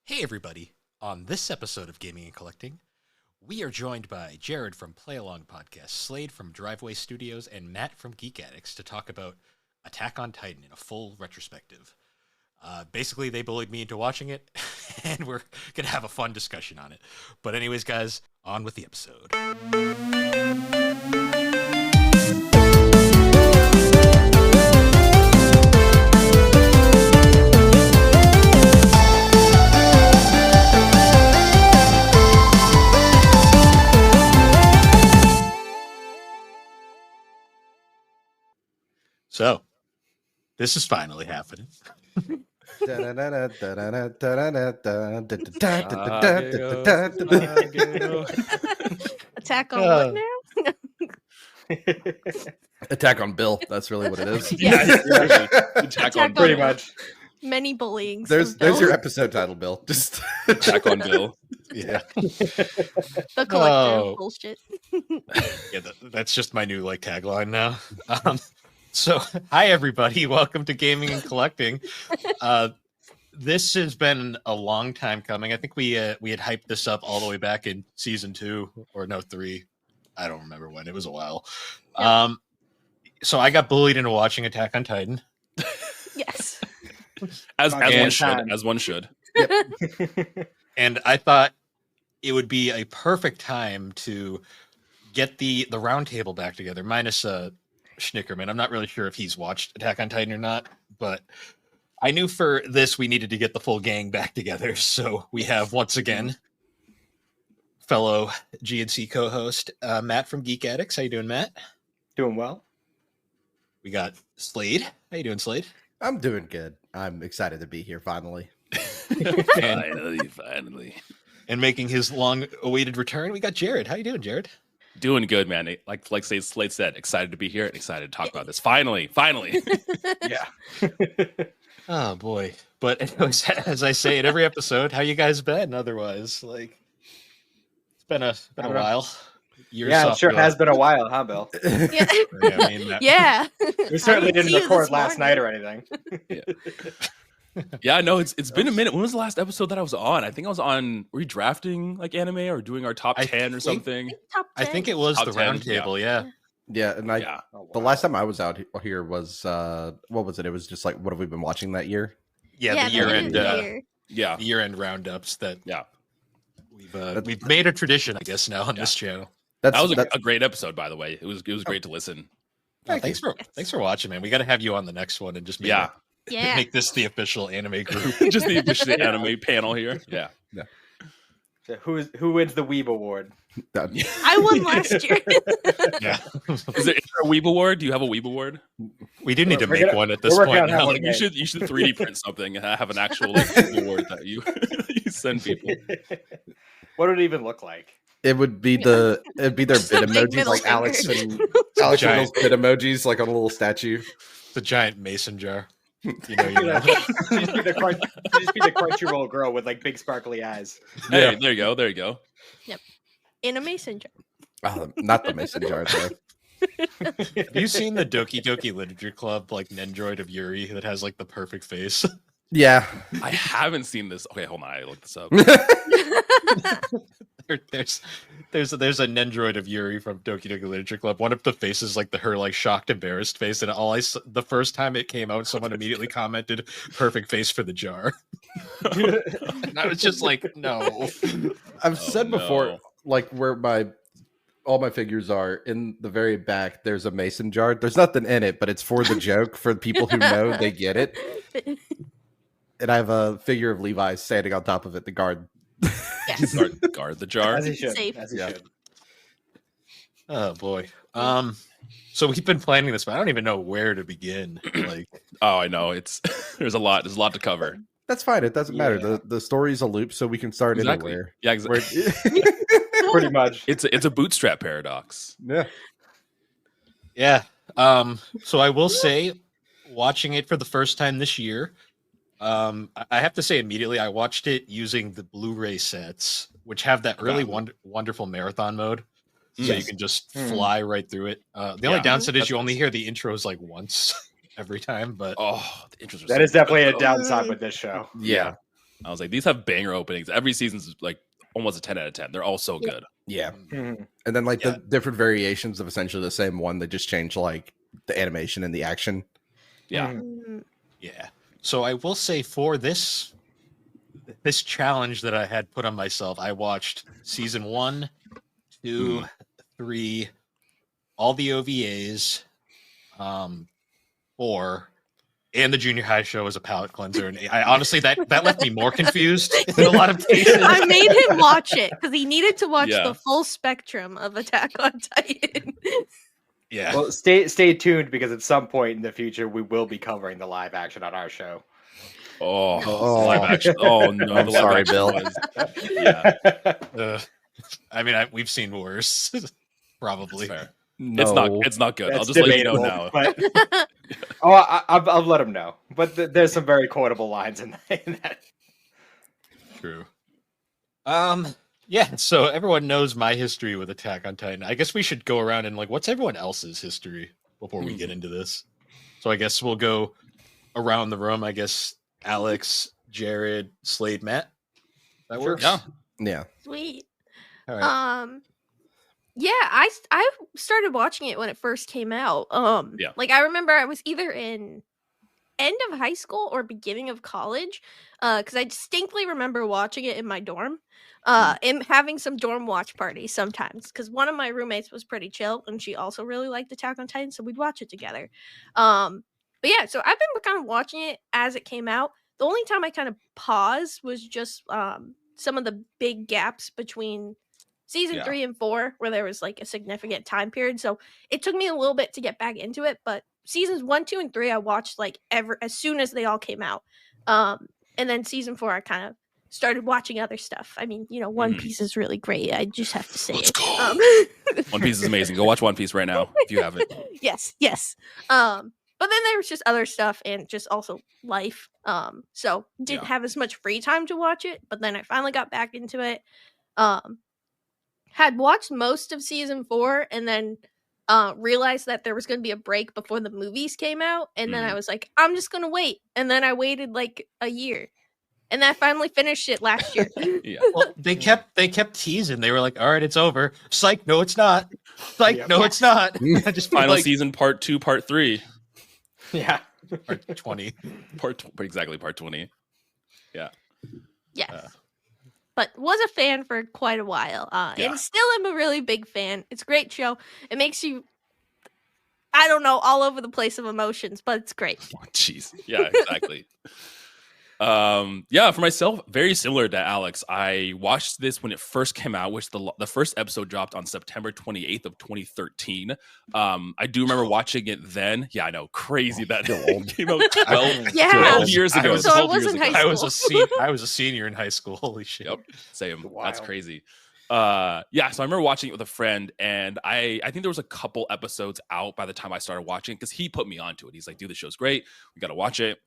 Hey everybody! On this episode of Gaming and Collecting, we are joined by Jared from Play Along Podcast, Slade from Driveway Studios, and Matt from Geek Addicts to talk about Attack on Titan in a full retrospective. Basically, they bullied me into watching it, and we're going to have a fun discussion on it. But anyways, guys, on with the episode. So, this is finally happening. Attack on what now? Attack on Bill. That's really what it is. Yeah. Attack on pretty Bill. much. Many bullying. There's your episode title, Bill. Just Attack on Bill. Yeah. The collective Oh. bullshit. Yeah, that's just my new tagline now. So, hi everybody, welcome to Gaming and Collecting. This has been a long time coming. I think we had hyped this up all the way back in season 2 or no 3. I don't remember when. It was a while. Yeah. So I got bullied into watching Attack on Titan. Yes. As one should. time. As one should. And I thought it would be a perfect time to get the roundtable back together, minus Schnickerman. I'm not really sure if he's watched Attack on Titan or not, but I knew for this we needed to get the full gang back together. So we have, once again, fellow GNC co-host Matt from Geek Addicts. How you doing, Matt? Doing well. We got Slade. How you doing, Slade? I'm doing good. I'm excited to be here finally. Finally. And making his long-awaited return, we got Jared. How you doing, Jared? Doing good, man. Like Slade said, excited to be here and excited to talk about this. Finally. Yeah. Oh boy! But anyways, as I say in every episode, how you guys been? Otherwise, it's been a while. It sure has been a while, huh, Bill? Yeah. I mean, Yeah. We certainly I didn't didn't see you record this last morning. night or anything. Yeah, no, it's been a minute. When was the last episode that I was on? I think I was on, were we drafting anime or doing our top I 10 or think- something? Top 10. I think it was Top the 10, round table. Yeah. Yeah, and Yeah. Oh, the wow. last time I was out here was what was it? It was just like, what have we been watching that year? Yeah, the the end year-end of the year. Yeah. the year-end roundups that Yeah. we've made a tradition, I guess, now on this channel. That's That was a great episode, by the way. It was great to listen. Thanks for watching, man. We got to have you on the next one and just Yeah. Yeah. make this the official anime group. Just the official anime panel here. Yeah. So who wins the Weeb Award? I won last year. Yeah, Is there a Weeb Award? Do you have a Weeb Award? we do need to We're make gonna- one at this we're working point on that now. one. You should 3D print something and have an actual Weeb Award that you you send people. What would it even look like? It would be their bit Big emojis, middle like Alex finger. and Alex Giant. and those bit emojis, like on a little statue. The giant mason jar. You You know. know, just be the Crunchyroll girl with big sparkly eyes. Hey, Yeah. there you go. In a mason jar. Oh, not the mason jar, though. Have you seen the Doki Doki Literature Club Nendroid of Yuri that has the perfect face? Yeah. I haven't seen this. Okay, hold on. I looked this up. There's a Nendroid of Yuri from Doki Doki Literature Club. One of the faces her shocked, embarrassed face, and the first time it came out, someone immediately commented, "Perfect face for the jar." And I was just like, no. I've said no. before, where all my figures are in the very back, there's a mason jar. There's nothing in it, but it's for the joke. For the people who know, they get it. And I have a figure of Levi standing on top of it, the guard. Yes. Guard the jar. As he should. Safe. As he Yeah. should. Oh boy. So we've been planning this, but I don't even know where to begin. Oh, I know. It's there's a lot to cover. That's fine. It doesn't matter. Yeah. The story's a loop, so we can start Exactly. anywhere. Yeah, exactly. Pretty much. It's a bootstrap paradox. Yeah. Yeah. So I will say, watching it for the first time this year, I have to say immediately I watched it using the Blu-ray sets, which have that really wonderful marathon mode. So you Yes. can just Mm. fly right through it. The only Yeah. downside is That's you only nice. hear the intros once every time, but Oh, the intros are That so is definitely good, a though. downside with this show. Yeah. I was like, these have banger openings. Every season's like almost a 10 out of 10. They're all so Yeah. good. Yeah. Mhm. And then like Yeah. the different variations of essentially the same one, they just change like the animation and the action. Yeah. Mm, Yeah. So I will say for this challenge that I had put on myself, I watched season 1, 2, 3, all the OVAs, 4, and the junior high show as a palate cleanser. And I honestly that left me more confused in a lot of cases. I made him watch it because he needed to watch Yeah. the full spectrum of Attack on Titan. Yeah. Well, stay tuned because at some point in the future we will be covering the live action on our show. Oh, Oh. live action. Oh no, I'm the live sorry, action Bill. was- yeah, I mean, we've seen worse, that's probably. fair. No. It's not good. I'll That's just let you know debatable, now. but I'll let him know. But there's some very quotable lines in that. True. Yeah, so everyone knows my history with Attack on Titan. I guess we should go around and like, what's everyone else's history before we get into this? So I guess we'll go around the room. I guess Alex, Jared, Slade, Matt. That Sure. works. Yeah. Yeah. Sweet. All right. Yeah, I started watching it when it first came out. Yeah. Like I remember I was either in end of high school or beginning of college, because I distinctly remember watching it in my dorm, and having some dorm watch parties sometimes. Because one of my roommates was pretty chill, and she also really liked Attack on Titan, so we'd watch it together. But yeah, so I've been kind of watching it as it came out. The only time I kind of paused was just some of the big gaps between season Yeah. 3 and 4, where there was like a significant time period. So it took me a little bit to get back into it, but seasons 1, 2, and 3 I watched like as soon as they all came out. And then season 4 I kind of started watching other stuff. I mean, One Piece is really great. I just have to say Let's it. go. One Piece is amazing. Go watch One Piece right now if you haven't. Yes. But then there was just other stuff and just also life. So didn't Yeah. have as much free time to watch it, but then I finally got back into it. Had watched most of season 4 and then realized that there was going to be a break before the movies came out, and then I was like, I'm just going to wait. And then I waited like a year. And then I finally finished it last year. Yeah. Well, they kept teasing. They were like, "All right, it's over." Psych, no, it's not. Psych, Yep. no, it's not. I just feel Final like season, part 2, part 3, Yeah. or 20. exactly part 20. Yes. But was a fan for quite a while. Yeah. And still am a really big fan. It's a great show. It makes you, I don't know, all over the place of emotions, but it's great. Oh, jeez. Yeah, exactly. Yeah, for myself, very similar to Alex. I watched this when it first came out, which the first episode dropped on September 28th of 2013. I do remember watching it then. Yeah, I know, crazy that it came out 12, Yeah. 12 years I ago. was- So I 12 was years in ago. high I was school. I was a senior in high school. Holy shit. Yep, same. Wow. That's crazy. Yeah, so I remember watching it with a friend, and I think there was a couple episodes out by the time I started watching because he put me onto it. He's like, "Dude, the show's great. We got to watch it."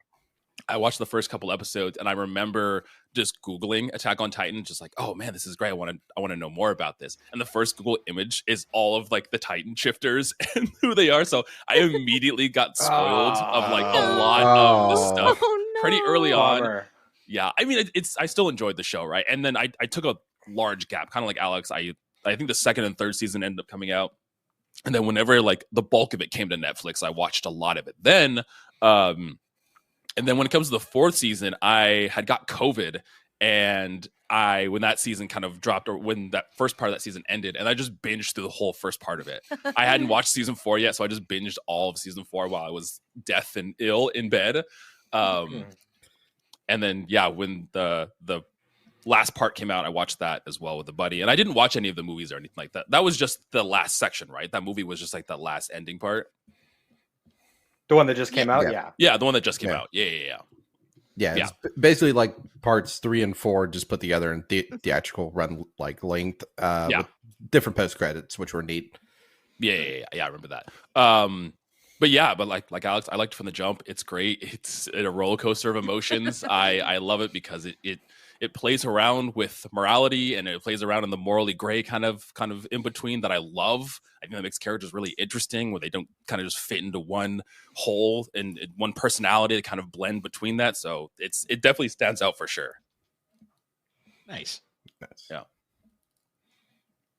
I watched the first couple episodes, and I remember just Googling Attack on Titan, just like, "Oh man, this is great. I want to know more about this." And the first Google image is all of like the Titan shifters and who they are. So I immediately got spoiled of like a lot of the stuff Oh, no. pretty early on. Bummer. Yeah, I mean, I still enjoyed the show, right? And then I took a large gap, kind of like Alex. I think the second and third season ended up coming out, and then whenever like the bulk of it came to Netflix, I watched a lot of it. Then, and then when it comes to the fourth season, I had got COVID, and when that season kind of dropped, or when that first part of that season ended, and I just binged through the whole first part of it. I hadn't watched season 4 yet, so I just binged all of season 4 while I was deaf and ill in bed. And then, yeah, when the last part came out, I watched that as well with a buddy. And I didn't watch any of the movies or anything like that. That was just the last section, right? That movie was just like the last ending part. The one that just came out? Yeah. Yeah. Yeah, the one that just came Yeah. out. Yeah. Yeah, it's basically like parts 3 and 4 just put together in theatrical run like length. With different post credits, which were neat. Yeah, I remember that. But like Alex, I liked it from the jump. It's great. It's a roller coaster of emotions. I love it because it plays around with morality, and it plays around in the morally gray kind of in between that I love. I think that makes characters really interesting, where they don't kind of just fit into one hole and one personality to kind of blend between that. So it definitely stands out for sure. Nice. Yeah.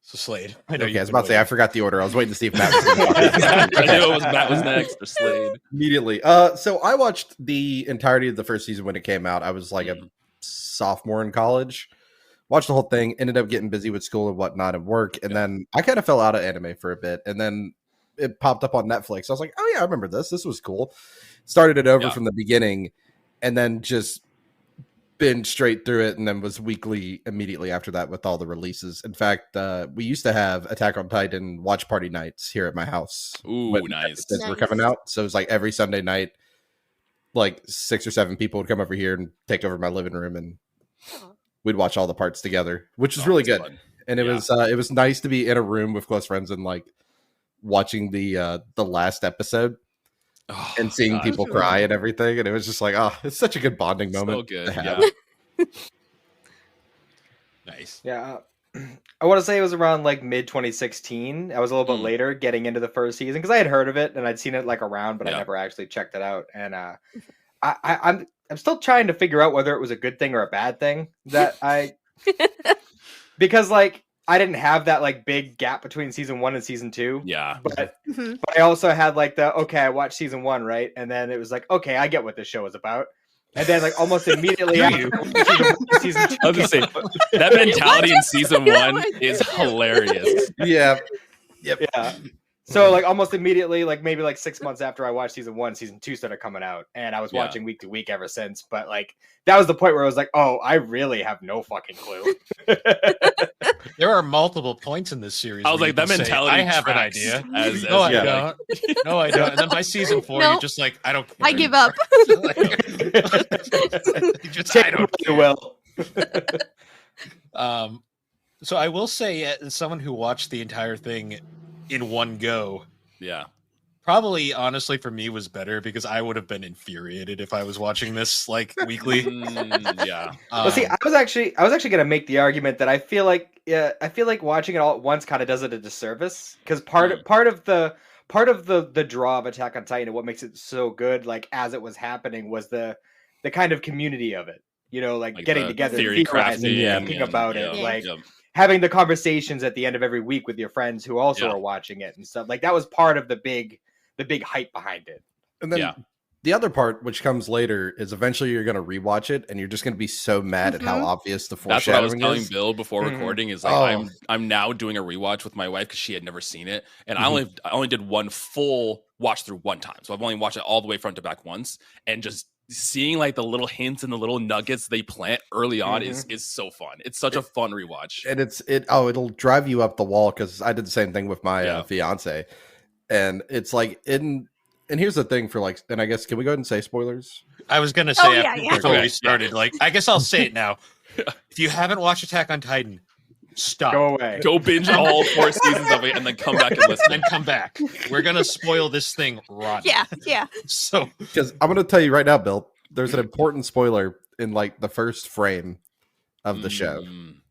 So Slade, I know Okay, you've I was been about to say I waiting. forgot the order. I was waiting to see if Matt was going to I knew it was Matt was next or Slade. immediately. So I watched the entirety of the first season when it came out. I was like a sophomore in college. Watched the whole thing. Ended up getting busy with school and whatnot and work, and then I kind of fell out of anime for a bit, and then it popped up on Netflix. I was like, oh yeah, I remember this. This was cool. Started it over from the beginning, and then just binged straight through it, and then was weekly immediately after that with all the releases. In fact, we used to have Attack on Titan watch party nights here at my house. Ooh, when nice. episodes were coming out. So it was like every Sunday night, like 6 or 7 people would come over here and take over my living room, and we'd watch all the parts together, which was really good. Fun. And it was nice to be in a room with close friends and like watching the last episode and seeing people cry and everything. And it was just like, oh, it's such a good bonding moment. So good. to have. Yeah. Nice. Yeah. I want to say it was around like mid 2016. I was a little bit later getting into the first season because I had heard of it and I'd seen it like around, but I never actually checked it out. And I'm still trying to figure out whether it was a good thing or a bad thing that because like I didn't have that like big gap between season 1 and season 2. Yeah. But I also had like I watched season 1, right? And then it was like, okay, I get what this show is about. And then like almost immediately after season 2. I was gonna say that mentality in season 1 is hilarious. Yeah. Yep. Yeah. So like almost immediately, like maybe like 6 months after I watched season 1, season 2 started coming out, and I was watching week to week ever since. But like that was the point where I was like, oh, I really have no fucking clue. There are multiple points in this series. I was where like, you that can say, mentality I have an tracks idea. as No, I you're don't. No, I don't. And then by season 4, No. you're just like, I don't care. I give up. I don't care. Well. So I will say, as someone who watched the entire thing in one go, Yeah. probably honestly for me was better because I would have been infuriated if I was watching this like weekly. Yeah. Well, see, I was actually going to make the argument that I feel like watching it all at once kind of does it a disservice because part of the draw of Attack on Titan and what makes it so good, like as it was happening, was the kind of community of it. You know, like getting together, theory theorizing, crafting, thinking about it, yeah. like having the conversations at the end of every week with your friends who also are watching it and stuff. Like that was part of the big hype behind it. And then the other part, which comes later, is eventually you're going to rewatch it, and you're just going to be so mad at how obvious the That's what I was foreshadowing telling is. Bill before recording. Is like I'm now doing a rewatch with my wife because she had never seen it, and I only did one full watch through one time, so I've only watched it all the way front to back once, and just seeing like the little hints and the little nuggets they plant early on is so fun. It's such a fun rewatch, And it'll drive you up the wall because I did the same thing with my fiance, and it's like and here's the thing for like, and I guess can we go ahead and say spoilers? I was gonna say before Okay. we started, like I guess I'll say it now. If you haven't watched Attack on Titan, stop. Go away. go binge all 4 seasons of it, and then come back and listen. And come back. We're gonna spoil this thing rotten. Yeah. So Because I'm going to tell you right now, Bill, there's an important spoiler in like the first frame of the show.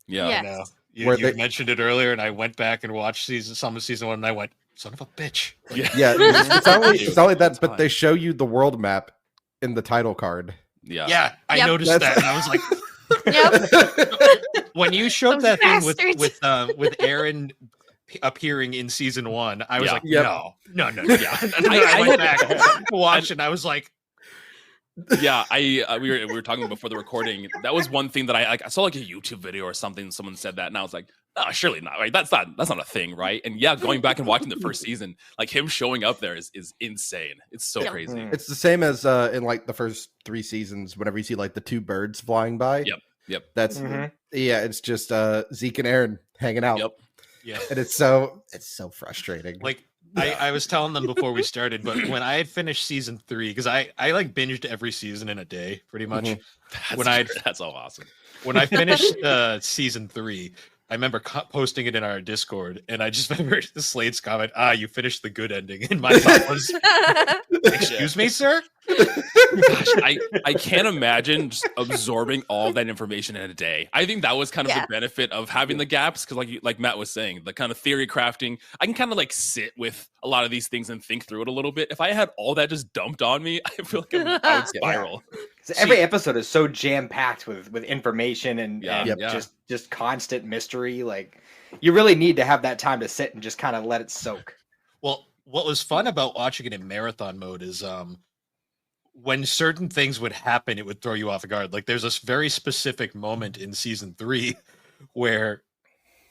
Yeah. Yeah. I know. Where You they- mentioned it earlier, and I went back and watched some of season 1, and I went, "Son of a bitch!" Yeah, it's not only that, but they show you the world map in the title card. Yeah, I Yep. noticed that, and I was like, Yep. when you showed Those that thing bastards. with Aaron appearing in season 1, I was like, Yep. no. And then I went back to watch, and I was like, Yeah, we were talking before the recording. That was one thing that I saw like a YouTube video or something. Someone said that, and I was like, "No, surely not. Right? That's not a thing, right?" And yeah, going back and watching the first season, like him showing up there is insane. It's so crazy. It's the same as in like the first 3 seasons. Whenever you see like the 2 birds flying by, Yep. that's it's just Zeke and Aaron hanging out. Yep. yeah. And it's so frustrating. Like I was telling them before we started, but when I had finished season 3, because I like binged every season in a day, pretty much. That's all awesome. When I finished season 3, I remember posting it in our Discord, and I just remember the Slade's comment, you finished the good ending. And my thought was, excuse me, sir? Gosh, I can't imagine just absorbing all that information in a day. I think that was kind of the benefit of having the gaps, because like Matt was saying, the kind of theory crafting, I can kind of like sit with a lot of these things and think through it a little bit. If I had all that just dumped on me, I feel like I would spiral. Every episode is so jam packed with information and Yeah. just constant mystery. Like you really need to have that time to sit and just kind of let it soak. Well, what was fun about watching it in marathon mode is when certain things would happen, it would throw you off guard. Like there's this very specific moment in season 3 where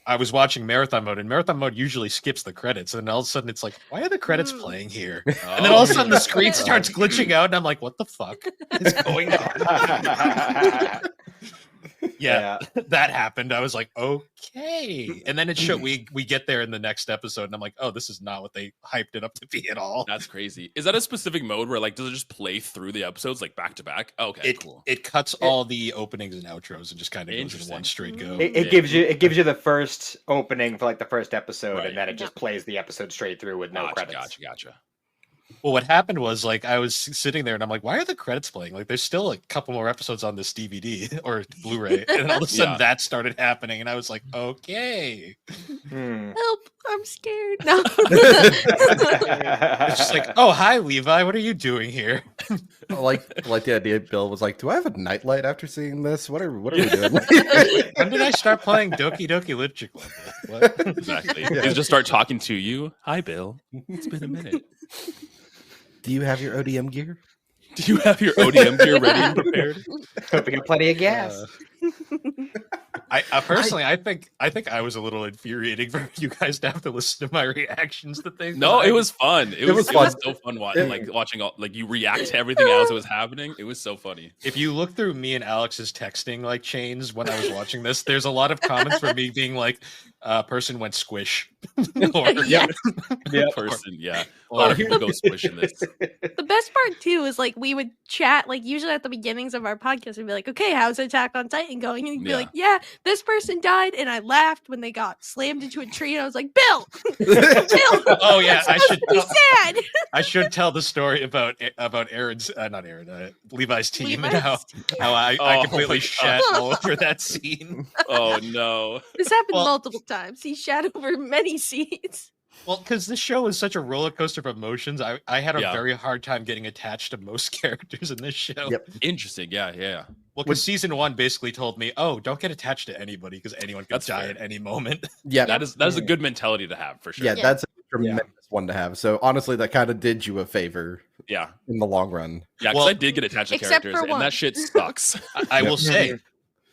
I was watching marathon mode, and marathon mode usually skips the credits, and all of a sudden it's like, why are the credits playing here? And then all of a sudden the screen starts glitching out, and I'm like, what the fuck is going on? Yeah, that happened. I was like, okay. And then it showed we get there in the next episode, and I'm like, oh, this is not what they hyped it up to be at all. That's crazy. Is that a specific mode where like does it just play through the episodes like back to back? Okay, cool. It cuts all the openings and outros and just kind of goes in one straight go. It gives you the first opening for like the first episode, and then it just plays the episode straight through with no credits. Gotcha. Well, what happened was like I was sitting there and I'm like, why are the credits playing? Like there's still a couple more episodes on this DVD or Blu-ray. And all of a sudden that started happening. And I was like, okay. Help, I'm scared. No. It's just like, oh, hi, Levi. What are you doing here? I like the idea. Bill was like, "Do I have a nightlight after seeing this? What are we doing?" When did I start playing Doki Doki Literature Club? What? Exactly. He'll just start talking to you. Hi, Bill. It's been a minute. Do you have your ODM gear? Do you have your ODM gear ready and prepared? Hope you got plenty of gas. I personally, I think I was a little infuriating for you guys to have to listen to my reactions to things. No, it was fun. It was fun. so fun watching all, like you react to everything as it was happening. It was so funny. If you look through me and Alex's texting like chains when I was watching this, there's a lot of comments from me being like, person went squish. Or, Person, a lot of people go squish in this. The best part too is like we would chat like usually at the beginnings of our podcast we'd be like, okay, how's Attack on Titan going? And you'd be like, yeah, this person died, and I laughed when they got slammed into a tree, and I was like, Bill. Oh yeah, sad. I should tell the story about Aaron's Levi's team and how I completely shat all over that scene. Oh no, this happened multiple times. He shat over many scenes. Well, because this show is such a roller coaster of emotions, I had a very hard time getting attached to most characters in this show. Yep. Interesting. Yeah. Well, because season 1 basically told me, oh, don't get attached to anybody because anyone could die at any moment. Yeah, that is a good mentality to have for sure. Yeah, that's a tremendous one to have. So honestly, that kind of did you a favor. Yeah, in the long run. Yeah, because I did get attached to characters, and that shit sucks. I will say,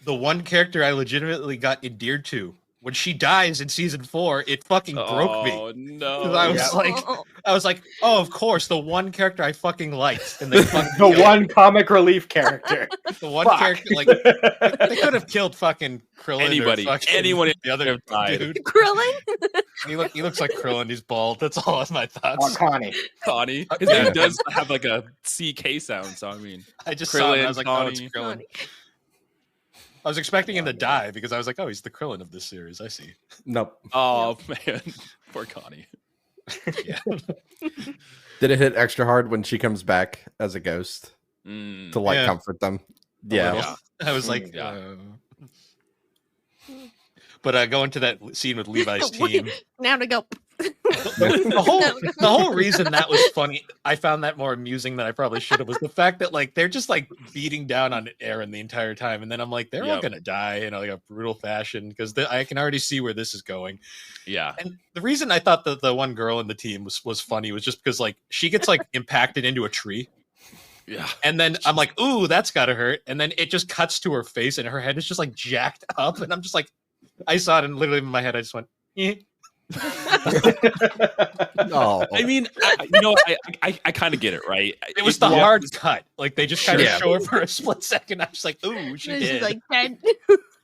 the one character I legitimately got endeared to. When she dies in season 4, it fucking broke me. Oh no! I was like, oh, of course, the one character I fucking liked, and they fucking the one comic relief character. The one character, like they could have killed fucking Krillin. Anybody, anyone in the other dude. Krillin. He looks like Krillin. He's bald. That's all my thoughts. Oh, Connie. His name does have like a CK sound, so I mean, I just Krillin, saw it. I was like, Connie. oh, it's Krillin. I was expecting him to die because I was like, oh, he's the Krillin of this series. I see. Nope. Oh, man. Poor Connie. Yeah. Did it hit extra hard when she comes back as a ghost to like comfort them? Yeah. I was like, But going to that scene with Levi's team. Now to go. The whole reason that was funny, I found that more amusing than I probably should have, was the fact that like they're just like beating down on Eren the entire time, and then I'm like, they're all gonna die in like a brutal fashion because I can already see where this is going. Yeah. And the reason I thought that the one girl in the team was funny was just because like she gets like impacted into a tree. Yeah. And then I'm like, ooh, that's gotta hurt. And then it just cuts to her face and her head is just like jacked up, and I'm just like, I saw it and literally in my head I just went, eh. Oh, I mean, I kind of get it, right? It was the hard cut. Like they just kind of show her for a split second. I was like, "Ooh, she did." Like dead.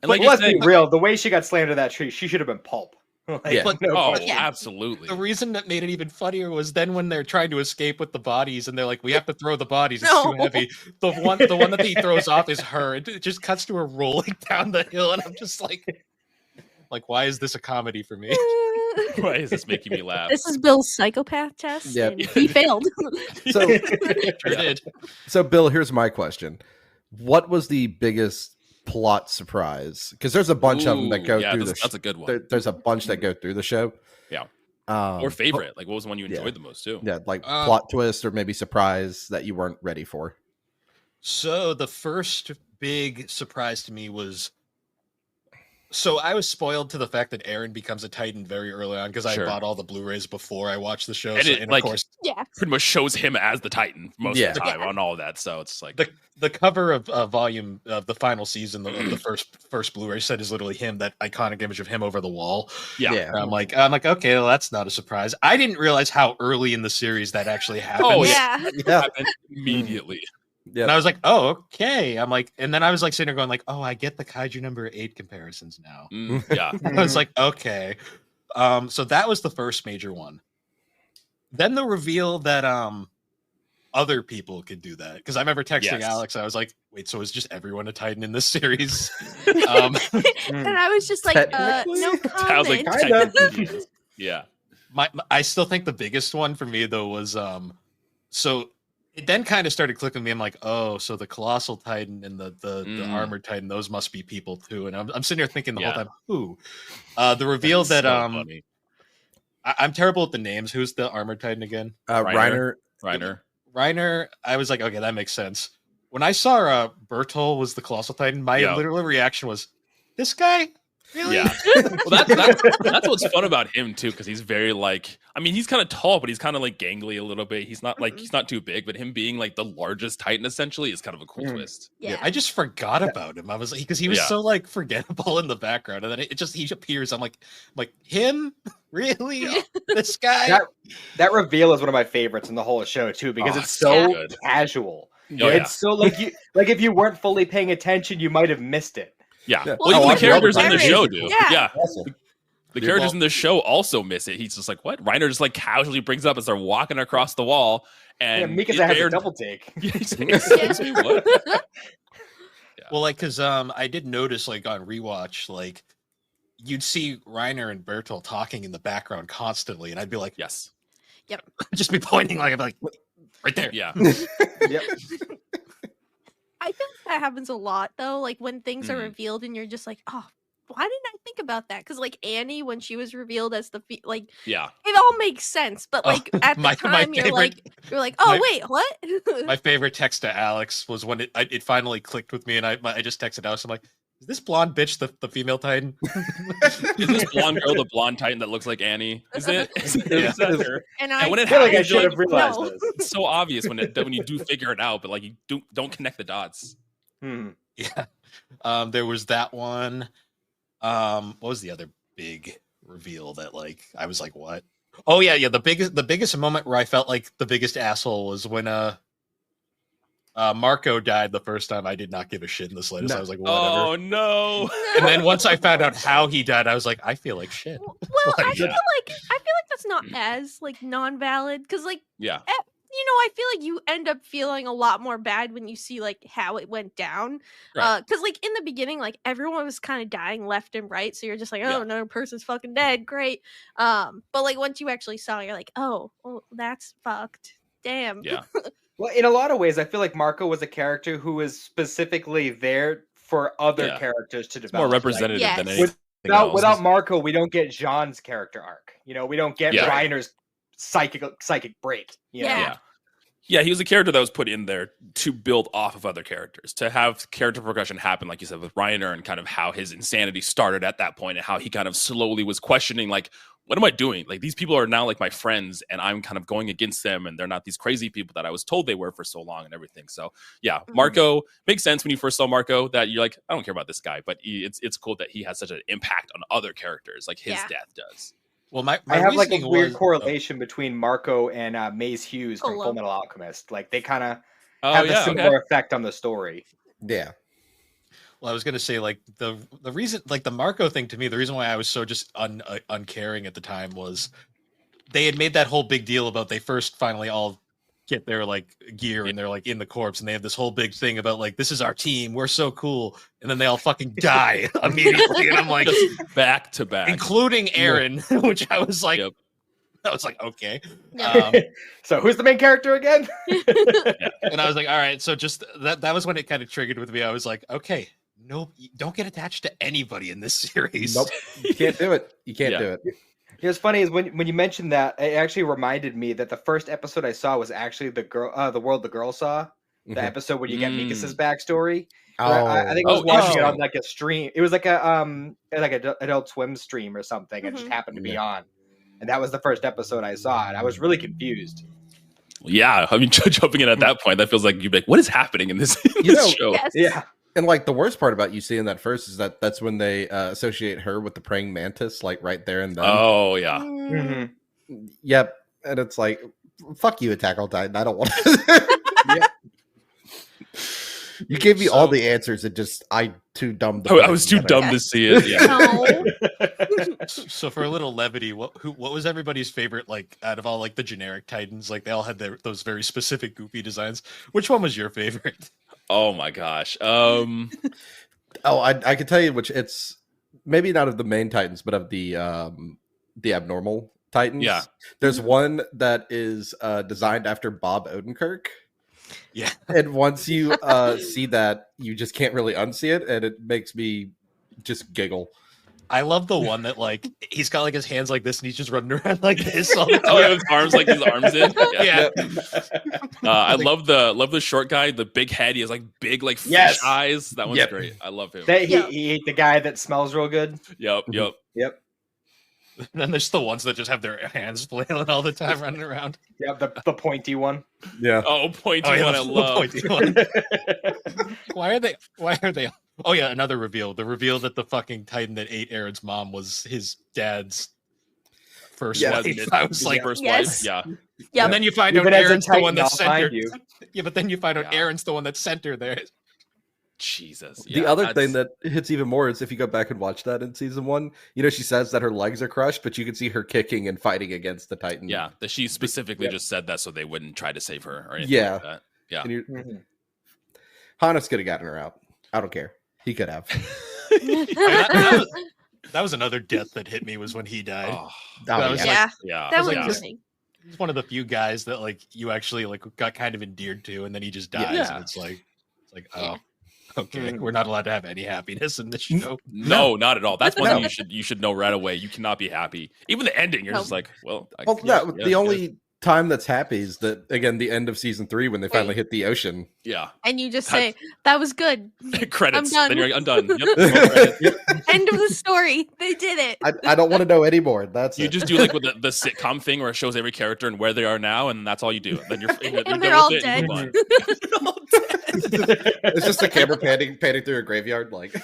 And like, let's be real. The way she got slammed to that tree, she should have been pulp. Absolutely. The reason that made it even funnier was then when they're trying to escape with the bodies, and they're like, "We have to throw the bodies. It's too heavy." The one that he throws off is her. It just cuts to her rolling down the hill, and I'm just like, why is this a comedy for me? Why is this making me laugh? This is Bill's psychopath test. Yep. And he failed. So, Sure did. So, Bill, here's my question: what was the biggest plot surprise? Because there's a bunch of them that go through the show. That's a good one. There's a bunch that go through the show. Yeah. Or favorite. Like, what was the one you enjoyed the most, too? Yeah, like plot twist or maybe surprise that you weren't ready for. So the first big surprise to me was, so I was spoiled to the fact that Aaron becomes a Titan very early on because I Sure. bought all the Blu-rays before I watched the show. And So, it, and of like- course, Yeah. Pretty much shows him as the Titan most of the Yeah. time on all of that. So it's like the cover of volume of the final season of the first Blu-ray set is literally him, that iconic image of him over the wall. yeah. Yeah. And I'm like, okay, well, that's not a surprise. I didn't realize how early in the series that actually happened. Oh, Yeah. Yeah. Happened immediately. And I was like, oh, okay. I'm like, and then I was like sitting there going like, oh, I get the Kaiju number 8 comparisons now. Yeah. I was like, okay. So that was the first major one. Then the reveal that other people could do that. Because I remember texting Yes. Alex, I was like, wait, so is just everyone a Titan in this series? And I was just like, Technically. no I was like, comment. Kind of. technically, yes. Yeah. I still think the biggest one for me though was so it then kind of started clicking with me. I'm like, oh, so the Colossal Titan and the Armored Titan, those must be people too. And I'm sitting here thinking the whole Yeah. time, who? The reveal That's that so funny. I'm terrible with the names. Who's the Armored Titan again? Reiner. Reiner. I was like, okay, that makes sense. When I saw Bertol was the Colossal Titan, my Yeah. literal reaction was, this guy? Really? Yeah. Well, that's what's fun about him too, because he's very like, I mean, he's kind of tall, but he's kind of like gangly a little bit. He's not like, he's not too big, but him being like the largest Titan essentially is kind of a cool twist. Yeah. I just forgot about him. I was like, because he was Yeah. so like forgettable in the background, and then he appears. I'm like him, really? This guy? That reveal is one of my favorites in the whole show too, because Oh, it's it's so so good. casual. Oh, yeah. It's so like if you weren't fully paying attention, you might have missed it. Yeah. Yeah. Well, Well, even I the characters love in the that. show do. Yeah. Yeah. Awesome. The Yeah, characters well- in the show also miss it. He's just like, what? Reiner just like casually brings up as they're walking across the wall. And Yeah, Mikasa has a double take. Yeah, he's like, excuse me, what? Well, like, because I did notice, like, on rewatch, like, you'd see Reiner and Bertol talking in the background constantly, and I'd be like, Yes. just be pointing, like, I'd be like, right there. Yeah. Yep. I feel like that happens a lot though. Like when things are Mhm. revealed and you're just like, oh, why didn't I think about that? Because like Annie, when she was revealed as the like, Yeah. it all makes sense. But Oh, like at the my time, you're favorite- like, oh my- wait, what? My favorite text to Alex was when it finally clicked with me, and I just texted Alex. I'm like, is this blonde bitch the female Titan? Is this blonde girl the blonde Titan that looks like Annie? Is it? Is that her? and And when I it feel like I happens, should you're have like, realized no. this. it's so obvious when you do figure it out, but like you don't connect the dots. Yeah. There was that one. What was the other big reveal that like I was like, what? Oh yeah. The biggest moment where I felt like the biggest asshole was when Marco died the first time. I did not give a shit in the slightest. No. I was like, whatever. Oh no. And then once I found out how he died, I was like, I feel like shit. Well, Like, I feel yeah. like that's not as like non-valid because like Yeah. I feel like you end up feeling a lot more bad when you see like how it went down. Right. Because like in the beginning, like everyone was kind of dying left and right, so you're just like, oh, Yeah. another person's fucking dead, great. But like once you actually saw, you're like, oh, well, that's fucked. Damn. Yeah. Well, in a lot of ways, I feel like Marco was a character who was specifically there for other Yeah. characters to It's more develop. like, representative Yes. than anything Without else. without Marco, we don't get Jean's character arc. We don't get Yeah. Reiner's psychic break. You know? Yeah. Yeah. Yeah, he was a character that was put in there to build off of other characters, to have character progression happen, like you said, with Reiner and kind of how his insanity started at that point and how he kind of slowly was questioning, like, what am I doing? Like, these people are now like my friends and I'm kind of going against them and they're not these crazy people that I was told they were for so long and everything. So, yeah, Mhm. Marco makes sense when you first saw Marco that you're like, I don't care about this guy, but it's cool that he has such an impact on other characters like his Yeah. death does. Well, my I have like a reasoning weird was- correlation between Marco and Maze Hughes from Hello. Full Metal Alchemist. Like they kind of Oh, have a yeah. similar Okay. effect on the story. Yeah. Well, I was gonna say like the reason, like the Marco thing to me, the reason why I was so just uncaring at the time was they had made that whole big deal about they first finally all get their like gear and they're like in the corpse and they have this whole big thing about like this is our team, we're so cool, and then they all fucking die immediately, and I'm like, Just back to back. including Aaron, which I was like, Yep. I was like, okay, Yeah. So who's the main character again? and I was like, all right, so just that was when it kind of triggered with me. I was like, okay, no, don't get attached to anybody in this series. Nope. You can't do it. You can't Yeah. do it. It was funny is when you mentioned that, it actually reminded me that the first episode I saw was actually the world the girl saw the episode where you get Mikas's Mm. backstory. Oh, I think I was Oh, watching it on interesting. like a stream. It was like a Adult Swim stream or something. It just Mhm. happened to be Yeah. on, and that was the first episode I saw, and I was really confused. Yeah, I mean, jumping in at that point, that feels like you'd be like, "What is happening in this, You know, show?" Yes. Yeah, and like the worst part about you seeing that first is that that's when they associate her with the praying mantis, like right there and then. Oh yeah, Mm. Yep, and it's like, fuck you, Attack on Titan. I don't want to. Yep. You gave me all So- the answers, and just I too dumb. To I put was it too together. dumb to see it. Yeah. No. So for a little levity, what was everybody's favorite? Like out of all like the generic Titans, like they all had those very specific goofy designs. Which one was your favorite? Oh my gosh. Oh, I can tell you which. It's maybe not of the main Titans, but of the abnormal Titans. Yeah. There's one that is designed after Bob Odenkirk. Yeah. And once you see that, you just can't really unsee it, and it makes me just giggle. I love the one that like he's got like his hands like this and he's just running around like this all the Oh, time. his arms like his arms in. Yeah. Yeah. I love the short guy, the big head. He has like big like fish Yes. eyes. That one's Yep. great. I love him. He ate the guy that smells real good. Yep. Yep. Yep. And then there's the ones that just have their hands flailing all the time running around. Yep. The pointy one. Yeah. Oh, pointy Oh, yeah, one. I the love. pointy one. Why are they Oh yeah, another reveal. The reveal that the fucking Titan that ate Aaron's mom was his dad's first Yeah, wife. I was like, First Yes. wife. Yeah. Yep. and then you find Even out as a Aaron's the one Titan, that I'll sent her. find you. Yeah, but then you find out Yeah. Aaron's the one that sent her there. Jesus. The Yeah, other thing that's- that hits even more is if you go back and watch that in season 1, you know, she says that her legs are crushed, but you can see her kicking and fighting against the Titan. Yeah, that she specifically Yeah. just said that so they wouldn't try to save her or anything Yeah. like that. Yeah. And Mhm. Hannes could have gotten her out. I don't care. He could have. That was another death that hit me was when he died. Oh, That was Yeah. yeah. That was like, funny. He's one of the few guys that like you actually like got kind of endeared to, and then he just dies, Yeah. and it's like oh, Yeah. okay, Mhm. we're not allowed to have any happiness in this show. No, not at all. That's one No. thing you should know right away. You cannot be happy. Even the ending, you're No. just like, well, Well, yeah, no, yeah, the yeah, only time that's happy is that, again, the end of season 3 when they finally hit the ocean. yeah. And you just That's- say, that was good. Credits. I'm done. Then you're like, I'm done. Yep. Roll credits. End of the story. They did it. I don't want to know anymore. That's You it. just do like with the sitcom thing where it shows every character and where they are now, and that's all you do. Then you're And done they're all with it and dead. move on. It's just the camera panning through a graveyard. Like,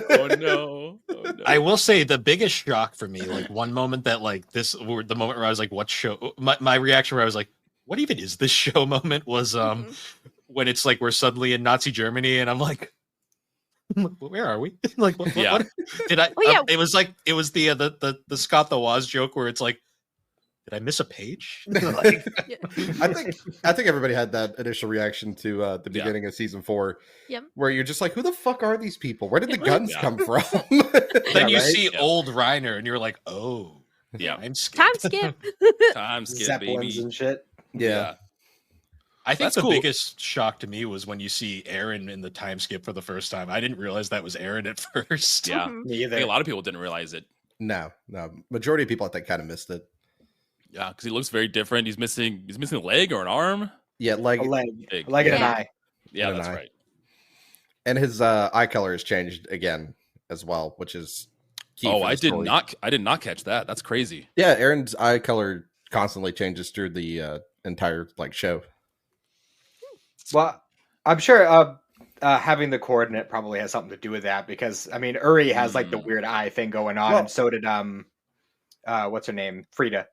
Oh no. Oh, no. I will say the biggest shock for me, like one moment that like this, the moment where I was like, "What show?" My reaction where I was like, "What even is this show?" Moment was when it's like we're suddenly in Nazi Germany, and I'm like, "Where are we?" Like, what, Yeah. what did I? Oh, yeah. It was like it was the Scott the Woz joke where it's like, did I miss a page? Like, I think everybody had that initial reaction to the Yeah. beginning of season 4, Yep. where you're just like, "Who the fuck are these people? Where did the Yeah. guns Yeah. come from?" then you right? see Yeah. old Reiner, and you're like, "Oh, Yeah. time skip." Time skip. Time skip, Zeppelins baby. and shit. Yeah. I think That's the cool. biggest shock to me was when you see Aaron in the time skip for the first time. I didn't realize that was Aaron at first. Yeah. Mhm. Me I either. think a lot of people didn't realize it. No. Majority of people, I think, kind of missed it. Yeah, because he looks very different. He's missing a leg or an arm. Yeah, like, A leg, Big. a leg and an Yeah. eye. Yeah, And an that's eye. right. and his eye color has changed again as well, which is key. Oh, for the I story. did not catch that. That's crazy. Yeah, Aaron's eye color constantly changes through the entire like show. Well, I'm sure having the coordinate probably has something to do with that because I mean Uri has like the weird eye thing going on, Well- and so did what's her name, Frida.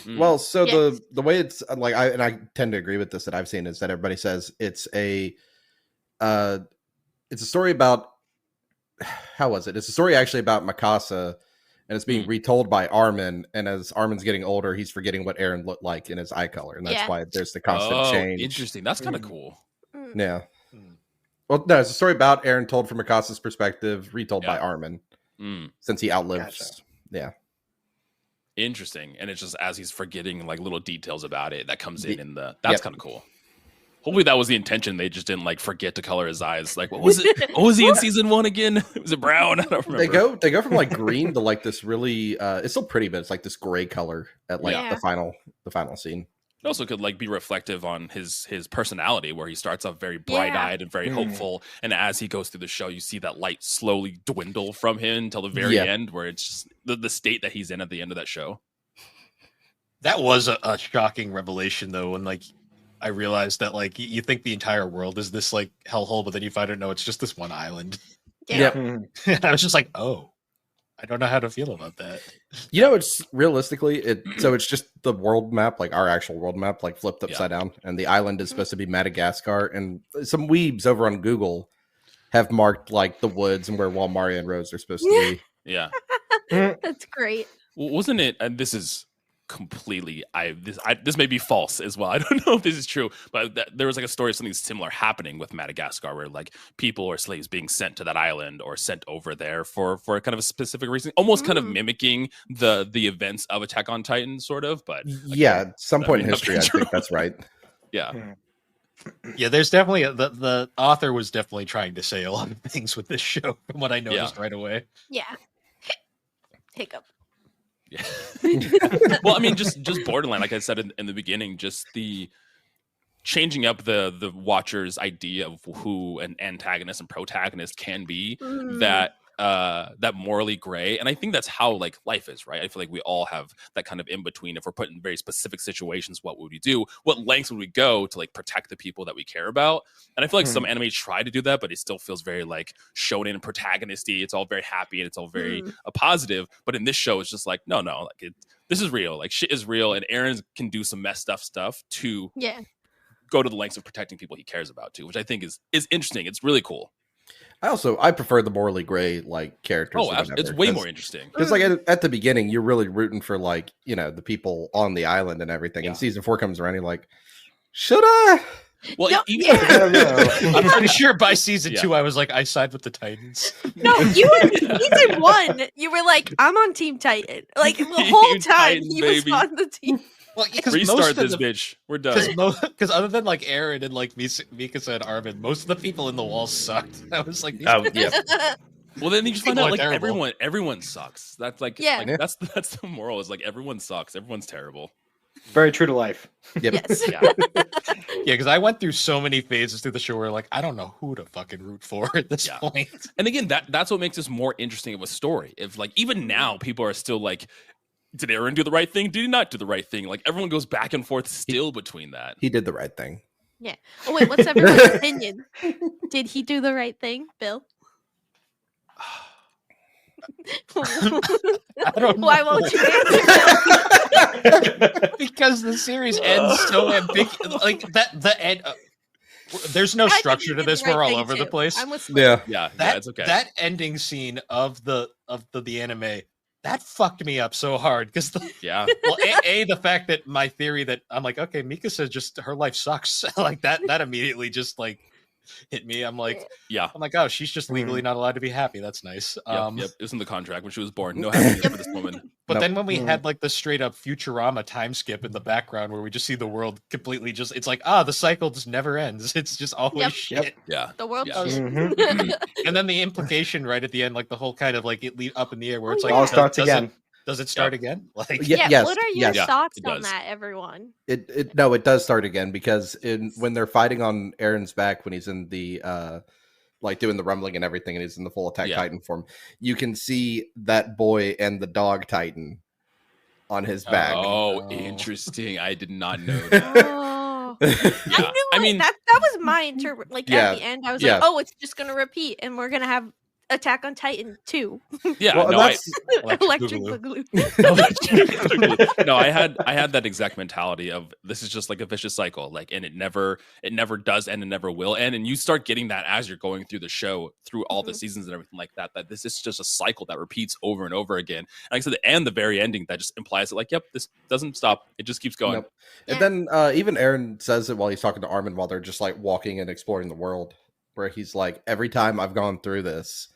Mm. Well, so Yes. the way it's like, I tend to agree with this that I've seen is that everybody says it's a story about how was it? It's a story actually about Mikasa, and it's being retold by Armin. And as Armin's getting older, he's forgetting what Aaron looked like in his eye color, and that's Yeah. why there's the constant change. Interesting. That's kind of cool. Mm. Yeah. Hmm. Well, no, it's a story about Aaron told from Mikasa's perspective, retold by Yeah. Armin, Mm. since he outlived. Gotcha. Yeah. Interesting. And it's just as he's forgetting like little details about it that comes The- in the that's Yep. kind of cool. Hopefully that was the intention. They just didn't like forget to color his eyes. Like what was it? What was he in season 1 again? Was it brown? I don't remember. They go from like green to like this really it's still pretty, but it's like this gray color at like Yeah. the final scene. It also could like be reflective on his personality, where he starts off very bright-eyed and very hopeful, and as he goes through the show, you see that light slowly dwindle from him until the very end, where it's just the state that he's in at the end of that show. That was a shocking revelation, though, when like I realized that like you think the entire world is this like hellhole, but then you find out no, it's just this one island. And I was just like, oh, I don't know how to feel about that. You know, it's realistically it's just the world map, like our actual world map, like flipped upside down, and the island is supposed to be Madagascar. And some weebs over on Google have marked like the woods and where Walmaria and Rose are supposed to be. Yeah, That's great. well, wasn't it? And this is completely this may be false as well. I don't know if this is true, but there was like a story of something similar happening with Madagascar, where like people or slaves being sent to that island or sent over there for kind of a specific reason, almost kind of mimicking the events of Attack on Titan, sort of. But at some point in history, I think that's right. Yeah. Yeah, there's definitely the author was definitely trying to say a lot of things with this show, from what I noticed right away. Yeah. Hiccup. Yeah. Well, I mean, just Borderland, like I said in the beginning, just the changing up the watcher's idea of who an antagonist and protagonist can be, that morally gray. And I think that's how like life is, right? I feel like we all have that kind of in between. If we're put in very specific situations, what would we do? What lengths would we go to like protect the people that we care about? And I feel like some anime try to do that, but it still feels very like shonen protagonisty. It's all very happy and it's all very positive. But in this show, it's just like, no, like this is real. Like shit is real, and Eren can do some messed up stuff to go to the lengths of protecting people he cares about too, which I think is interesting. It's really cool. I prefer the morally gray like characters. Oh, it's way more interesting. Because like at the beginning, you're really rooting for like, you know, the people on the island and everything. And season 4 comes around, you're like, should I? Well, No, I'm pretty sure by season 2, I was like, I side with the Titans. No, you were season 1. You were like, I'm on Team Titan. Like the whole time Titan, he was baby. on the team. Well, Restart this bitch. We're done. Because other than like Eren and like Mikasa and Armin, most of the people in the wall sucked. I was like, Well, then you just find out like everyone sucks. That's like, that's the moral, is like everyone sucks. Everyone's terrible. Very true to life. Yes. Yeah, because I went through so many phases through the show where like I don't know who to fucking root for at this point. And again, that's what makes this more interesting of a story. If like even now people are still like, did Eren do the right thing? Did he not do the right thing? Like everyone goes back and forth still between that. He did the right thing. Yeah. Oh wait, what's everyone's opinion? Did he do the right thing, Bill? I don't know. Why won't you answer? Because the series ends so ambiguous. Like that, the end. There's no structure to this. We're all over the place. I'm with Slade. Yeah, it's okay. That ending scene of the anime, that fucked me up so hard because well, the fact that my theory that I'm like, okay, Mikasa just her life sucks like that immediately just like hit me. I'm like, oh, she's just legally not allowed to be happy. That's nice. Yep. It was in the contract when she was born. No happiness for this woman. But then when we had like the straight up Futurama time skip in the background where we just see the world completely just, it's like, the cycle just never ends. It's just always shit. Yeah. The world. And then the implication right at the end, like the whole kind of like it up in the air where it's like, all starts again. Does it start again? Like, yes, what are your thoughts on that, everyone? It does start again because when they're fighting on Eren's back, when he's in the like doing the rumbling and everything, and he's in the full Attack Titan form, you can see that boy and the dog Titan on his back. Oh, interesting. I did not know that. I mean that was my interpret. Like at the end, I was like, oh, it's just gonna repeat, and we're gonna have Attack on Titan 2. Yeah, well, no, Electric Boogaloo. No, I had that exact mentality of this is just like a vicious cycle, like, and it never does end and never will end, and you start getting that as you're going through the show, through all the seasons and everything like that. That this is just a cycle that repeats over and over again. And like I said, and the very ending that just implies that, like, yep, this doesn't stop; it just keeps going. Nope. And then even Eren says it while he's talking to Armin while they're just like walking and exploring the world, where he's like, every time I've gone through this,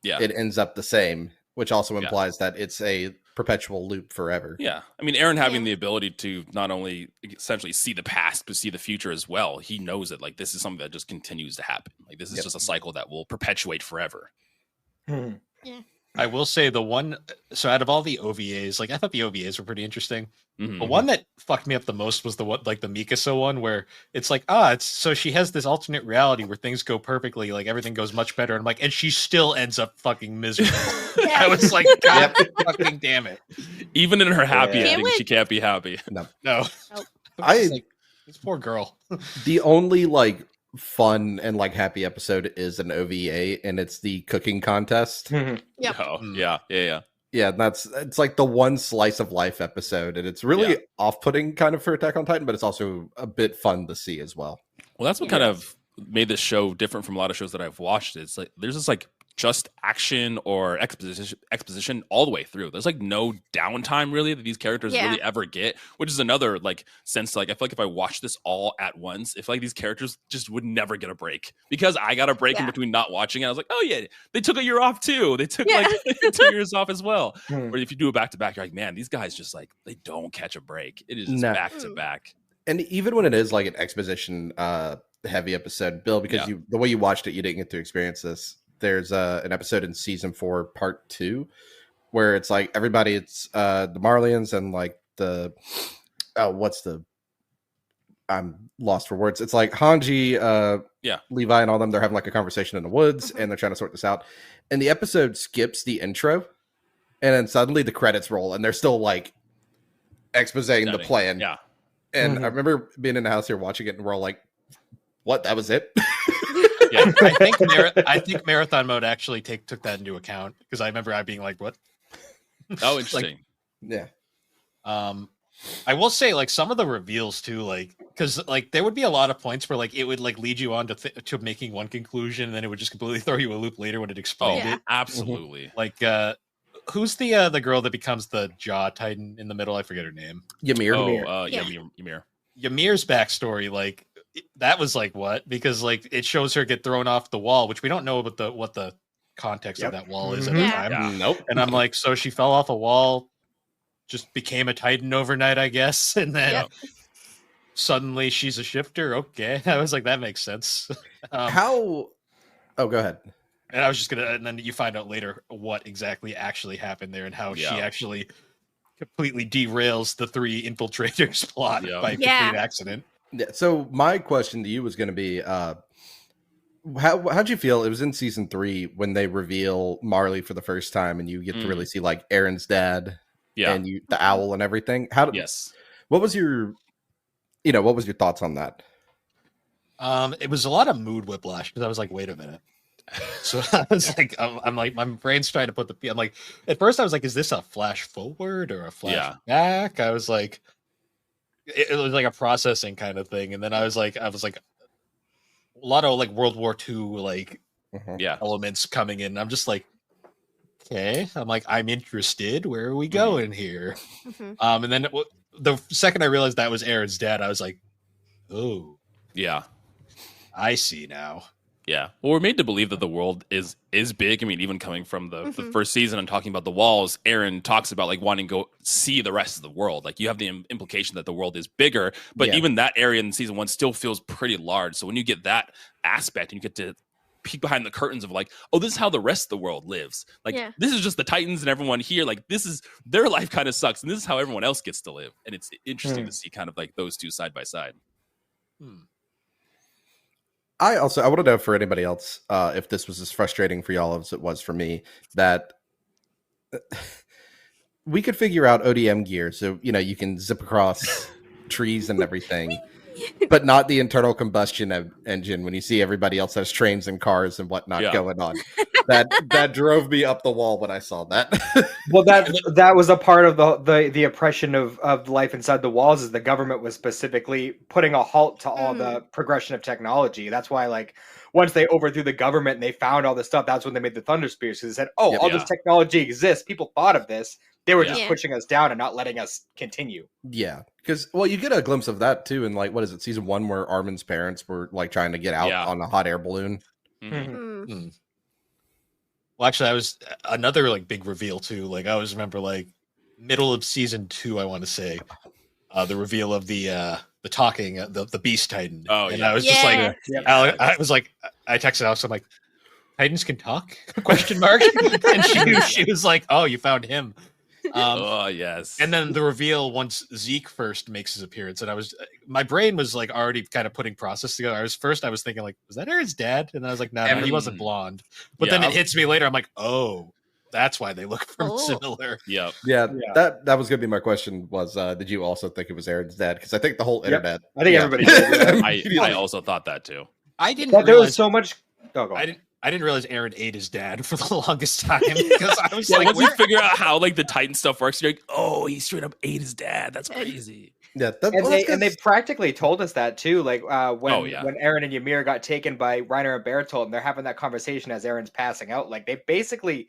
it ends up the same, which also implies that it's a perpetual loop forever. Yeah. I mean, Eren having the ability to not only essentially see the past, but see the future as well. He knows that like this is something that just continues to happen. Like this is just a cycle that will perpetuate forever. Yeah. I will say the one. So out of all the OVAs, like I thought the OVAs were pretty interesting. Mhm. The one that fucked me up the most was the one, like the Mikasa one, where it's like, it's so she has this alternate reality where things go perfectly, like everything goes much better. And I'm like, and she still ends up fucking miserable. I was like, God fucking damn it. Even in her happy Yeah. ending, she can't be happy. No. Nope. It's like, this poor girl. The only like fun and like happy episode is an OVA, and it's the cooking contest. Mhm. Yep. Oh, yeah. Yeah, it's like the one slice of life episode, and it's really Yeah. off-putting kind of for Attack on Titan, but it's also a bit fun to see as well. Well, that's what kind of made this show different from a lot of shows that I've watched. It's like there's this like just action or exposition all the way through. There's like no downtime really that these characters really ever get, which is another like sense. Like I feel like if I watch this all at once, if like these characters just would never get a break because I got a break in between not watching it. I was like, oh yeah, they took a year off too. They took like 2 years off as well. Or if you do it back to back, you're like, man, these guys just like they don't catch a break. It is just back to back. And even when it is like an exposition heavy episode, Bill, because the way you watched it, you didn't get to experience this. There's an episode in season 4, part 2, where it's like everybody, it's the Marlians and like the I'm lost for words. It's like Hanji, Levi, and all them. They're having like a conversation in the woods, and they're trying to sort this out. And the episode skips the intro, and then suddenly the credits roll, and they're still like exposing the plan. Yeah. And I remember being in the house here watching it, and we're all like, "What? That was it?" Yeah, I think marathon mode actually took that into account because I remember I being like, "What?" Oh, interesting. Yeah. I will say like some of the reveals too, like because like there would be a lot of points where like it would like lead you on to making one conclusion, and then it would just completely throw you a loop later when it explained it. Absolutely. Like who's the girl that becomes the Jaw Titan in the middle? I forget her name. Ymir. Ymir. Ymir's backstory, like that was like what? Because like it shows her get thrown off the wall, which we don't know what the context of that wall is at the time. Yeah. Nope. And I'm like, so she fell off a wall, just became a Titan overnight, I guess, and then suddenly she's a shifter. Okay, I was like, that makes sense. How? Oh, go ahead. And I was just gonna, and then you find out later what exactly actually happened there and how she actually completely derails the 3 infiltrators plot by complete accident. Yeah. So my question to you was going to be, how'd you feel? It was in season 3 when they reveal Marley for the first time, and you get to really see like Aaron's dad, and the owl and everything. What was your thoughts on that? It was a lot of mood whiplash because I was like, wait a minute. So I was like, I'm like, my brain's trying to put I'm like, at first I was like, is this a flash forward or a flash back? I was like, it was like a processing kind of thing. And then I was like, a lot of like World War II, like elements coming in. I'm just like, okay. I'm like, I'm interested. Where are we going here? And then the second I realized that was Aaron's dad, I was like, oh, yeah, I see now. Yeah. Well, we're made to believe that the world is big. I mean, even coming from the first season and talking about the walls, Aaron talks about like wanting to go see the rest of the world. Like you have the implication that the world is bigger, but even that area in season 1 still feels pretty large. So when you get that aspect and you get to peek behind the curtains of like, oh, this is how the rest of the world lives. Like this is just the Titans and everyone here. Like this is their life kind of sucks. And this is how everyone else gets to live. And it's interesting to see kind of like those two side by side. I want to know for anybody else if this was as frustrating for y'all as it was for me, that we could figure out ODM gear. So, you can zip across trees and everything, but not the internal combustion engine when you see everybody else has trains and cars and whatnot going on. That drove me up the wall when I saw that. Well, that was a part of the oppression of life inside the walls, is the government was specifically putting a halt to all the progression of technology. That's why, like, once they overthrew the government and they found all this stuff, that's when they made the Thunder Spears, because they said, all this technology exists. People thought of this. They were just pushing us down and not letting us continue. Yeah, because you get a glimpse of that too in like, what is it, season 1, where Armin's parents were like trying to get out on a hot air balloon. Well, actually, I was another like big reveal too. Like I always remember like middle of season 2, I want to say, the reveal of the talking the Beast Titan. Oh, and I was just like, I was like, I texted Alex, I'm like, Titans can talk? Question mark. And she was like, "Oh, you found him." Oh yes. And then the reveal once Zeke first makes his appearance, and my brain was like already kind of putting process together. I was thinking like, was that Aaron's dad? And then I was like, no, he wasn't blonde. But then it hits me later. I'm like, oh, that's why they look similar. Yeah. That was gonna be my question. Was did you also think it was Aaron's dad? Because I think the whole internet. I think everybody did. I also thought that too. I didn't. But there was so much. Oh, go on. I didn't realize Aaron ate his dad for the longest time because I was like, once you figure out how like the Titan stuff works, you're like, oh, he straight up ate his dad. That's crazy. Yeah, and they practically told us that too. Like when Aaron and Ymir got taken by Reiner and Bertolt, and they're having that conversation as Aaron's passing out. Like they basically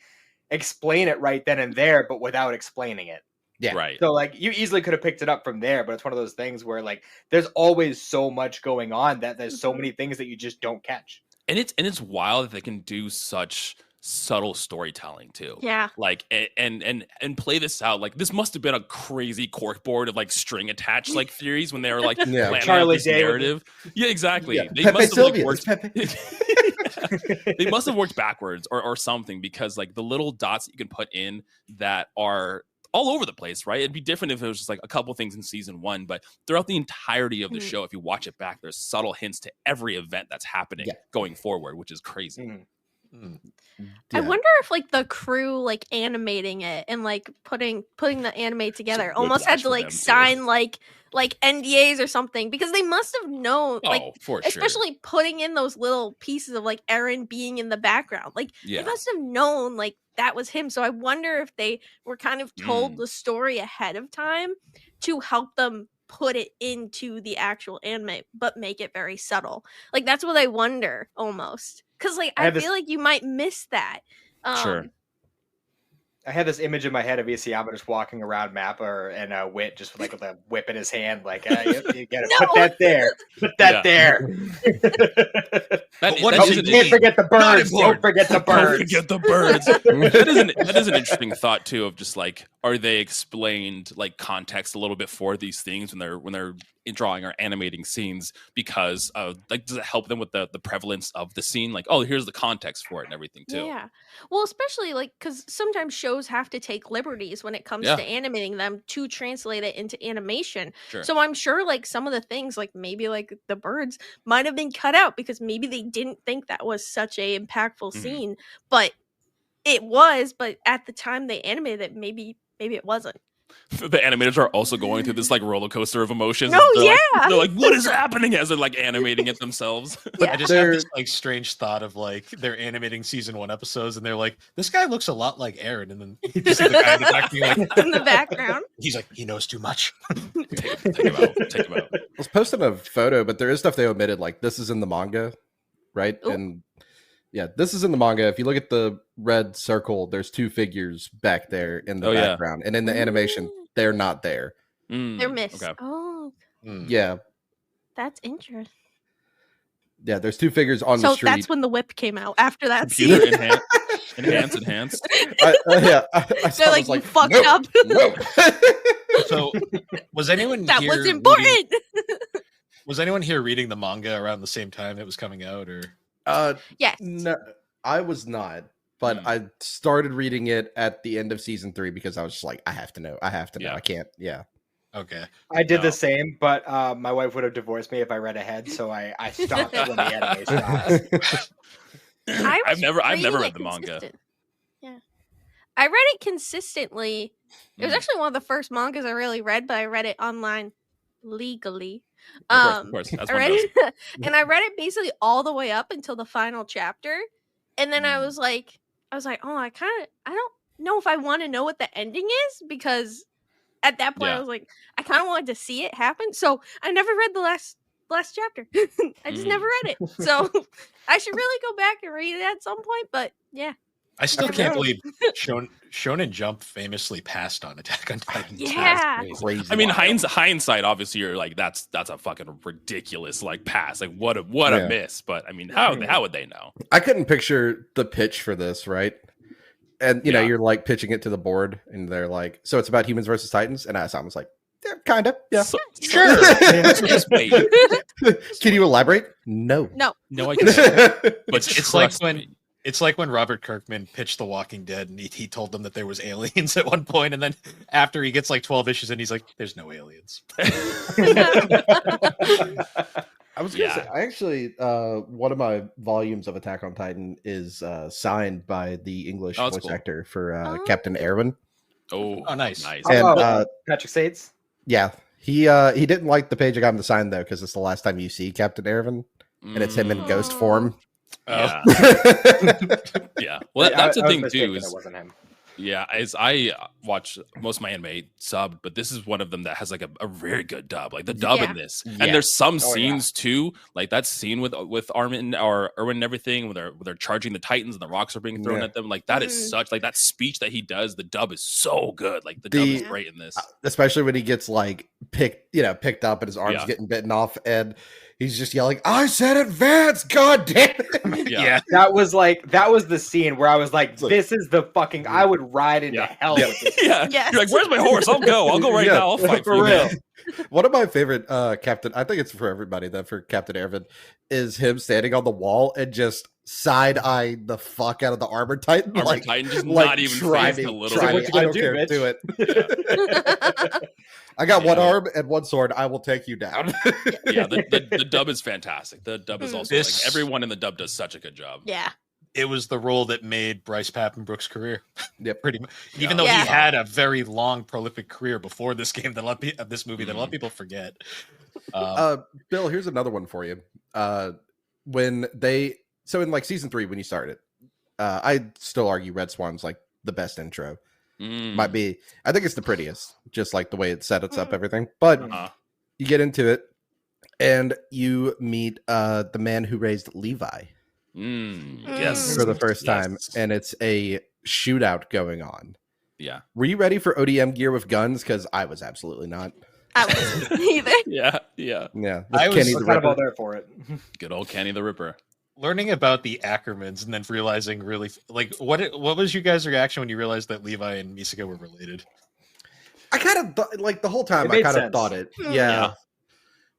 explain it right then and there, but without explaining it. Yeah, right. So like you easily could have picked it up from there, but it's one of those things where like there's always so much going on that there's so many things that you just don't catch. And it's wild that they can do such subtle storytelling too. Yeah. Like and play this out. Like this must have been a crazy corkboard of like string attached like theories when they were like planning Charlie out this Day narrative. Yeah, exactly. Yeah. They must have like, worked. They must have worked backwards or something, because like the little dots that you can put in that are all over the place, right? It'd be different if it was just like a couple things in season 1, but throughout the entirety of the show, if you watch it back, there's subtle hints to every event that's happening going forward, which is crazy. I wonder if like the crew like animating it and like putting the anime together almost had to like sign like NDAs or something, because they must have known, like for sure. Especially putting in those little pieces of like Eren being in the background, like they must have known like that was him. So I wonder if they were kind of told the story ahead of time to help them put it into the actual anime, but make it very subtle. Like that's what I wonder almost, because like I feel like you might miss that. Sure. I had this image in my head of Isayama just walking around Mappa and Wit just with a whip in his hand, like you gotta put that there, put that there. Can't forget the birds. Don't forget the birds. Don't forget the birds. that is an interesting thought too, of just like, are they explained like context a little bit for these things when they're drawing or animating scenes, because like does it help them with the prevalence of the scene, like, oh, here's the context for it and everything too. Yeah, well, especially like because sometimes shows have to take liberties when it comes to animating them to translate it into animation. So I'm sure like some of the things, like maybe like the birds might have been cut out because maybe they didn't think that was such a impactful scene, but it was. But at the time they animated it, maybe it wasn't. The animators are also going through this like roller coaster of emotions. Oh, they're like, what is happening, as they're like animating it themselves. I just have this like strange thought of like they're animating season 1 episodes and they're like, this guy looks a lot like Aaron, and then you just see the guy in the back being like, in the background. He's like, he knows too much. Take him out. I was posting a photo, but there is stuff they omitted. Like this is in the manga, right? Ooh. And yeah, this is in the manga. If you look at the red circle, there's 2 figures back there in the background. And in the animation, they're not there. They're missed. Okay. Oh. Yeah. That's interesting. Yeah, there's 2 figures on the street. So that's when the whip came out, after that Computer scene. enhanced. I They're like, you fucked up. Nope. So was anyone that here was important. Was anyone here reading the manga around the same time it was coming out, or? Yes. No, I was not, but I started reading it at the end of season 3 because I was just like, I have to know. I can't. Yeah. Okay. I did the same, but my wife would have divorced me if I read ahead, so I stopped when the anime stopped. I've never read the manga. Yeah. I read it consistently. It was actually one of the first mangas I really read, but I read it online legally. Of course. That's I read it, and I read it basically all the way up until the final chapter, and then I was like, oh, I don't know if I want to know what the ending is, because at that point I was like, I kind of wanted to see it happen, so I never read the last chapter. I just never read it, so I should really go back and read it at some point. But yeah. I still can't believe Shonen Jump famously passed on Attack on Titan. Yeah, crazy. I mean, hindsight, obviously, you're like, that's a fucking ridiculous like pass. Like, what a miss. But I mean, how would they know? I couldn't picture the pitch for this, right? And you know, you're like pitching it to the board, and they're like, "So it's about humans versus Titans," and I was like, "Yeah, kind of, yeah, sure." Just wait. Can you elaborate? No, I can't. But It's like when It's like when Robert Kirkman pitched The Walking Dead, and he told them that there was aliens at one point, and then after he gets like 12 issues, and he's like, "There's no aliens." I was gonna say, I actually, one of my volumes of Attack on Titan is signed by the English voice actor for Captain Erwin. Oh, nice. And Patrick Sades. Yeah, he didn't like the page I got him to sign though, because it's the last time you see Captain Erwin, and it's him in ghost form. Yeah. Yeah. Well, that's the thing too. Is, it wasn't him. Yeah, as I watch most of my anime subbed, but this is one of them that has like a very good dub. Like the dub in this, and there's some scenes too, like that scene with Armin or Erwin and everything, where they're charging the Titans and the rocks are being thrown at them. Like that is such like that speech that he does. The dub is so good. Like the dub is great in this, especially when he gets like picked up and his arms getting bitten off and. He's just yelling, "I said advance, god damn it!" Yeah, that was the scene where I was like, "This is the fucking I would ride into hell." With this. Yes. You're like, "Where's my horse? I'll go right now. I'll fight for real." One of my favorite Captain, I think it's for everybody though, for Captain Erwin, is him standing on the wall and just side eye the fuck out of the armor Titan. Titan just not even phased a little. What you gonna do it. I got one arm and one sword. I will take you down. The dub is fantastic. The dub is also like everyone in the dub does such a good job. Yeah. It was the role that made Bryce Papenbrook's career. Yep, pretty much. Even though he had a very long, prolific career before this game, this movie, that a lot of people forget. Bill, here's another one for you. In like season 3, when you started, I still argue Red Swan's like the best intro. Might be. I think it's the prettiest, just like the way it sets up everything. But you get into it, and you meet the man who raised Levi. Yes, for the first time, and it's a shootout going on. Yeah, were you ready for ODM gear with guns? Because I was absolutely not. I wasn't either. Yeah. I was kind of all there for it. Good old Kenny the Ripper. Learning about the Ackermans and then realizing really like what was you guys' reaction when you realized that Levi and Misaka were related? I kind of like the whole time I kind of thought it. Yeah.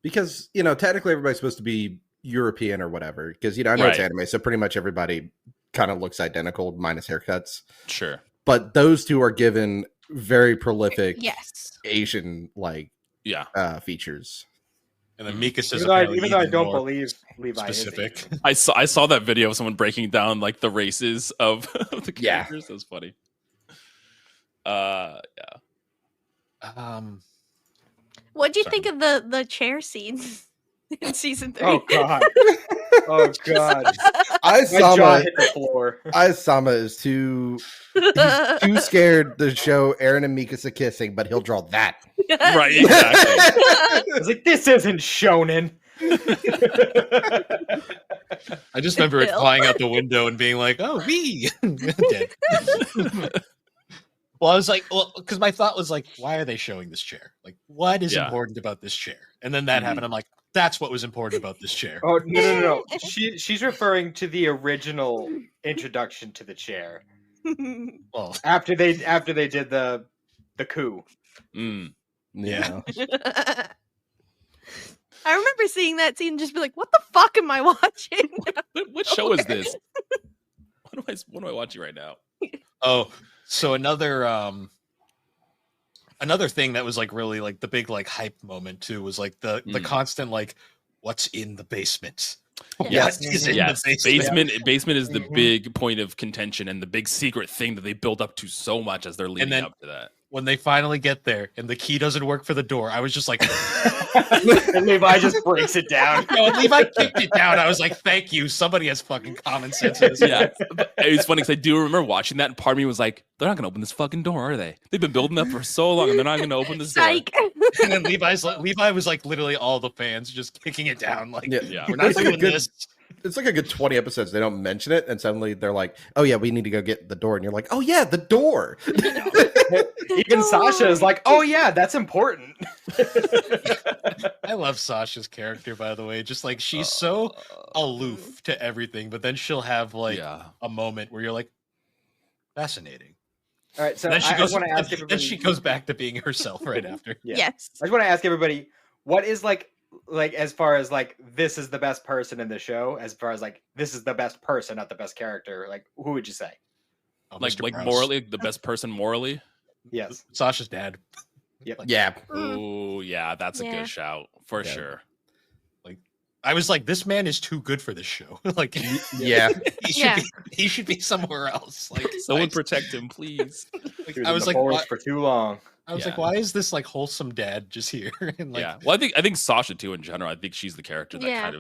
Because, technically everybody's supposed to be European or whatever. Because, I know it's anime, so pretty much everybody kind of looks identical minus haircuts. Sure. But those two are given very prolific Asian features. And then Mika says, even though I don't believe Levi specific. is Asian. I saw that video of someone breaking down like the races of the characters. That's funny. What'd you think of the chair scenes in season 3? Oh god! Oh god! My jaw hit the floor. Sama is too scared to show Eren and Mikasa kissing, but he'll draw that. Right, exactly. I was like, this isn't shonen. I just remember it flying out the window and being like, "Oh, me!" Dead. Well, I was like, because my thought was like, why are they showing this chair? Like, what is important about this chair? And then that happened. I'm like, that's what was important about this chair. Oh no! She's referring to the original introduction to the chair. Well, after they did the coup. Yeah. I remember seeing that scene and just be like, what the fuck am I watching? What show is this? What am I watching right now? Oh, so another thing that was like really like the big like hype moment too was like the constant like what's in the basement. Yes. Basement is the big point of contention and the big secret thing that they build up to so much as they're leading up to that. When they finally get there and the key doesn't work for the door, I was just like, and Levi just breaks it down. No, Levi kicked it down. I was like, thank you. Somebody has fucking common sense in this. Yeah. It was funny because I do remember watching that and part of me was like, they're not going to open this fucking door, are they? They've been building that for so long and they're not going to open this door. And then Levi was like literally all the fans just kicking it down. Like, we're not doing this. It's like a good 20 episodes. They don't mention it, and suddenly they're like, "Oh yeah, we need to go get the door." And you're like, "Oh yeah, the door." Even Sasha is like, "Oh yeah, that's important." I love Sasha's character, by the way. Just like she's so aloof to everything, but then she'll have like a moment where you're like, fascinating. All right, so I just want to ask everybody. Then she goes back to being herself right after. Yes. I just want to ask everybody, what is like like as far as like this is the best person in the show, as far as like this is the best person, not the best character, like who would you say? Oh, Like Mr. Prowse. morally, the best person morally. Yes. Sasha's dad. Yep. Yeah. Oh yeah, that's a Yeah. good shout for Yeah. sure. I was like, this man is too good for this show. Like, Yeah. he should be somewhere else. Like, Someone protect him, please. He was I in was the like, forest why, for too long. I was like, Yeah. why is this like wholesome dad just here? And like, Yeah. Well, I think Sasha too in general. I think she's the character that Yeah.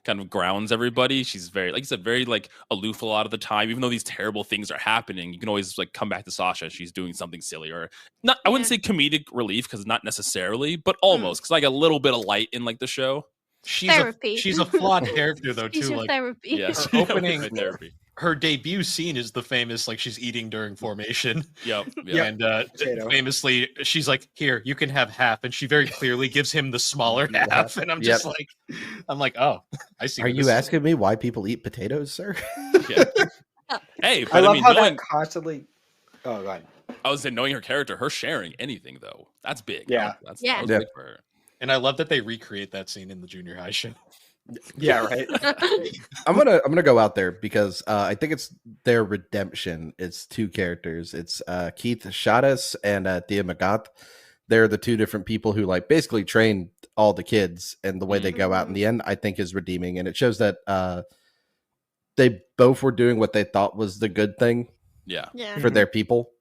kind of grounds everybody. She's very, like you said, very like aloof a lot of the time. Even though these terrible things are happening, you can always like come back to Sasha. She's doing something silly or not. I wouldn't say comedic relief because not necessarily, but almost because like a little bit of light in like the show. Therapy. she's a flawed character though She's too. your Like therapy. Yes. Her opening- Right, therapy. her debut scene is the famous like she's eating during formation. Yep. Yep. And Potato. famously, she's like, "Here, you can have half," and she very clearly gives him the smaller half. And I'm just like, oh, I see. Are where you this is asking me why people eat potatoes, sir? Yeah. Hey, but I love mean, how knowing, that constantly. Oh god. I was saying knowing her character, her sharing anything though, that's big. Yeah. That's Yeah. that was Yeah. big for her. And I love that they recreate that scene in the junior high show. Yeah. Right. I'm gonna go out there because I think it's their redemption. It's two characters. It's Keith Shadas and Thea Magat. They're the two different people who like basically train all the kids, and the way they go out in the end, I think, is redeeming, and it shows that they both were doing what they thought was the good thing Yeah. Yeah. for their people.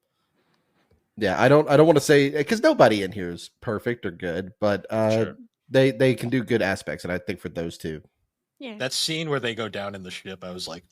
Yeah, I don't want to say because nobody in here is perfect or good, but Sure. they can do good aspects, and I think for those two. Yeah. That scene where they go down in the ship, I was like,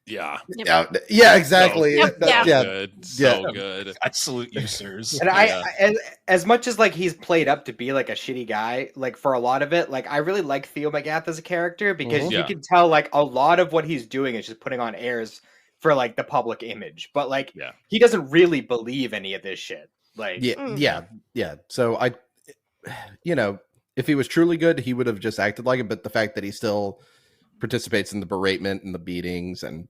Yeah. Yep. Yeah, exactly. Yep, That- yeah. Good. So Yeah. good. I salute you, sirs. And Yeah. as much as like he's played up to be like a shitty guy, like for a lot of it, like I really like Theo McGath as a character because Mhm. you Yeah. can tell like a lot of what he's doing is just putting on airs for like the public image, but like Yeah. he doesn't really believe any of this shit. Like Yeah. So I, if he was truly good, he would have just acted like it. But the fact that he still participates in the beratement and the beatings and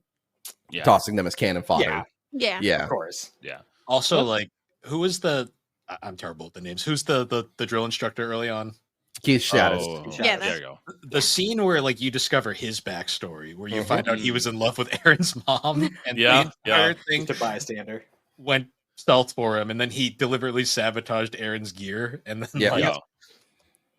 Yeah. tossing them as cannon fodder. Yeah. Yeah. Yeah. of course. Yeah. Also, Well- like, who was I'm terrible with the names. Who's the drill instructor early on? Keith Shadas. Oh, Yeah, there you go. The scene where like you discover his backstory, where you find out he was in love with Aaron's mom, and Yeah, the entire thing Just a bystander. went stealth for him, and then he deliberately sabotaged Aaron's gear, and then Yeah. like, Yeah.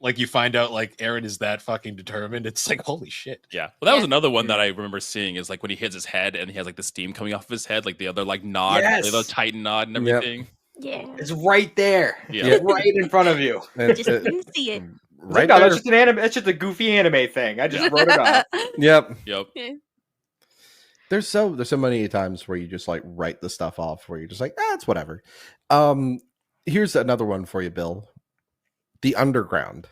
like you find out like Aaron is that fucking determined. It's like holy shit. Yeah. Well, that was Yeah. another one that I remember seeing is like when he hits his head and he has like the steam coming off of his head, like the other like nod, Yes. the other Titan nod and Yep. everything. Yeah. It's right there. Yeah. It's right in front of you. And, Just didn't see it. right no, there. that's just an anime. It's just a goofy anime thing. I just wrote it off. Yep. Yep. There's so many times where you just like write the stuff off where you're just like, it's whatever. Here's another one for you, Bill. The Underground.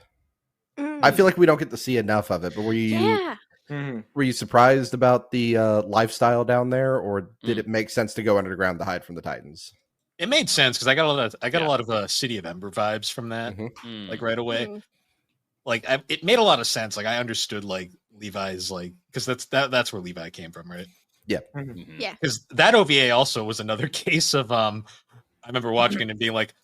I feel like we don't get to see enough of it, but were you Yeah. Mhm. were you surprised about the lifestyle down there, or did it make sense to go underground to hide from the Titans? It made sense because I got Yeah. a lot of City of Ember vibes from that, Mhm. Mm. like right away. Mm. Like it made a lot of sense. Like I understood like Levi's like because that's where Levi came from, right? Mhm. Yeah. Because that OVA also was another case of I remember watching it and being like,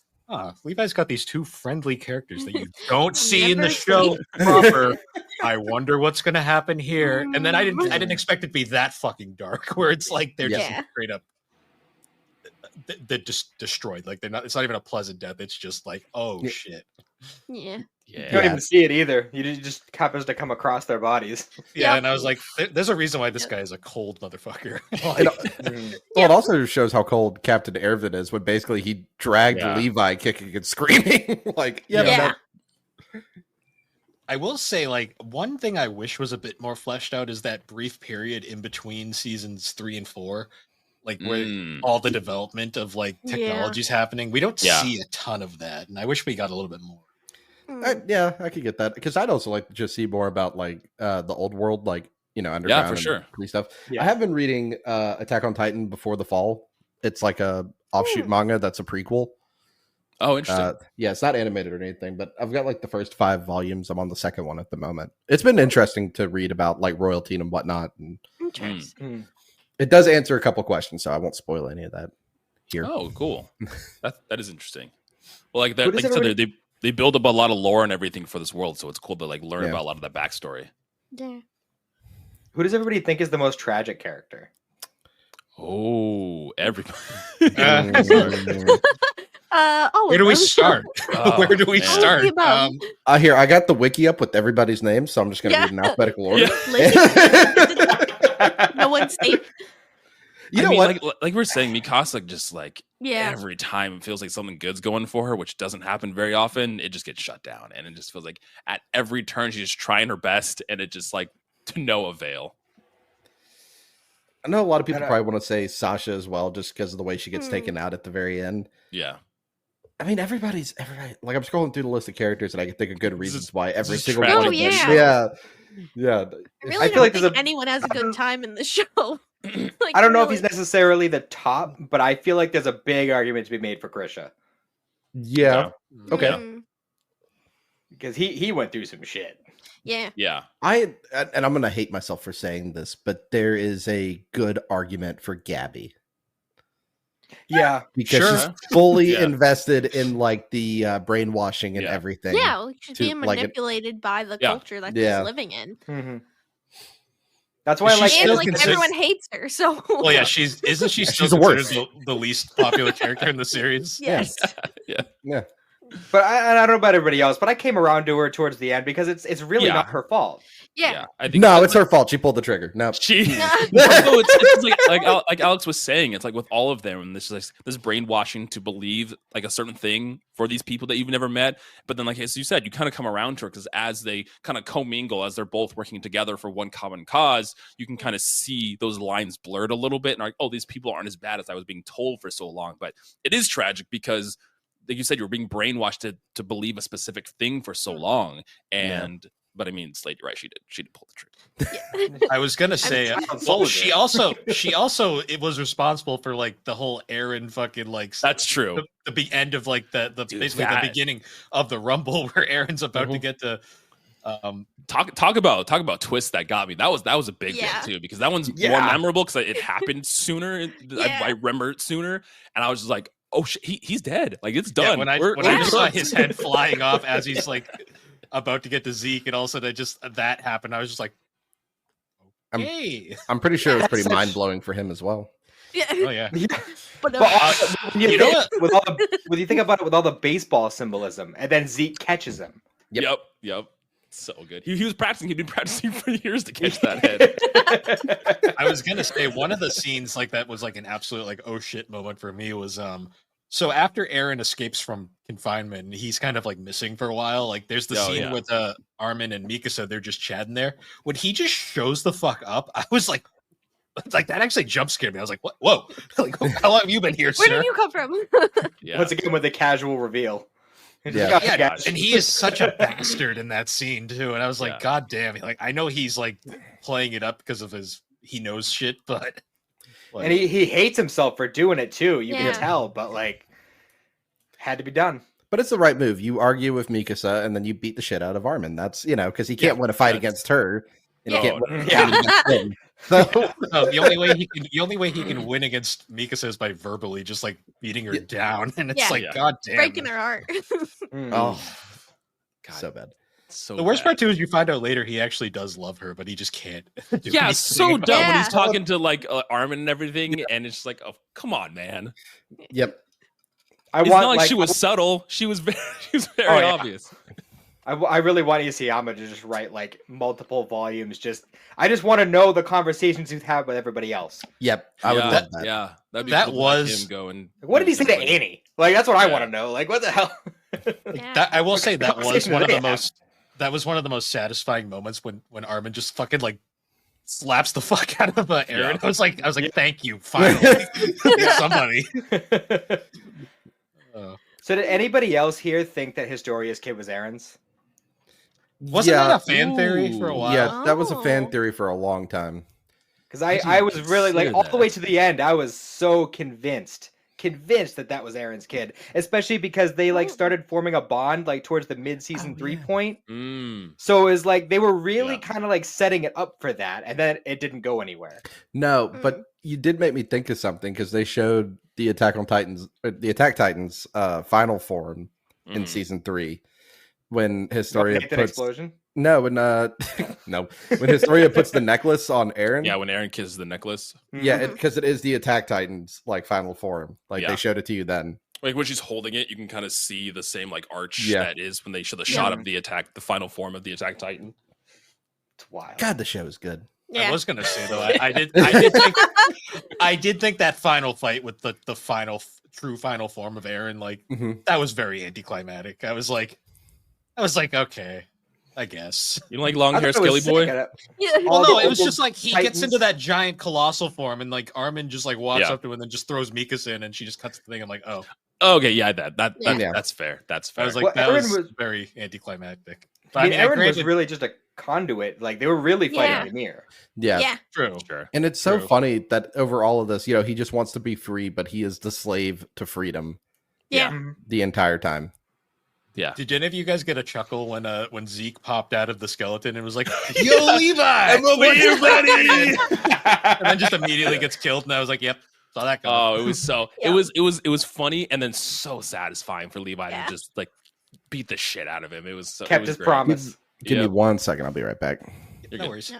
Levi's got these two friendly characters that you don't see in the Never show seen. proper. I wonder what's gonna happen here. And then I didn't expect it to be that fucking dark, where it's like they're just Yeah. straight up they're just destroyed. Like they're not. It's not even a pleasant death. It's just like, oh Yeah. shit. Yeah. You don't Yeah. even see it either. You just happens to come across their bodies. Yeah, Yep. and I was like, there's a reason why this guy is a cold motherfucker. And, Like, Mhm. well, it also shows how cold Captain Ervin is when basically he dragged Yeah. Levi kicking and screaming. Like, Yeah. Yeah. I will say, like, one thing I wish was a bit more fleshed out is that brief period in between seasons 3 and 4, like where Mm. all the development of like Yeah. technology's happening. We don't Yeah. see a ton of that, and I wish we got a little bit more. Yeah, I could get that because I'd also like to just see more about like the old world, like underground. for and sure. pretty stuff. Yeah. I have been reading Attack on Titan Before the Fall. It's like a offshoot manga that's a prequel. Oh, interesting. Yeah, it's not animated or anything, but I've got like the first 5 volumes. I'm on the second one at the moment. It's been interesting to read about like royalty and whatnot, and Interesting. it does answer a couple questions, so I won't spoil any of that here. Oh, cool. That is interesting. Well, like that, Who does like you said, everybody- They build up a lot of lore and everything for this world, so it's cool to like learn Yeah. about a lot of the backstory. Yeah. Who does everybody think is the most tragic character? Oh, everybody. Where do we start? Oh, Where do we man. start? About- Here, I got the wiki up with everybody's names, so I'm just going to Yeah. read in alphabetical order. No one's safe. You I know mean, what? Like we're saying, Mikasa just like Yeah. every time it feels like something good's going for her, which doesn't happen very often. It just gets shut down, and it just feels like at every turn she's just trying her best, and it just like to no avail. I know a lot of people And, probably want to say Sasha as well, just because of the way she gets taken out at the very end. Yeah, I mean, everybody. Like, I'm scrolling through the list of characters, and I can think of good reasons why every is single tragic. one Oh, of them. yeah. Yeah. I really I feel don't like think there's a- anyone has a good time in the show. Like, I don't know if he's really. necessarily the top, but I feel like there's a big argument to be made for Krisha Yeah. Okay. Mm, because he went through some shit. yeah. yeah. And I'm gonna hate myself for saying this, but there is a good argument for Gabby Yeah, because Sure. she's fully Yeah. invested in like the brainwashing and Yeah. everything. Yeah, like she's to, being like, manipulated by the Yeah. culture that Yeah. she's living in. hmm that's why I She's like. And still like considered- everyone hates her, so Well, yeah, isn't she still She's the worst. considered the least popular character in the series? yes. Yeah. But I don't know about everybody else, but I came around to her towards the end because it's really Yeah. not her fault. Yeah. I think No, that, it's her fault. She pulled the trigger. No. She. Yeah. No, it's like Alex was saying. It's like with all of them, this is like this brainwashing to believe like a certain thing for these people that you've never met. But then, like as you said, you kind of come around to her because as they kind of commingle, as they're both working together for one common cause, you can kind of see those lines blurred a little bit. And like, oh, these people aren't as bad as I was being told for so long. But it is tragic because, like you said, you're being brainwashed to believe a specific thing for so long. And but I mean, Slade, you're right. She did pull the trigger. I was gonna say, Child well, soldier. she also it was responsible for like the whole Aaron fucking like That's true. the big end of like the Dude, basically that- the beginning of the Rumble where Aaron's about to get to. Talk about twists that got me. That was a big Yeah. one too because that one's Yeah. more memorable because it happened sooner. Yeah. I remember it sooner, and I was just like, oh shit, he's dead. Like it's Yeah, done. when I We're just saw good. his head flying off as he's like about to get to Zeke, and all of a sudden that happened. I was just like, I'm- hey, I'm pretty sure it was That's pretty such- mind blowing for him as well. Yeah. oh yeah. Yeah. But, But also, when you, You know think, what? with all the, when you think about it with all the baseball symbolism, and then Zeke catches him. Yep. So good. He was practicing. He'd been practicing for years to catch that head. I was gonna say one of the scenes like that was like an absolute like oh shit moment for me was so after Aaron escapes from confinement and he's kind of like missing for a while, like there's the Oh, scene yeah. with Armin and Mikasa, they're just chatting there. When he just shows the fuck up, I was like that actually jump scared me. I was like, what? Whoa, like how long have you been here, where sir? did you come from? Yeah. Once again, with the casual reveal. It's Yeah. like, oh, Yeah, gosh. and he is such a bastard in that scene too. And I was like, Yeah. God damn, like I know he's like playing it up because of he knows shit, but And he hates himself for doing it too. You Yeah. can tell, but like, had to be done. But it's the right move. You argue with Mikasa, and then you beat the shit out of Armin. That's because he can't win a fight that's- against her. And he Oh, can't win a yeah. fight against him. So No, the only way he can win against Mikasa is by verbally just like beating her down, and it's Yeah. like Yeah. God damn. Breaking her heart. Mm. oh, God, so bad. so The worst bad. part too is you find out later he actually does love her, but he just can't. do Yeah, anything so about dumb it. when Yeah. he's talking to like Armin and everything, and it's just like, oh come on, man. Yep. I It's want not like she was subtle. She was very Oh, yeah. obvious. I really want Isayama to just write like multiple volumes. I just want to know the conversations he's had with everybody else. Yep. I would yeah, love that. Yeah, that'd be That cool to have was- him go and Like, what did he say to like, Annie? Like that's what I Yeah. want to know. Like what the hell? Yeah. That, I will say that was conversation one of they the had. most. That was one of the most satisfying moments when Armin just fucking like slaps the fuck out of Aaron. Yeah. I was like, thank you, finally, somebody. So did anybody else here think that Historia's kid was Aaron's? Wasn't that a fan theory for a Ooh. while? Yeah, that was a fan Oh. theory for a long time. Because I I was didn't really like consider all the that. way to the end. I was so convinced that was Aaron's kid, especially because they like Oh. started forming a bond like towards the mid-season Oh, 3 yeah. point. Mm, So it was like they were really Yeah. kind of like setting it up for that, and then it didn't go anywhere. No, Mm. but you did make me think of something because they showed the Attack Titans final form in season 3 when Historia Nathan puts explosion. no when no when Historia puts the necklace on Eren. Yeah, when Eren kisses the necklace. Yeah, because it is the Attack Titans like final form. Like Yeah. they showed it to you then. Like when she's holding it, you can kind of see the same like arch Yeah. that is when they show the shot of the final form of the Attack Titan. It's wild. God, the show is good. Yeah. I was gonna say though, I did think that final fight with the true final form of Eren, like that was very anticlimactic. I was like, okay, I guess. You don't like long hair I thought it skelly was boy? sick. Yeah. Well, All no, the it was old just like he gets into that giant colossal form, and like Armin just like walks Yeah. up to him and then just throws Mikas in, and she just cuts the thing. I'm like, oh, Okay, yeah, that's fair. That's fair. I was like, Well, that Eren was was- very anticlimactic. I mean, Eren was granted- really just a conduit. Like they were really fighting Ymir. Yeah. Yeah. true. Sure. And it's so True. funny that over all of this, you know, he just wants to be free, but he is the slave to freedom Yeah. the entire time. Yeah. Did any of you guys get a chuckle when Zeke popped out of the skeleton and was like, "Yo, Levi, I'm over here, buddy," and then just immediately gets killed? And I was like, "Yep, saw that coming." Oh, it was so Yeah. it was funny and then so satisfying for Levi Yeah. to just like beat the shit out of him. It was so, Kept it was his great. promise. Give me Yep. 1 second. I'll be right back. You're No good. worries. Yeah.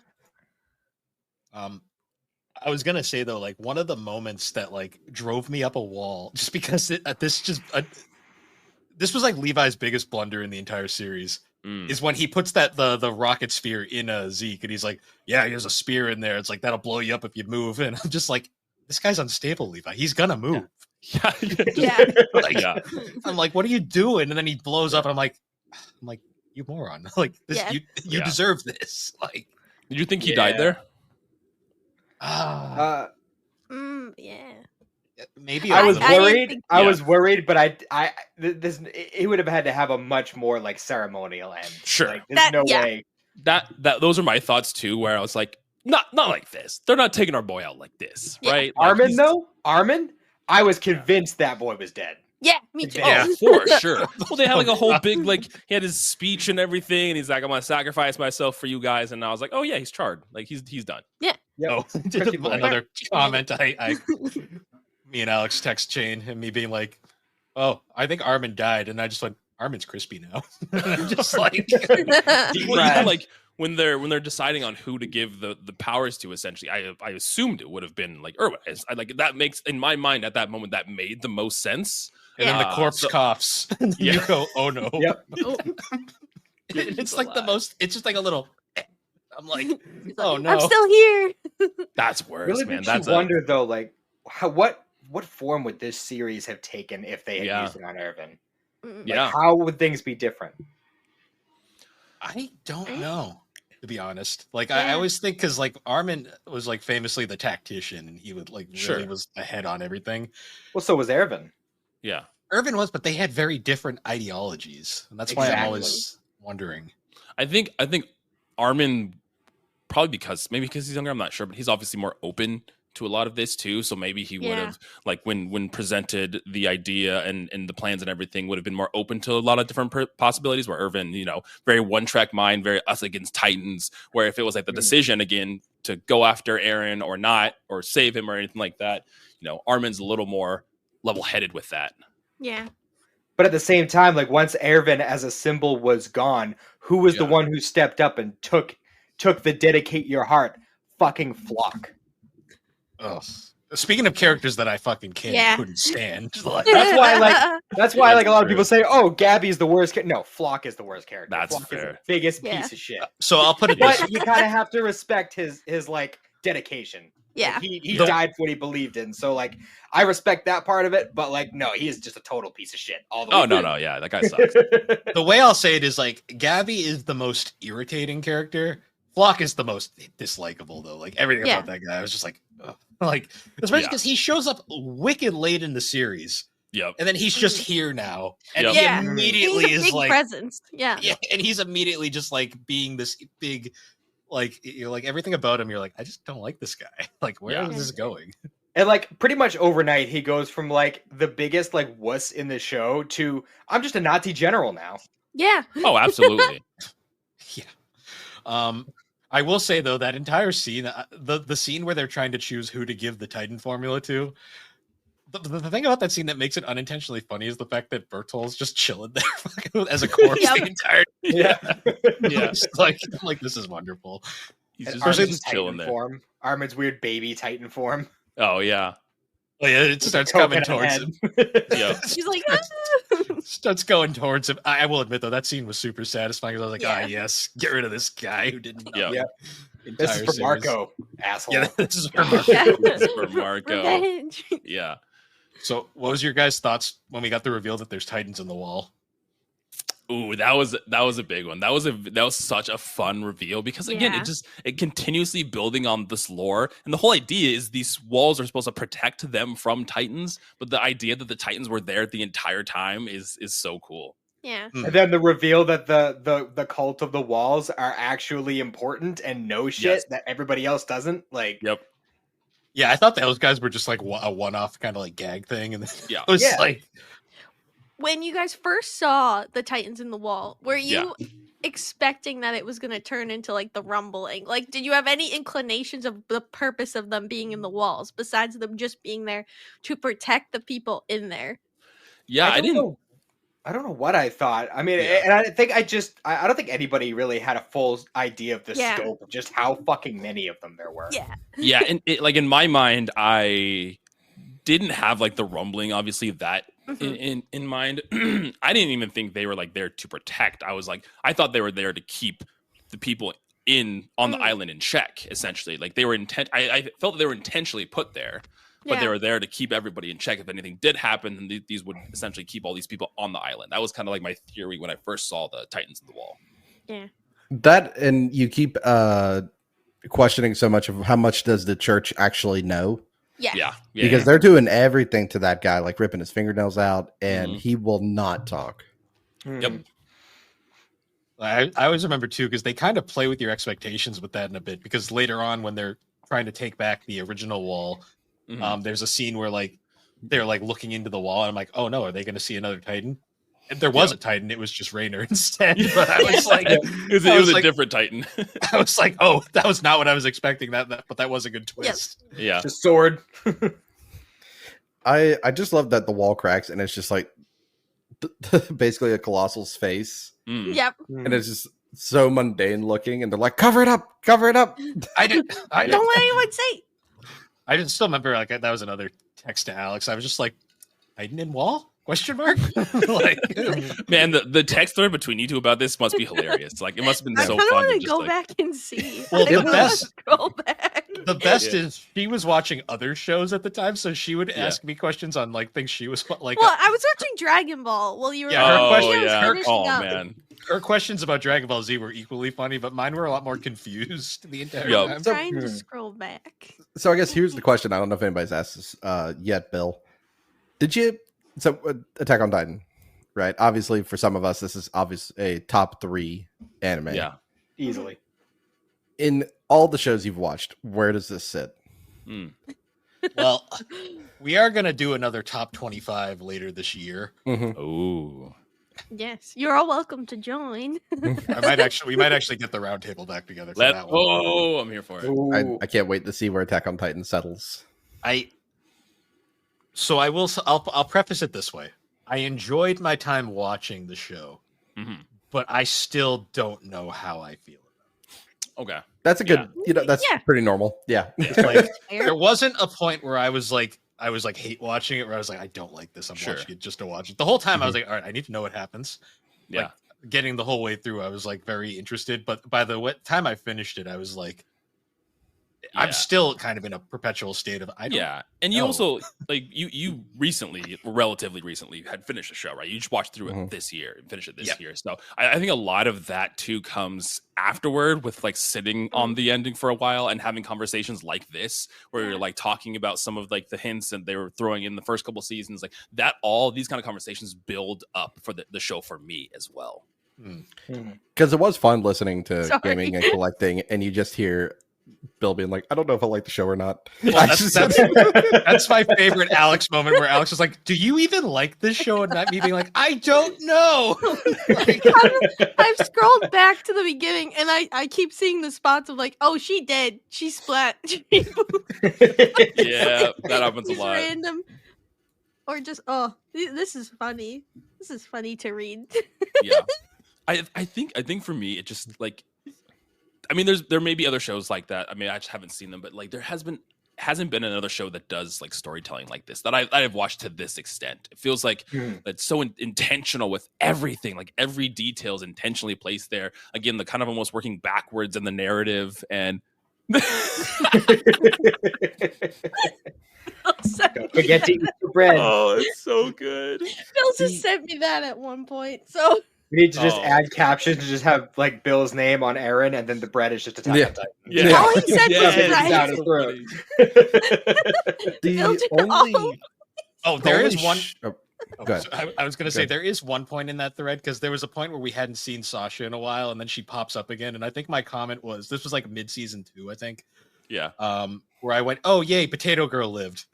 I was gonna say though, like one of the moments that like drove me up a wall, just because this was like Levi's biggest blunder in the entire series, is when he puts the rocket sphere in Zeke, and he's like, "Yeah, he has a spear in there. It's like that'll blow you up if you move." And I'm just like, "This guy's unstable, Levi. He's gonna move." Yeah. Yeah. Like, Yeah. I'm like, "What are you doing?" And then he blows up, and I'm like, "You moron! Like this, Yeah. you Yeah. deserve this." Like, Did you think he died there? Yeah. maybe I was I didn't worried. think- I Yeah. was worried, but he would have had to have a much more like ceremonial end. Sure. Like, there's no yeah. way. That those are my thoughts too, where I was like, not like this. They're not taking our boy out like this, Yeah. right? Like, Armin he's- though, Armin, I was convinced that boy was dead. Yeah. Me too. Yeah. Oh, for sure. Well, they had like a whole big like he had his speech and everything, and he's like, "I'm gonna sacrifice myself for you guys," and I was like, "Oh yeah, he's charred. Like he's done." Yep. Oh, Crispy boy. another comment. Me and Alex text chain and me being like, "Oh, I think Armin died," and I just went, "Armin's crispy now." And I'm just like, Well, Right. even like when they're deciding on who to give the powers to, essentially, I assumed it would have been like Erwin. I like that makes in my mind at that moment that made the most sense. and then the corpse so- coughs, and then Yeah. you go, "Oh no!" Yep. Oh. It's like the most. It's just like a little. I'm like, He's like, "Oh no!" I'm still here. That's worse, Really man. makes That's you wonder though, like what form would this series have taken if they had Yeah. used it on Irvin? Mm. Like, Yeah. how would things be different? I don't know, to be honest. Like Yeah. I always think because like Armin was like famously the tactician, and he would like really Sure. was ahead on everything. Well, so was Irvin. yeah. Irvin was, but they had very different ideologies, and that's why I'm Exactly. always wondering. I think Armin probably because he's younger, I'm not sure, but he's obviously more open to a lot of this too. So maybe he would Yeah. have like when presented the idea and the plans and everything would have been more open to a lot of different possibilities. Where Irvin, very one track mind, very us against Titans. Where if it was like the decision again to go after Eren or not or save him or anything like that, Armin's a little more level headed with that. Yeah. But at the same time, like once Ervin as a symbol was gone, who was the Yeah. one who stepped up and took the dedicate your heart? Fucking Flock. Ugh. Speaking of characters that I fucking Yeah. couldn't stand, like, That's why, like, That's why, like, a lot of true. people say, "Oh, Gabby's the worst." No, Flock is the worst character. That's Flock is fair. the biggest Yeah. piece of shit. so I'll put it this. But you kind of have to respect his like dedication. Yeah. Like, he The- died for what he believed in. So like, I respect that part of it. But like, no, he is just a total piece of shit. All the Oh way no, through. no, yeah, that guy sucks. The way I'll say it is like Gabby is the most irritating character. Flock is the most dislikable though. Like everything Yeah. about that guy, I was just like, ugh. Like especially because he shows up wicked late in the series, Yep. and then he's just here now, and Yep. he Yeah. immediately He's a is big like, presence. Yeah. yeah, and he's immediately just like being this big, like like everything about him. You're like, I just don't like this guy. Like, where Yeah. is this going? And like pretty much overnight, he goes from like the biggest like wuss in the show to I'm just a Nazi general now. Yeah. Oh, absolutely. Yeah. I will say though that entire scene, the scene where they're trying to choose who to give the Titan formula to, The thing about that scene that makes it unintentionally funny is the fact that Bertolt's just chilling there fucking as a corpse Yep. the entire. Yeah. Yeah. It's like this is wonderful. He's And just, Armin's just chilling Titan there. form. Armin's weird baby Titan form. Oh yeah. Oh, yeah, it starts coming towards him. Yeah. He's like, Starts going towards him. I will admit though, that scene was super satisfying because I was like, Yeah. yes, get rid of this guy who didn't know. Yeah. the This is entire for series. Marco, asshole. Yeah, this is for Marco. yeah. This is for Marco. Revenge. Yeah. So, what was your guys' thoughts when we got the reveal that there's Titans in the wall? Ooh, that was a big one. That was such a fun reveal because again, Yeah. it continuously building on this lore, and the whole idea is these walls are supposed to protect them from Titans, but the idea that the Titans were there the entire time is so cool. Yeah. And then the reveal that the cult of the walls are actually important and know shit Yes. that everybody else doesn't. Like, Yep. Yeah, I thought those guys were just like a one-off kind of like gag thing, and then Yeah. it was Yeah. like, When you guys first saw the Titans in the wall, were you expecting that it was going to turn into like the rumbling? Like, did you have any inclinations of the purpose of them being in the walls besides them just being there to protect the people in there? Yeah, I didn't. I don't know what I thought. I mean, Yeah. and I think I don't think anybody really had a full idea of the Yeah. scope of just how fucking many of them there were. Yeah. Yeah, and like in my mind, I didn't have like the rumbling, obviously that Mhm. in mind. I didn't even think they were like there to protect. I thought they were there to keep the people on the Mm. island in check, essentially. Like they were I felt that they were intentionally put there, but they Yeah. were there to keep everybody in check. If anything did happen, then these would essentially keep all these people on the island. That was kind of like my theory when I first saw the Titans in the wall. That, and you keep questioning so much of how much does the church actually know, Yeah. Yeah, because they're doing everything to that guy, like ripping his fingernails out, and Mhm. he will not talk. Yep. I always remember too because they kind of play with your expectations with that in a bit. Because later on, when they're trying to take back the original wall, Mhm. there's a scene where like they're like looking into the wall, and I'm like, oh no, are they going to see another Titan? And there was a Titan, it was just Raynor instead. But I was like, it was I was a like- different Titan. I was like, oh, that was not what I was expecting. But that was a good twist. Yeah. The sword. I just love that the wall cracks and it's just like basically a colossal's face, Mm. Yep. and it's just so mundane looking, and they're like, cover it up, cover it up. I didn't. Don't let anyone say. I didn't still remember like that was another text to Alex. I was just like, Titan in wall? Question mark? Like, Man, the text thread between you two about this must be hilarious. Like it must have been I so kind of fun. want to just, go like- back and see. Well, I the wanna best- scroll back. the best Yeah. is she was watching other shows at the time, so she would Yeah. ask me questions on like things she was like. Well, I was watching Dragon Ball while you were. Yeah, her Oh question- I was yeah. finishing Oh up. man. her questions about Dragon Ball Z were equally funny, but mine were a lot more confused the entire Yup. time. I'm trying to Hmm. scroll back. So I guess here's the question. I don't know if anybody's asked this yet, Bill. Did you Attack on Titan, right? Obviously, for some of us, this is a top 3 anime. Yeah. Easily. In all the shows you've watched, where does this sit? Mm. Well, we are gonna do another top 25 later this year. Ooh. Yes, you're all welcome to join. We might actually get the roundtable back together for that one. Oh, I'm here for it. Ooh. I can't wait to see where Attack on Titan settles. I'll preface it this way. I enjoyed my time watching the show, Mhm. but I still don't know how I feel. Okay. That's a good, that's Yeah. pretty normal. Yeah. Like, there wasn't a point where I was like hate watching it, where I was like, I don't like this. I'm Sure. watching it just to watch it. The whole time I was like, all right, I need to know what happens. Yeah. Like, getting the whole way through, I was like very interested. But by the time I finished it, I was like, Yeah. I'm still kind of in a perpetual state of I don't. Yeah, and you know. also like you recently, relatively recently, had finished the show, right? You just watched through it Mhm. this year and finished it this Yeah. year. So I think a lot of that too comes afterward with like sitting on the ending for a while and having conversations like this, where you're like talking about some of like the hints that they were throwing in the first couple seasons, like that. All these kind of conversations build up for the show for me as well. Because it was fun listening to Sorry. gaming and collecting, and you just hear Bill being like, I don't know if I like the show or not. Well, I that's, just- that's my favorite Alex moment, where Alex is like, "Do you even like this show?" And me being like, "I don't know." Like, I've scrolled back to the beginning and I keep seeing the spots of like, oh, she dead. She splat. Yeah, that happens a These lot. random. Or just this is funny. This is funny to read. Yeah. I think for me it just like, I mean there may be other shows like that. I mean I just haven't seen them, but like there hasn't been another show that does like storytelling like this that I've watched to this extent. It feels like it's so intentional with everything, like every detail is intentionally placed there. Again, the kind of almost working backwards in the narrative and Don't forget to eat the bread. oh, it's so good. Bill just sent me that at one point. So We need to just add captions to just have like Bill's name on Aaron, and then the bread is just Attack on Titan. Yeah. all he said Yeah, was it's right. down his so throat. funny. Bill did The only There is only one. go ahead. So I was going to Go say ahead. there is one point in that thread because there was a point where we hadn't seen Sasha in a while, and then she pops up again. And I think my comment was this was like mid-season 2, I think. Yeah. Where I went, "Oh yay, Potato Girl lived."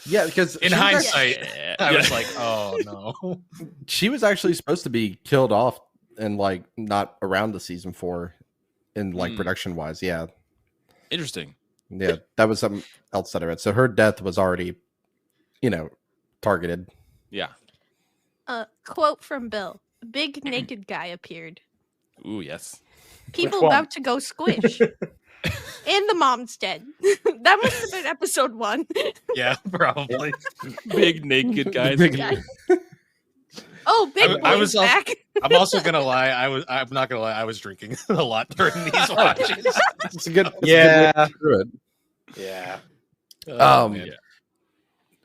Yeah, because In she was hindsight, Yeah. I was like, "Oh no." she was actually supposed to be killed off and like not around the season 4 in like production wise. Yeah. Interesting. Yeah. That was something else that I read. So her death was already, targeted. Yeah. Quote from Bill: "A big naked guy appeared. Ooh, yes. People one? about to go squish." And the mom's dead. That must have been episode 1. Yeah, probably. Big naked guys. Big- again. Oh, big I boy's was back. I'm also gonna lie. I'm not gonna lie. I was drinking a lot during these watches. It's a good, it's a good way Yeah. to screw it. Yeah. Oh, man. yeah.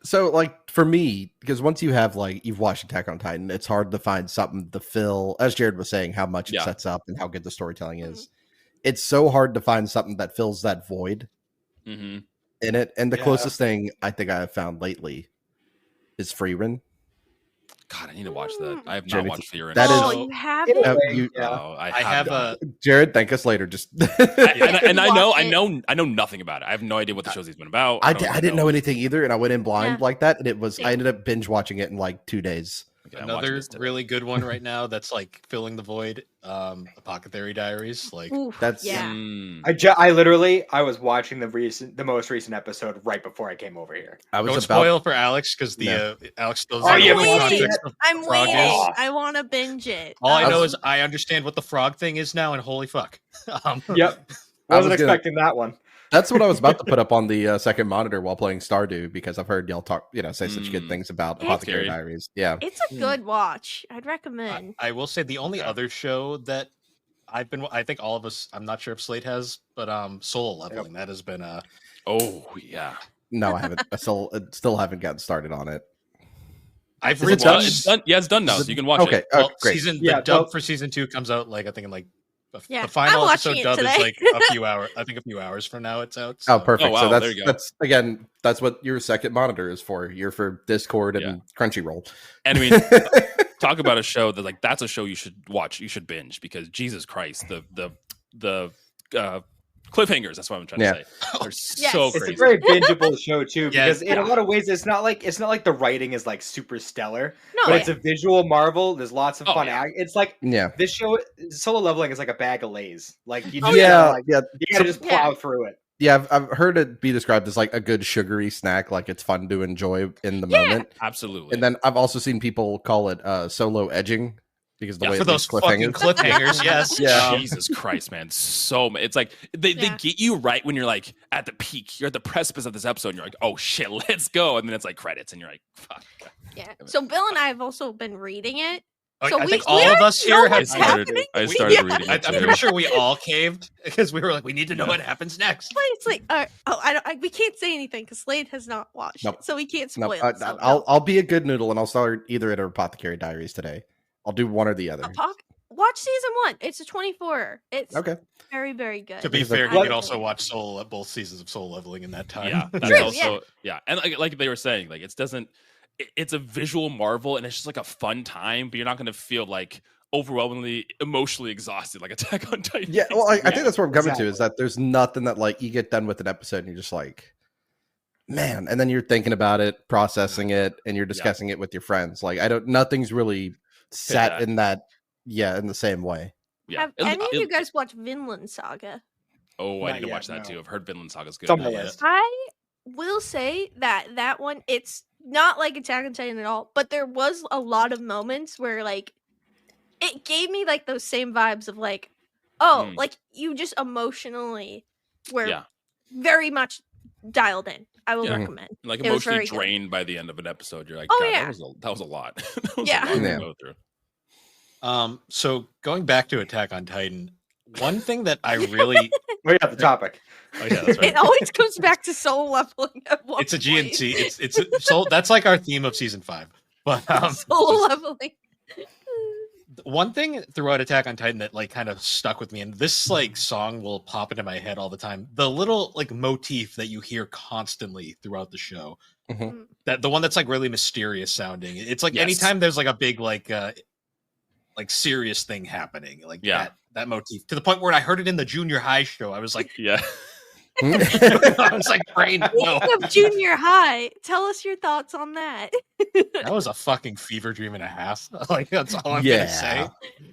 So, like, for me, because once you've watched Attack on Titan, it's hard to find something to fill, as Jared was saying, how much it Yeah. sets up and how good the storytelling is. It's so hard to find something that fills that void Mm-hmm. in it. And the Yeah. closest thing I think I have found lately is Freerin. God, I need to watch that. I have not Jenny, watched Fear. that Oh, is- you have In a it? way, yeah. Oh, I I have not. a. Jared, thank us later. Just and I know, Watch I it. know nothing about it. I have no idea what the show's even about. I didn't know anything either, and I went in blind Yeah. like that, and it was I Same. ended up binge watching it in like 2 days. Okay, I'm watching Another this today. really good one right now that's like filling the void. Apothecary Diaries. Like, Oof, That's- yeah. Mm. I was watching the most recent episode right before I came over here. I was don't about spoil for Alex because No. Alex doesn't Oh, know you what haven't the watched it context yet? of I'm frog waiting. is. I want to binge it. All I know was- is I understand what the frog thing is now, and holy fuck. Yep. I Wasn't was gonna- expecting that one. That's what I was about to put up on the second monitor while playing Stardew because I've heard y'all talk, say such good things about It's Apothecary scary. Diaries. Yeah. It's a good watch. I'd recommend. I will say the only Okay. other show that I think all of us, I'm not sure if Slade has, but Solo Leveling, that has been Oh yeah. No, I haven't. I still haven't gotten started on it. I've Is it done? rewatched. It's done. Yeah, it's done now, Is so it- you can watch Okay. it. Well, great. Yeah, the dub well- for season 2 comes out like I think in like Yeah, the final I'm episode watching it dub is today. like a few hours. I think a few hours from now it's out. Oh, so- perfect. Oh, wow, So there that's you go. that's again that's what your second monitor is for. You're for Discord and Yeah. Crunchyroll. And I mean, talk about a show that's a show you should watch. You should binge because Jesus Christ, the cliffhangers. That's what I'm trying Yeah. to say. They're Yes. so It's crazy. a very bingeable show too, Yeah. because in a lot of ways, it's not like the writing is like super stellar, No, but it's a visual marvel. There's lots of Oh, fun. yeah. It's like Yeah. this show, Solo Leveling is like a bag of Lays. Like you Oh, just yeah. gotta, like, Yeah. you gotta just plow through it. Yeah, I've heard it be described as like a good sugary snack, like it's fun to enjoy in the moment. Absolutely. And then I've also seen people call it solo edging because the Yeah, way for it those makes fucking cliffhangers, yes. Yeah. Jesus Christ, man. It's like they Yeah. get you right when you're like at the peak. You're at the precipice of this episode and you're like, oh shit, let's go. And then it's like credits and you're like, fuck. yeah. So Bill and I have also been reading it. I, So I we think all already of us know here I have. what's started, happening. I started Yeah. reading it. I'm too. pretty sure we all caved because we were like, we need to know what happens next. But it's like, we can't say anything because Slade has not watched Nope. it, so we can't No, spoil it. So I'll be a good noodle and I'll start either at Apothecary Diaries today. I'll do one or the other. watch season 1. It's a 24. It's Okay. very, very good. To be It's fair, like- you What- could also watch both seasons of Soul Leveling in that time. Yeah, that's True, also yeah. And like they were saying, like it's a visual marvel and it's just like a fun time, but you're not going to feel like overwhelmingly emotionally exhausted like Attack on Titan. Yeah, well, I Yeah. think that's what I'm coming to is exactly. that there's nothing that like you get done with an episode and you're just like, man, and then you're thinking about it, processing it, and you're discussing it with your friends. Like nothing's really sat that. in that, in the same way. Yeah. Have any of you guys watched Vinland Saga? Oh, I Not need to yet, watch that no. too. I've heard Vinland Saga's good. It's on my Not yet. list. I will say that one, it's not like Attack on Titan at all, but there was a lot of moments where like it gave me like those same vibes of like, oh, like you just emotionally were Yeah. very much dialed in. I will Yeah. recommend. Like It was emotionally very good. drained by the end of an episode. You're like, Oh, God, yeah. that was a lot. That was Yeah. a lot Yeah. to go through. So going back to Attack on Titan, one thing that I really We're at the topic. oh yeah, that's right. It always comes back to soul leveling at one It's a point. GNC. It's so that's like our theme of season 5. But Soul leveling. one thing throughout Attack on Titan that like kind of stuck with me, and this like song will pop into my head all the time. The little like motif that you hear constantly throughout the show. Mhm. That the one that's like really mysterious sounding. It's like Yes. anytime there's like a big like serious thing happening, like Yeah. that motif, to the point where I heard it in the junior high show. I was like, Yeah. I was like, brain, no. Speaking of junior high, tell us your thoughts on that. That was a fucking fever dream and a half. Like that's all I'm gonna say.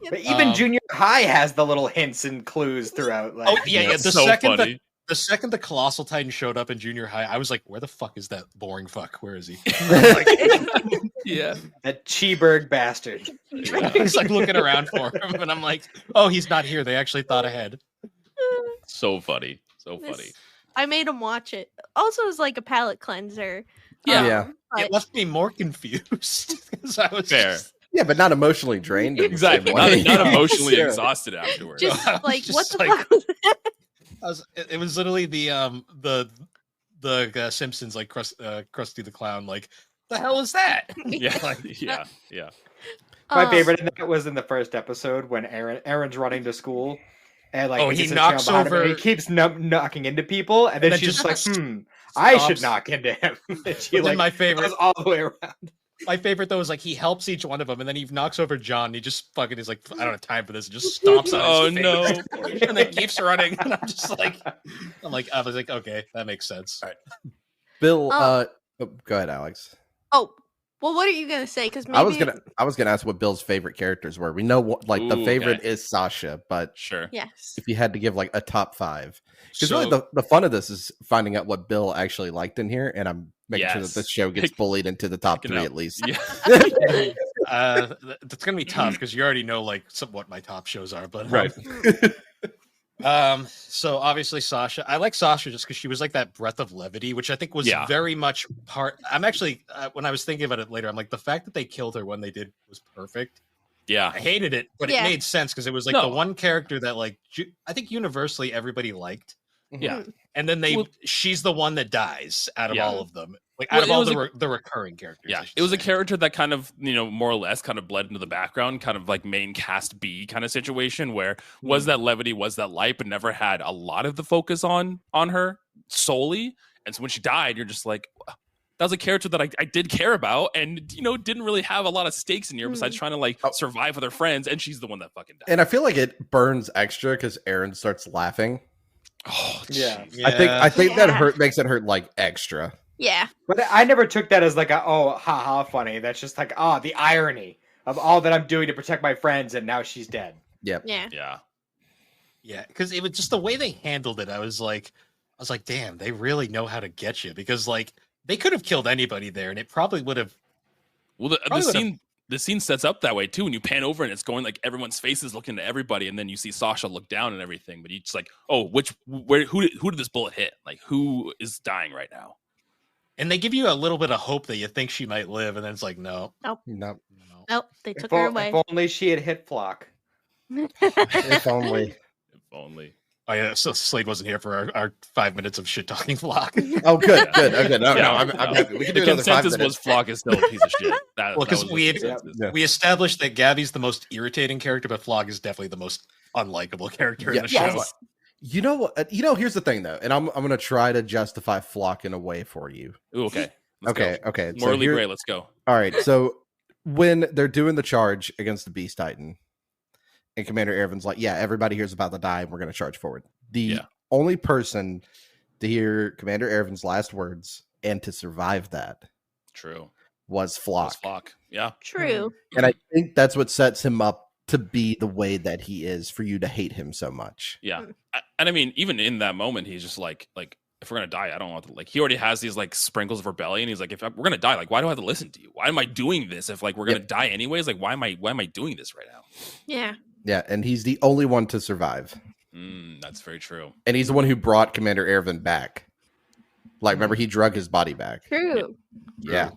But even Um, junior high has the little hints and clues throughout. Like, Oh yeah. It's The so second funny. the second the Colossal Titan showed up in junior high, I was like, where the fuck is that boring fuck? Where is he? Like, Yeah. that Cheeberg bastard. I was like looking around for him, and I'm like, oh, he's not here. They actually thought ahead. So funny. So This- funny. I made him watch it. Also, it was like a palate cleanser. Yeah. Yeah. but- It left me more confused because I was Fair. just- Yeah, but not emotionally drained. in the same Exactly. way. Not emotionally Yeah. exhausted afterwards. just I was like what just the like- fuck was that? it was literally the Simpsons like Krusty the Clown, like the hell is that? yeah. Like, Yeah. Yeah. My Um, favorite in that was in the first episode when Aaron's running to school. And like Oh, he he gets a knocks channel behind him, and over- he keeps knocking into people, and then then she's just like, I should stops. knock into him. And she But then like my favorite goes all the way around. My favorite though is like he helps each one of them, and then he knocks over John. And he just fucking is like, I don't have time for this, and just stomps on Oh his no. face, and then keeps running. And I'm just like, I was like, okay, that makes sense. Bill, Oh. go ahead, Alex. Oh, well, what are you gonna say? Because maybe I was gonna ask what Bill's favorite characters were. We know what like the Ooh, favorite okay. is Sasha, but Sure. yes. if you had to give like a top 5, because So, really the fun of this is finding out what Bill actually liked in here, and I'm making sure that Yes. this show gets bullied into the top Picking 3 up. at least. Yeah. that's gonna be tough because you already know like what my top shows are, but Right. So obviously Sasha, I like Sasha just because she was like that breath of levity, which I think was Yeah. very much part. I'm actually when I was thinking about it later, I'm like the fact that they killed her when they did was perfect. Yeah. I hated it, but Yeah. it made sense because it was like No. the one character that like I think universally everybody liked, Yeah. and then Well- she's the one that dies out of Yeah. all of them, like Well, out of it all was the recurring characters. Yeah, I should it was a say. character that kind of, more or less kind of bled into the background, kind of like main cast B kind of situation where was that levity, was that light, but never had a lot of the focus on her solely. And so when she died, you're just like, that was a character that I did care about and, didn't really have a lot of stakes in here besides trying to like survive with her friends. And she's the one that fucking died. And I feel like it burns extra because Aaron starts laughing. Oh, Yeah. jeez. I think that Yeah. makes it hurt like extra. Yeah. But I never took that as like a haha funny. That's just like the irony of all that I'm doing to protect my friends, and now she's dead. Yeah. Yeah. Yeah, because it was just the way they handled it. I was like, damn, they really know how to get you because like they could have killed anybody there, and it probably would have. Well, the Probably would've- scene sets up that way too. When you pan over and it's going like everyone's faces looking at everybody, and then you see Sasha look down and everything. But you just like, oh, who did this bullet hit? Like, who is dying right now? And they give you a little bit of hope that you think she might live, and then it's like, no. No, no. Nope. They took If, her o- away. if only she had hit Flock. if only. If only. Oh yeah, so Slade wasn't here for our 5 minutes of shit talking Flock. Oh, good, good. Okay, no, Yeah, I'm no. happy. We can do The another 5 consensus minutes. was Flock is still a piece of shit. That Well, 'cause was the we- consensus. Yeah. We established that Gabby's the most irritating character, but Flock is definitely the most unlikable character in the show. Yes. You know what? Here's the thing though, and I'm gonna try to justify Flock in a way for you. Ooh, okay. Let's Okay, go. okay. So Morally here- gray. Let's go. All right. So when they're doing the charge against the Beast Titan, and Commander Ervin's like, "Yeah, everybody here's about to die, and we're gonna charge forward." The Yeah. only person to hear Commander Ervin's last words and to survive that True. was Flock. That's Flock. Yeah. True. And I think that's what sets him up to be the way that he is for you to hate him so much. Yeah. And I mean, even in that moment, he's just like if we're gonna die, I don't want to. Like, he already has these like sprinkles of rebellion. He's like, if we're gonna die, like, why do I have to listen to you? Why am I doing this? If like we're gonna die anyways, like, why am I doing this right now? Yeah. Yeah, and he's the only one to survive. That's very true. And he's the one who brought Commander Ervin back. Like, remember, he drug his body back. True. Yeah.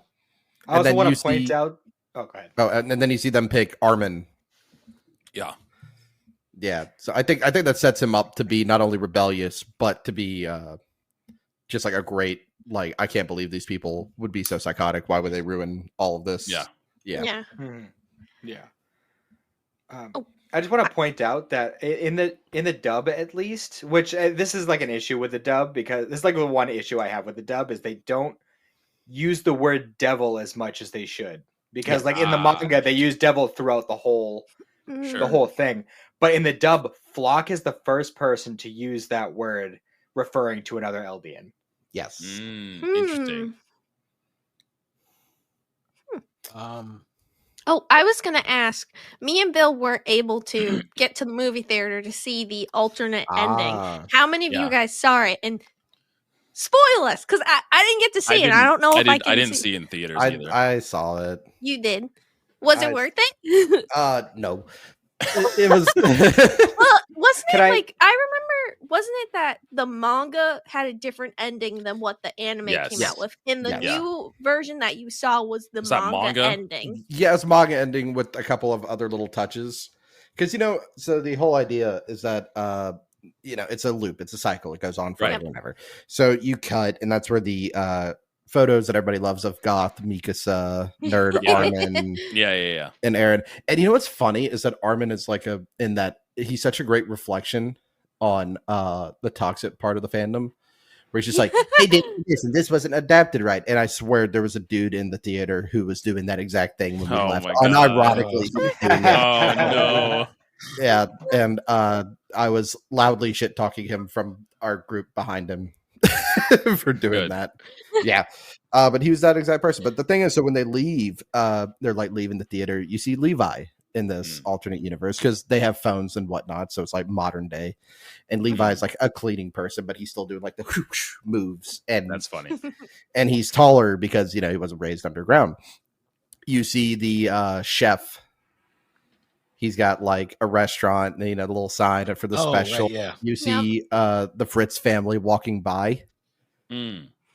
I also then want you to point see- out. Oh, go ahead. Oh, and then you see them pick Armin. Yeah. Yeah. So I think that sets him up to be not only rebellious, but to be just like a great, like, I can't believe these people would be so psychotic. Why would they ruin all of this? Yeah. Yeah. Yeah. Yeah. Oh. I just want to point out that in the dub, at least, which this is like an issue with the dub, because this is like the one issue I have with the dub is they don't use the word devil as much as they should, because like in the manga they use devil throughout the whole thing, but in the dub, Flock is the first person to use that word referring to another Eldian. Yes. Interesting. Oh, I was gonna ask. Me and Bill weren't able to get to the movie theater to see the alternate ending. How many of you guys saw it? And spoil us, because I didn't get to see it. I don't know if I can. I didn't see it in theaters either. I saw it. You did. Was it worth it? No. It was. Well, wasn't it I remember, wasn't it that the manga had a different ending than what the anime came out with? In the new version that you saw was the manga ending. Yeah, it's manga ending with a couple of other little touches. Because, so the whole idea is that, it's a loop. It's a cycle. It goes on forever and ever. So you cut, and that's where the photos that everybody loves of Goth, Mikasa, Nerd, Armin, and Aaron. And you know what's funny is that Armin is like he's such a great reflection on the toxic part of the fandom, where he's just like, they did this and this wasn't adapted right. And I swear there was a dude in the theater who was doing that exact thing when we left. Unironically, he was doing that. Oh no. Yeah, and I was loudly shit talking him from our group behind him for doing that. Yeah. But he was that exact person. But the thing is, so when they leave, they're like leaving the theater, you see Levi in this alternate universe because they have phones and whatnot. So it's like modern day. And Levi is like a cleaning person, but he's still doing like the whoosh moves. And that's funny. And he's taller because, he wasn't raised underground. You see the chef. He's got like a restaurant, the little sign for the special. Right, yeah. You see the Fritz family walking by.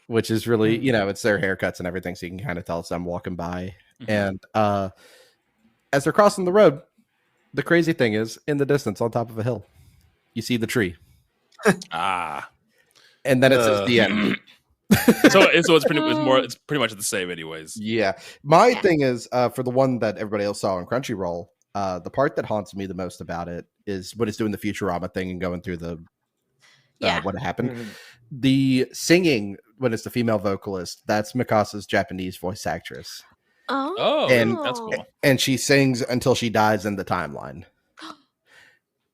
Which is really, it's their haircuts and everything, so you can kind of tell it's them walking by. And as they're crossing the road, the crazy thing is, in the distance, on top of a hill, you see the tree. And then it says the end. So it's pretty much the same, anyways. Yeah, my thing is for the one that everybody else saw on Crunchyroll. The part that haunts me the most about it is when it's doing the Futurama thing and going through the what happened. The singing, when it's the female vocalist, that's Mikasa's Japanese voice actress. Oh, and that's cool. And she sings until she dies in the timeline.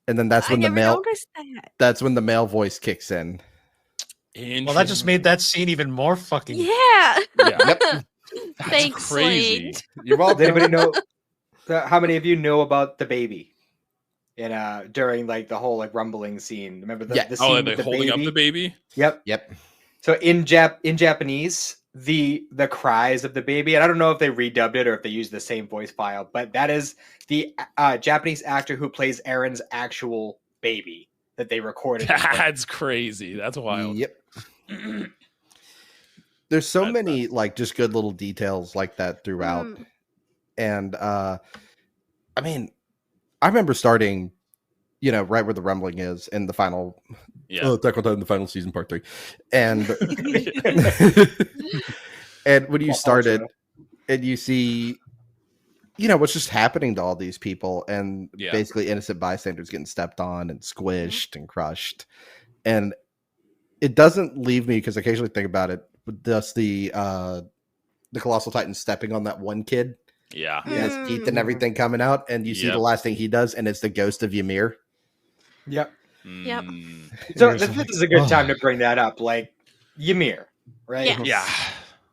And then that's when that's when the male voice kicks in. Well, that just made that scene even more fucking. Yeah. Yep. Thanks, crazy. Slade. You're welcome. Does anybody know? How many of you know about the baby? And during like the whole like rumbling scene, remember the scene with the holding baby? up the baby? Yep. So in Japanese, the cries of the baby, and I don't know if they redubbed it or if they used the same voice file, but that is the Japanese actor who plays Aaron's actual baby that they recorded. That's crazy. That's wild. Yep. There's so many like just good little details like that throughout. And I mean, I remember starting, right where the rumbling is in the final Attack on Titan, the final season, part 3. And and when you started and you see, what's just happening to all these people and basically innocent bystanders getting stepped on and squished and crushed. And it doesn't leave me, because I occasionally think about it, just the Colossal Titan stepping on that one kid. Yeah. He has teeth and everyththing coming out, and you see the last thing he does, and it's the ghost of Ymir. Yep. Yep. So this is a good time to bring that up, like Ymir, right? Yeah.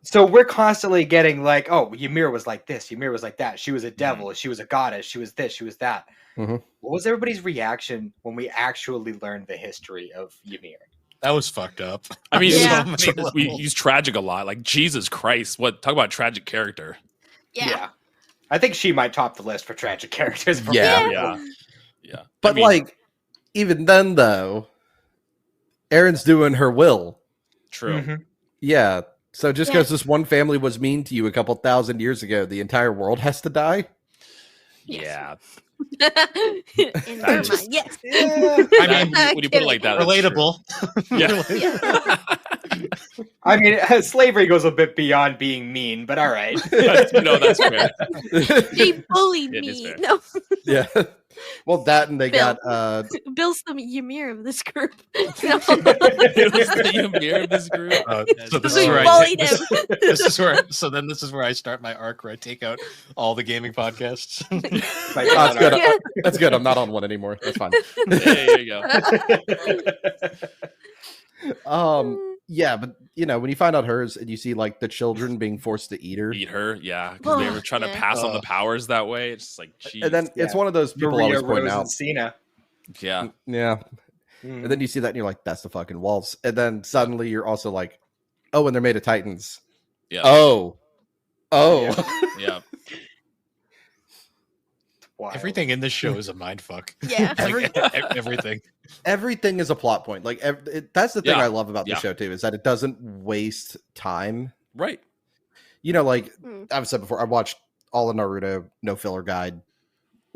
So we're constantly getting like, oh, Ymir was like this, Ymir was like that, she was a devil, she was a goddess, she was this, she was that. What was everybody's reaction when we actually learned the history of Ymir? That was fucked up. I mean, Yeah. So many levels. he's tragic a lot. Like Jesus Christ, what talk about a tragic character? Yeah. I think she might top the list for tragic characters. For Yeah. me. Yeah. But I mean, like, even then though, Erin's doing her will. true. Mhm. Yeah. So just Yeah. because this one family was mean to you a couple thousand years ago, the entire world has to die? Yes. Yeah. In their mind, yes. I mean, when you put it like that, that's relatable. true. Yeah. I mean, slavery goes a bit beyond being mean, but all right. That's fair. They bullied It is me. fair. No, Yeah. Well, that and they Bill. got Bill's the Ymir of this group. No. It was the Ymir of this group. So this We is where I bullied take, him. this is where this is where I start my arc where I take out all the gaming podcasts. Like, that's good. Yeah. That's good. I'm not on one anymore. That's fine. There you go. Yeah, but when you find out hers and you see like the children being forced to eat her, Eat her, yeah, because they were trying to pass on the powers that way. It's just like, geez. and then it's one of those people Maria, always point Rose, out. and Cena. yeah, Yeah. And then you see that and you're like, that's the fucking wolves. And then suddenly you're also like, oh, and they're made of titans. yeah, Oh. yeah. Wild. Everything in this show is a mind fuck. Yeah. Like, everything. Everything is a plot point. Like that's the thing Yeah. I love about the Yeah. show too, is that it doesn't waste time. Right. Like Mm. I've said before, I watched all of Naruto, no filler guide.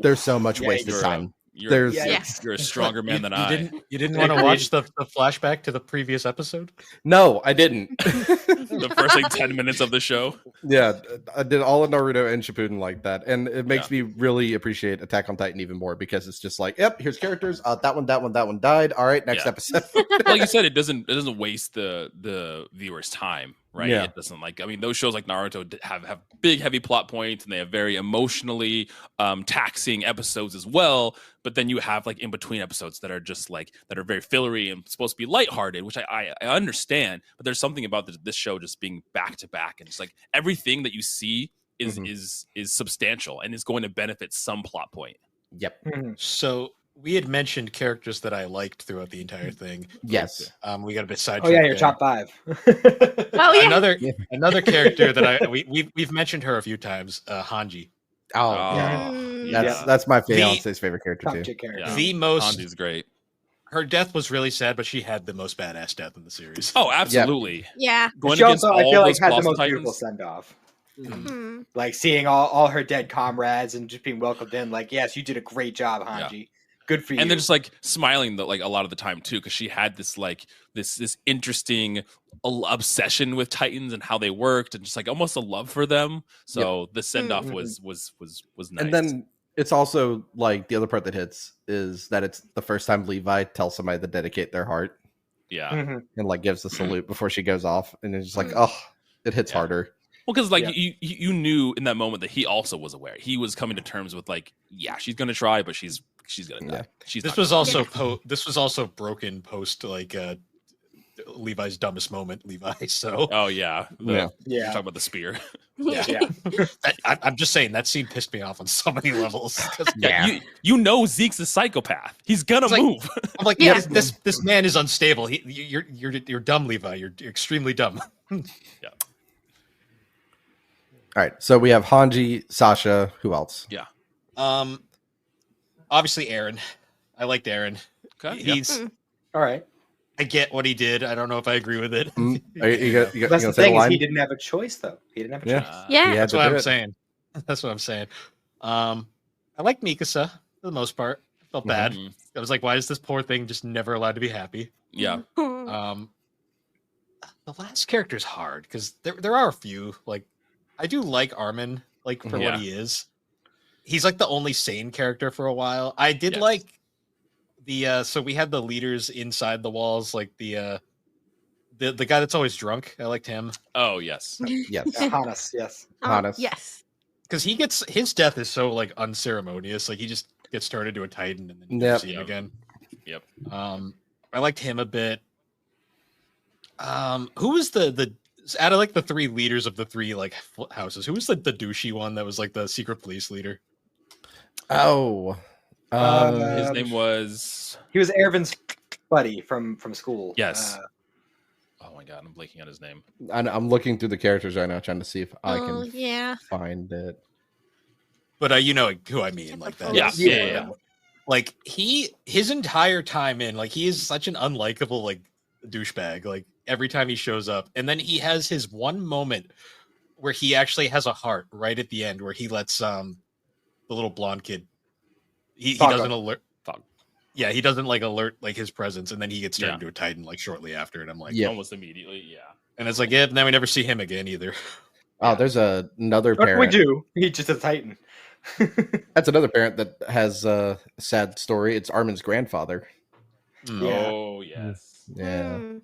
There's so much Yeah, wasted you're, time. You're, There's Yes. you're a stronger man than you I. didn't want to watch the flashback to the previous episode? no, I didn't. The first like 10 minutes of the show. Yeah, I did all of Naruto and Shippuden like that, and it makes me really appreciate Attack on Titan even more because it's just like, yep, here's characters. That one died. All right, next Yeah. episode. Like you said, it doesn't waste the viewer's time, right? Yeah. It doesn't those shows like Naruto have big heavy plot points and they have very emotionally taxing episodes as well. But then you have like in between episodes that are just like that are very fillery and supposed to be lighthearted, which I understand. But there's something about this show just being back to back and just like everything that you see is substantial and is going to benefit some plot point. Yep. So we had mentioned characters that I liked throughout the entire thing. Yes. We got a bit sidetracked. Oh yeah, your there. top 5. Oh yeah. Another character that we've mentioned her a few times, Hanji. Oh, yeah. Mm. that's my fiance's favorite character Top too. 2 characters. Yeah. The most Hanji's great. her death was really sad, but she had the most badass death in the series. Oh, absolutely. Yeah. Going She against also, I all feel like, those had the Colossal most beautiful Titans. send off. Mm. Like seeing all her dead comrades and just being welcomed in. Like, yes, you did a great job, Hanji. Good for you. And they're just like smiling like a lot of the time too, because she had this like this interesting obsession with Titans and how they worked, and just like almost a love for them. So the send off was nice. And then it's also like the other part that hits is that it's the first time Levi tells somebody to dedicate their heart yeah, Mhm. and like gives the salute before she goes off, and it's just like, oh, it hits Yeah. harder. well, because like Yeah. you knew in that moment that he also was aware. He was coming to terms with like, yeah, she's gonna try, but she's gonna die. Yeah. She's This not was gonna also this was also broken post like Levi's dumbest moment, Levi. So die. Oh yeah, Yeah. You're Yeah. talking about the spear. Yeah. I'm just saying that scene pissed me off on so many levels. 'Cause Yeah, you know Zeke's a psychopath. He's gonna It's like- move. I'm like, Yeah. this man is unstable. You're dumb, Levi. You're extremely dumb. All right, so we have Hanji, Sasha. Who else? Obviously Aaron. I liked Aaron. Okay, yeah. He's. All right. I get what he did. I don't know if I agree with it. Are you That's gonna the say the thing is line? he didn't have a choice, though. He didn't have a Yeah. choice. Yeah. He had That's to what do I'm it. saying. That's what I'm saying. I like Mikasa for the most part. I felt bad. Mhm. I was like, why is this poor thing just never allowed to be happy? Yeah, The last character's hard because there are a few. Like, I do like Armin, like for Yeah. what he is. He's like the only sane character for a while. I did Yes. like the so we had the leaders inside the walls, like the guy that's always drunk. I liked him Oh yes. Yes. Hannes, yes. Hannes. Yes. because his death is so like unceremonious. Like he just gets turned into a titan and then you never Yep. see him Yep. again. Yep. I liked him a bit. Who was the out of like the three leaders of the three like houses? Who was the douchey one that was like the secret police leader? Oh. His name was He was Ervin's buddy from school. Yes. Oh my god, I'm blanking on his name. I'm looking through the characters right now, trying to see if I Oh, can yeah. find it. But you know who I mean, like that. Yeah, is, yeah. Like his entire time in, like he is such an unlikable like douchebag. Like every time he shows up, and then he has his one moment where he actually has a heart right at the end, where he lets the little blonde kid. He doesn't alert. Yeah, he doesn't like alert like his presence, and then he gets turned into a Titan like shortly after, and I'm like, almost immediately, yeah. And it's like, yeah, now we never see him again either. Oh, there's another What parent. we do? He's just a Titan. That's another parent that has a sad story. It's Armin's grandfather. Yeah. Oh yes. Yeah. Mm.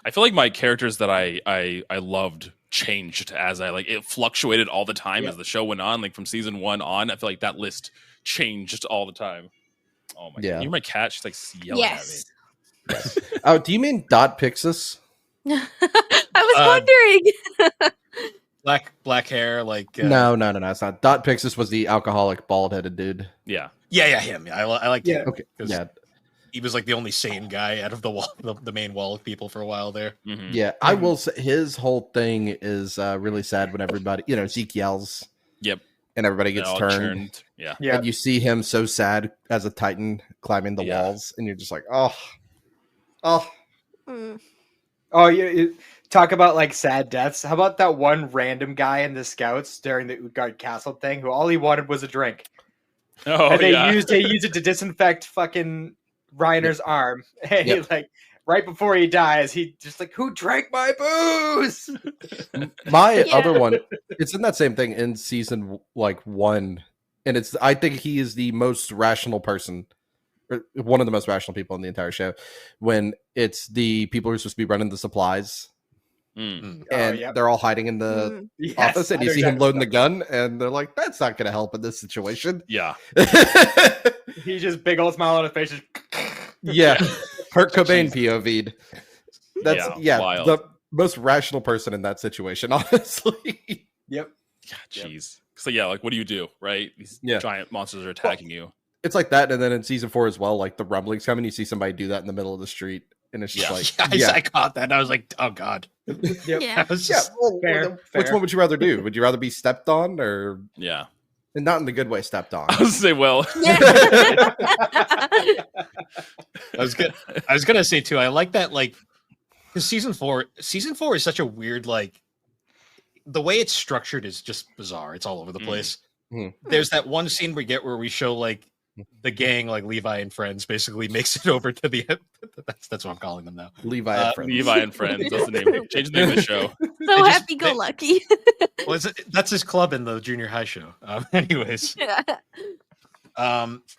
I feel like my characters that I loved changed as it fluctuated all the time as the show went on. Like from season 1 on, I feel like that list changed all the time. Oh my god! You're my cat. She's like yelling at me. Yes. Oh, do you mean Dot Pixis? I was wondering. Black hair, like No, it's not. Dot Pixis was the alcoholic, bald-headed dude. Yeah, him. I like him. Okay, yeah. He was like the only sane guy out of the main wall of people for a while there. mm-hmm. Yeah, I will say his whole thing is really sad when everybody, Zeke yells. Yep. And everybody gets turned. Yeah. And you see him so sad as a Titan climbing the walls, and you're just like, oh. Mm. Oh, you talk about like sad deaths. How about that one random guy in the Scouts during the Utgard Castle thing, who all he wanted was a drink, Oh, and they used it to disinfect fucking Reiner's arm. And he, like right before he dies, he just like, who drank my booze? My other one, it's in that same thing in season 1, and I think he is the most rational person, or one of the most rational people in the entire show, when it's the people who are supposed to be running the supplies. Mm. And they're all hiding in the office, and you see him loading the gun, and they're like, that's not going to help in this situation. Yeah. He's just big old smile on his face. Just... Yeah. Kurt Cobain POV'd. That's wild. The most rational person in that situation, honestly. Yep. Jeez. So yeah, like what do you do, right? These giant monsters are attacking you. It's like that, and then in season 4 as well, like the rumblings coming, you see somebody do that in the middle of the street, and it's just I caught that, and I was like, oh god. Yeah. Fair. Which one would you rather do? Would you rather be stepped on, or and not in the good way stepped on? I was say, well, I was gonna say too. I like that, like, because season four is such a weird, like, the way it's structured is just bizarre. It's all over the place. Mm-hmm. There's that one scene where we show like the gang, like Levi and friends, basically makes it over to the. That's what I'm calling them now. Levi and friends. Levi and friends. That's the name. Change the name of the show. So happy-go-lucky. Well, that's his club in the junior high show. Anyways.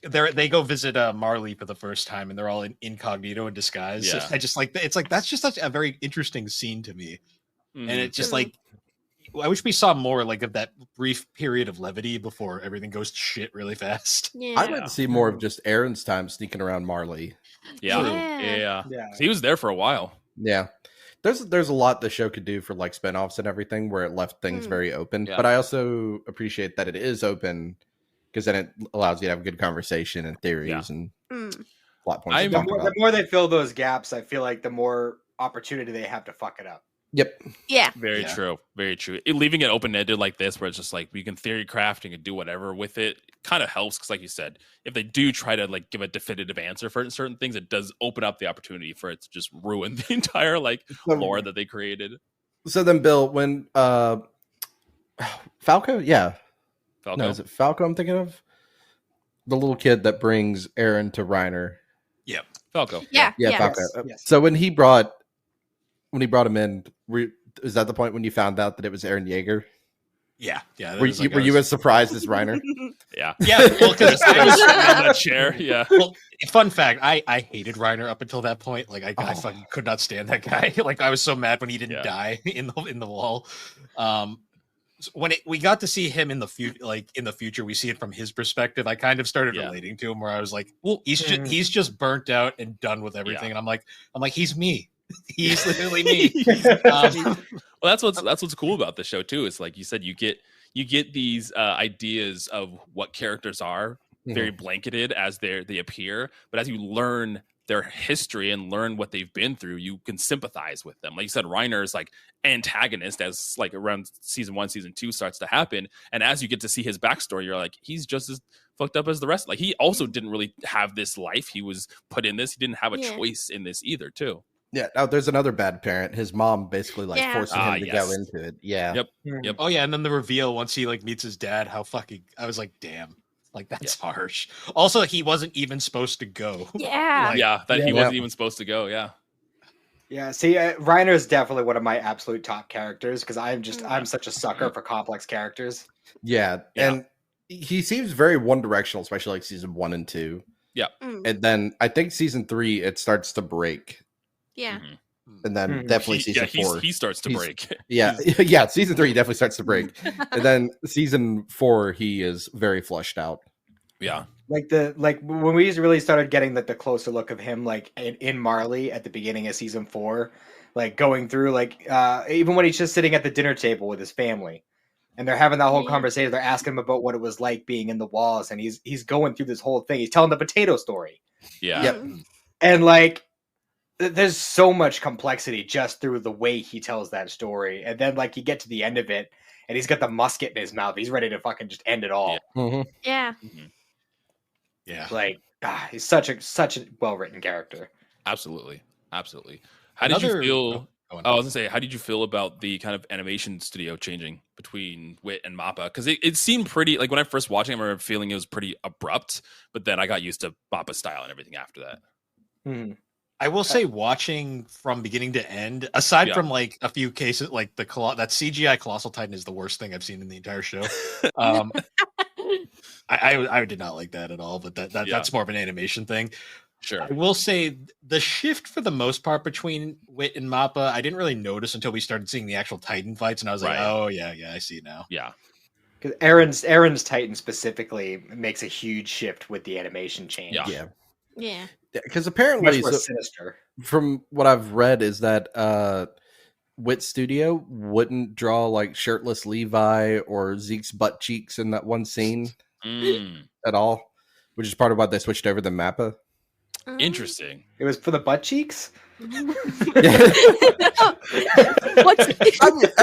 They go visit Marley for the first time, and they're all incognito in disguise. Yeah. I just like it's like that's just such a very interesting scene to me, and it's just like I wish we saw more like of that brief period of levity before everything goes to shit really fast. Yeah. I'd like to see more of just Aaron's time sneaking around Marley. Yeah. He was there for a while. Yeah. There's a lot the show could do for like spinoffs and everything where it left things very open. Yeah. But I also appreciate that it is open, because then it allows you to have a good conversation and theories and plot points. The more they fill those gaps, I feel like the more opportunity they have to fuck it up. Yep. Yeah. Very true. Very true. Leaving it open-ended like this, where it's just like we can theory craft and can do whatever with it, kind of helps, because like you said, if they do try to like give a definitive answer for certain things, it does open up the opportunity for it to just ruin the entire like lore that they created. So then, Bill, when Falco? Yeah. Falco? No, is it Falco I'm thinking of? The little kid that brings Aaron to Reiner. Yep. Falco. Yeah. Falco. Yes. So when he brought him in, is that the point when you found out that it was Aaron Yeager? Yeah. Were you as surprised as Reiner? Yeah. Well, because I was sitting in that chair. Yeah. Well, fun fact, I hated Reiner up until that point. Like I fucking could not stand that guy. Like I was so mad when he didn't die in the wall. When we got to see him in the future, we see it from his perspective. I kind of started relating to him, where I was like, well, he's just burnt out and done with everything. And I'm like, he's me. He's literally me. Well, that's what's cool about the show too. Is like you said, you get these ideas of what characters are very blanketed as they appear, but as you learn their history and learn what they've been through, you can sympathize with them. Like you said, Reiner's like antagonist as like around season 1, season 2 starts to happen. And as you get to see his backstory, you're like, he's just as fucked up as the rest. Like he also didn't really have this life. He was put in this. He didn't have a choice in this either, too. Yeah. Now there's another bad parent. His mom basically like forcing him to go into it. Yeah. Yep. Oh yeah, and then the reveal once he like meets his dad, how fucking I was like, damn. Like that's harsh. Also, he wasn't even supposed to go. Yeah. He wasn't even supposed to go. Yeah. Yeah. See, Reiner is definitely one of my absolute top characters because I'm such a sucker for complex characters. Yeah. And he seems very one directional, especially like season 1 and 2. Yeah. And then I think season 3 it starts to break. Yeah. And then definitely season 4 he starts to break. Yeah. Season 3 definitely starts to break. And then season 4 he is very fleshed out. Yeah. Like when we really started getting the closer look of him like in Marley at the beginning of season 4, like going through like even when he's just sitting at the dinner table with his family and they're having that whole conversation, they're asking him about what it was like being in the walls, and he's going through this whole thing. He's telling the potato story. Yeah. And like there's so much complexity just through the way he tells that story. And then like you get to the end of it and he's got the musket in his mouth. He's ready to fucking just end it all. Yeah. Yeah. Like he's such a well-written character. Absolutely. How did you feel? I was gonna say, how did you feel about the kind of animation studio changing between Wit and Mappa? Because it seemed pretty, like when I first watching, I remember feeling it was pretty abrupt, but then I got used to Mappa's style and everything after that. I will say, watching from beginning to end, aside from like a few cases, like that CGI Colossal Titan is the worst thing I've seen in the entire show. I did not like that at all, but that's more of an animation thing. Sure. I will say the shift for the most part between Wit and Mappa, I didn't really notice until we started seeing the actual Titan fights, and I was like, oh yeah, I see now. Yeah. Because Aaron's Titan specifically makes a huge shift with the animation change. Yeah. Because apparently, much more sinister. From what I've read, is that Wit Studio wouldn't draw like shirtless Levi or Zeke's butt cheeks in that one scene at all, which is part of why they switched over to Mappa. Interesting. It was for the butt cheeks. I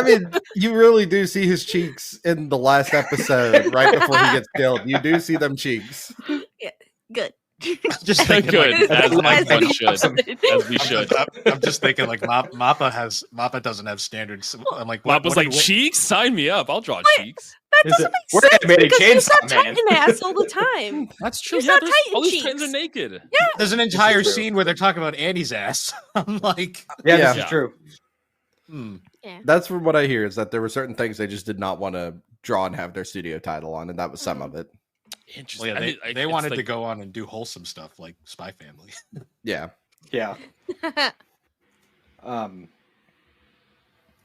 mean, you really do see his cheeks in the last episode, right before he gets killed. You do see them cheeks. Yeah, good. Just thinking, good, like, as we should. I'm just thinking, like Mappa doesn't have standards. I'm like, Mappa's like, cheeks? Sign me up. I'll draw cheeks. That doesn't make sense because he's not Titan ass all the time. That's true. He's not Titan all these cheeks. Titans are naked. Yeah. There's an entire scene where they're talking about Annie's ass. I'm like, this is true. Yeah. That's from what I hear, is that there were certain things they just did not want to draw and have their studio title on, and that was some of it. Interesting. Well, yeah, they wanted to go on and do wholesome stuff like Spy Family. Yeah.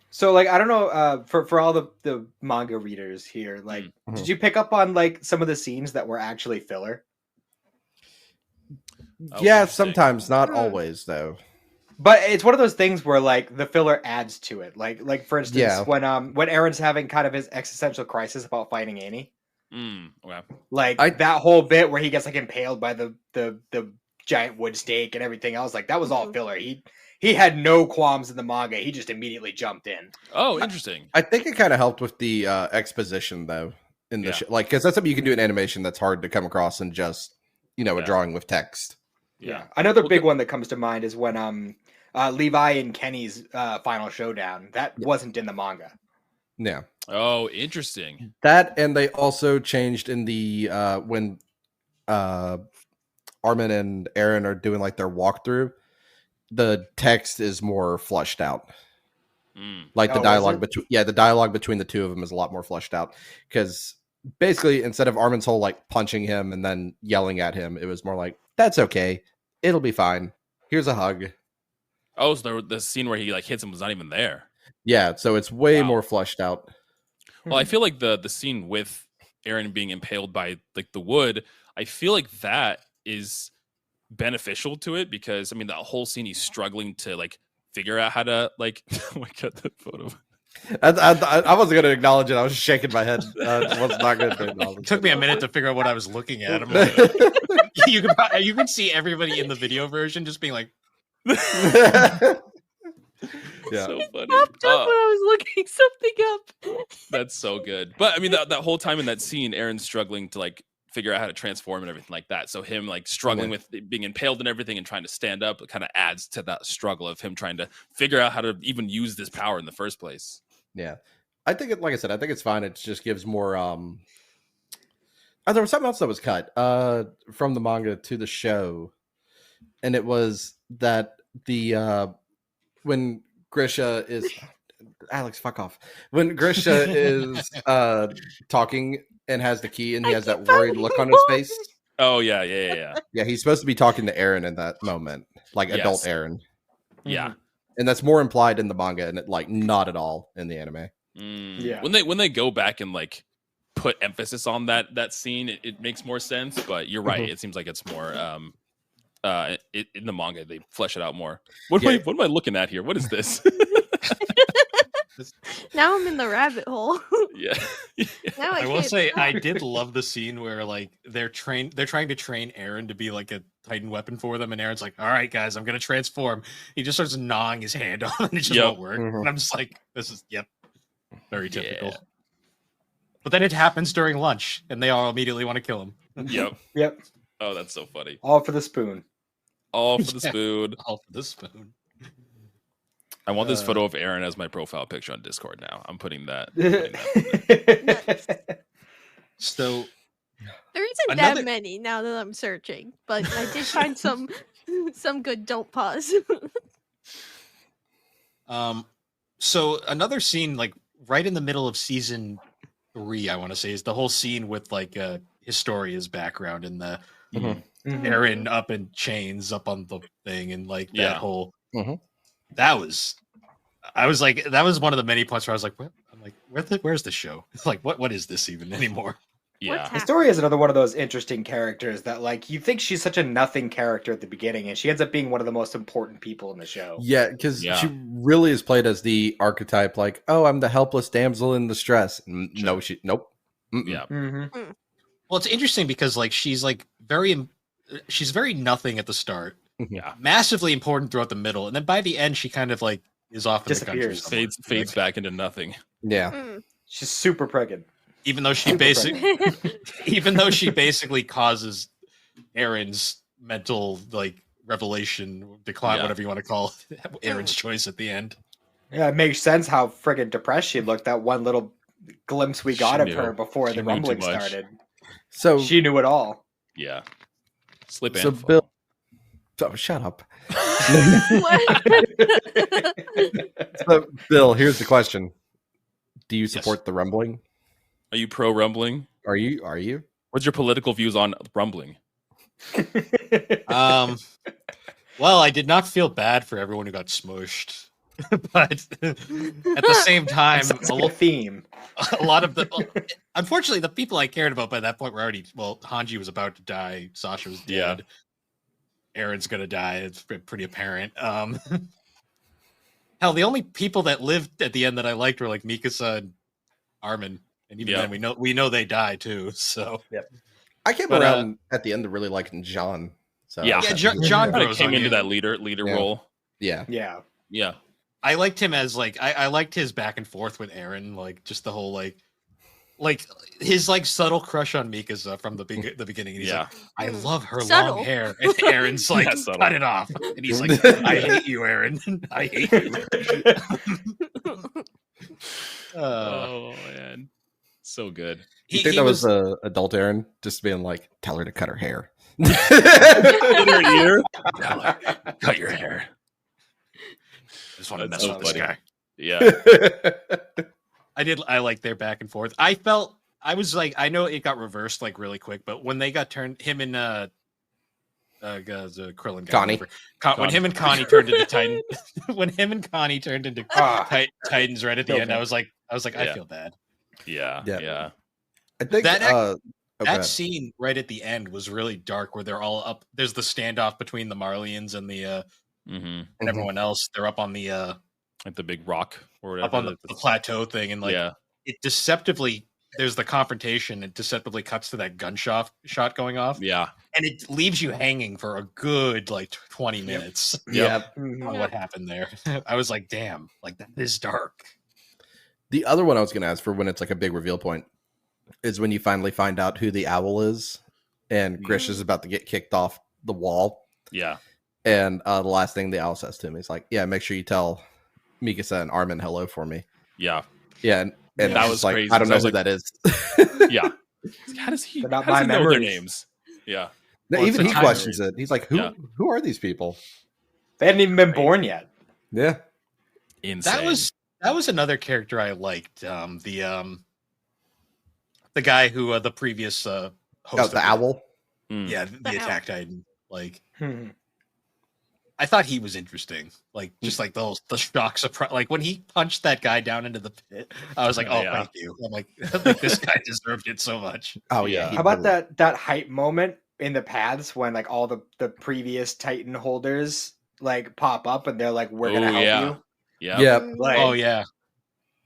So like I don't know for all the manga readers here, like did you pick up on like some of the scenes that were actually filler? Yeah, sometimes, not always though. But it's one of those things where like the filler adds to it. Like for instance, when Aaron's having kind of his existential crisis about fighting Annie. Okay. Like that whole bit where he gets like impaled by the giant wood stake and everything else, like that was all filler. He had no qualms in the manga. He just immediately jumped in. Oh, interesting. I think it kind of helped with the exposition though in the show, like because that's something you can do in animation that's hard to come across in just a drawing with text. Yeah. Another big one that comes to mind is when Levi and Kenny's final showdown. That wasn't in the manga. Yeah. Oh, interesting. That, and they also changed in the when Armin and Aaron are doing like their walkthrough, the text is more flushed out. Like the dialogue between the two of them is a lot more flushed out, because basically instead of Armin's whole like punching him and then yelling at him, it was more like, that's okay, it'll be fine, here's a hug. Oh, so the scene where he like hits him was not even there. Yeah, so it's way more flushed out. Well, I feel like the scene with Aaron being impaled by like the wood, I feel like that is beneficial to it, because I mean that whole scene he's struggling to like figure out how to like oh my god, that photo. I wasn't going to acknowledge it. I was just shaking my head. I was not going to acknowledge it. It took me a minute to figure out what I was looking at. I'm like, you can see everybody in the video version just being like, Yeah. So funny. Popped up when I was looking something up. That's so good. But I mean, that whole time in that scene, Aaron's struggling to like figure out how to transform and everything like that. So him like struggling with being impaled and everything and trying to stand up, it kind of adds to that struggle of him trying to figure out how to even use this power in the first place. Yeah. I think like I said, I think it's fine. It just gives more there was something else that was cut from the manga to the show. And it was that the when Grisha is Alex, fuck off. When Grisha is talking and has the key and he has that worried look on his face. Oh yeah. Yeah, he's supposed to be talking to Aaron in that moment, like adult Aaron. Yeah. And that's more implied in the manga and like not at all in the anime. Yeah. When they go back and like put emphasis on that scene, it makes more sense. But you're right. It seems like it's more in the manga they flesh it out more. What am I looking at here? What is this? Now I'm in the rabbit hole. Yeah. Now I will can't say stop. I did love the scene where like they're trying to train Aaron to be like a Titan weapon for them, and Aaron's like, "All right, guys, I'm gonna transform." He just starts gnawing his hand off, and it just won't work. And I'm just like, "This is very typical." Yeah. But then it happens during lunch, and they all immediately want to kill him. Yep. Oh, that's so funny. All for the spoon. All for the spoon. All for the spoon. I want this photo of Aaron as my profile picture on Discord now. I'm putting that. So There isn't that many now that I'm searching, but I did find some good. Don't pause. So another scene, like right in the middle of season 3, I want to say, is the whole scene with like Historia's background and the Aaron up in chains up on the thing, and like that whole that was that was one of the many points where I was like, what? I'm like, where's the show? It's like, what is this even anymore? Yeah. Historia is another one of those interesting characters that, like, you think she's such a nothing character at the beginning, and she ends up being one of the most important people in the show. Yeah, because she really is played as the archetype, like, oh, I'm the helpless damsel in distress. No, nope. Yeah. Well, it's interesting because like she's very nothing at the start. Yeah. Massively important throughout the middle, and then by the end she kind of like is off in the country. Disappears. Fades back into nothing. Yeah. She's super pregnant. Even though she basically causes Aaron's mental like revelation, decline, whatever you want to call it, Aaron's choice at the end. Yeah, it makes sense how friggin' depressed she looked. That one little glimpse we got of her before the rumbling started. So she knew it all. Yeah. Slip so and fall. Bill, oh, shut up. So, Bill, here's the question: do you support the rumbling? Are you pro rumbling? Are you? What's your political views on rumbling? Well, I did not feel bad for everyone who got smushed, but at the same time, a lot of the unfortunately the people I cared about by that point were already Hanji was about to die, Sasha was dead, Aaron's gonna die. It's pretty apparent. Hell, the only people that lived at the end that I liked were like Mikasa and Armin. And even then, we know they die too. So I came around at the end to really liking John. So John kind of came into that leader role. Yeah. I liked him as like I liked his back and forth with Aaron, like just the whole like his like subtle crush on Mikasa from the beginning. And he's like, I love her long hair, and Aaron's like, cut it off, and he's like, I hate you, Aaron. I hate you. Oh man. So good. You think that was adult Aaron just being like, tell her to cut her hair. In her ear? Cut your hair. I just want to mess with this guy. Yeah. I like their back and forth. I was like, I know it got reversed like really quick, but when they got turned, him and the Krillin guy, Connie. When him and Connie turned into Titan, when him and Connie turned into Titans right at the end, I was like, I feel bad. Yeah. I think that scene right at the end was really dark, where they're all up. There's the standoff between the Marlians and the and everyone else. They're up on the like the big rock or whatever, up on the plateau thing, and like it deceptively there's the confrontation, it deceptively cuts to that gunshot shot going off, Yeah. and it leaves you hanging for a good like 20 minutes Yep. on what happened there. I was like, damn, like that is dark. The other one I was going to ask for when it's like a big reveal point is when you finally find out who the owl is, and Grish is about to get kicked off the wall. Yeah. And the last thing the owl says to him is like, "Yeah, make sure you tell Mikasa and Armin hello for me." Yeah. Yeah, and That I was like, crazy, I don't know because who I that is. Yeah. How does he, They're not how does my he know their memories. names? Yeah. No, Well, even it's he a time questions it. He's like, Yeah. who are these people? They hadn't even been born yet. Yeah. Insane. That was another character I liked. The guy who the previous host Oh, of the owl. Mm. Yeah, the The Attack Titan. Like Hmm. I thought he was interesting. Like just like the shock surprise. Like when he punched that guy down into the pit, I was like, Oh, "Oh, yeah. thank you." I'm like, this guy deserved it so much. Oh yeah. Yeah. he How about really- that hype moment in the paths when like all the previous Titan holders like pop up and they're like, "We're gonna Oh, help yeah. you." Yeah. Yeah. Like, Oh yeah,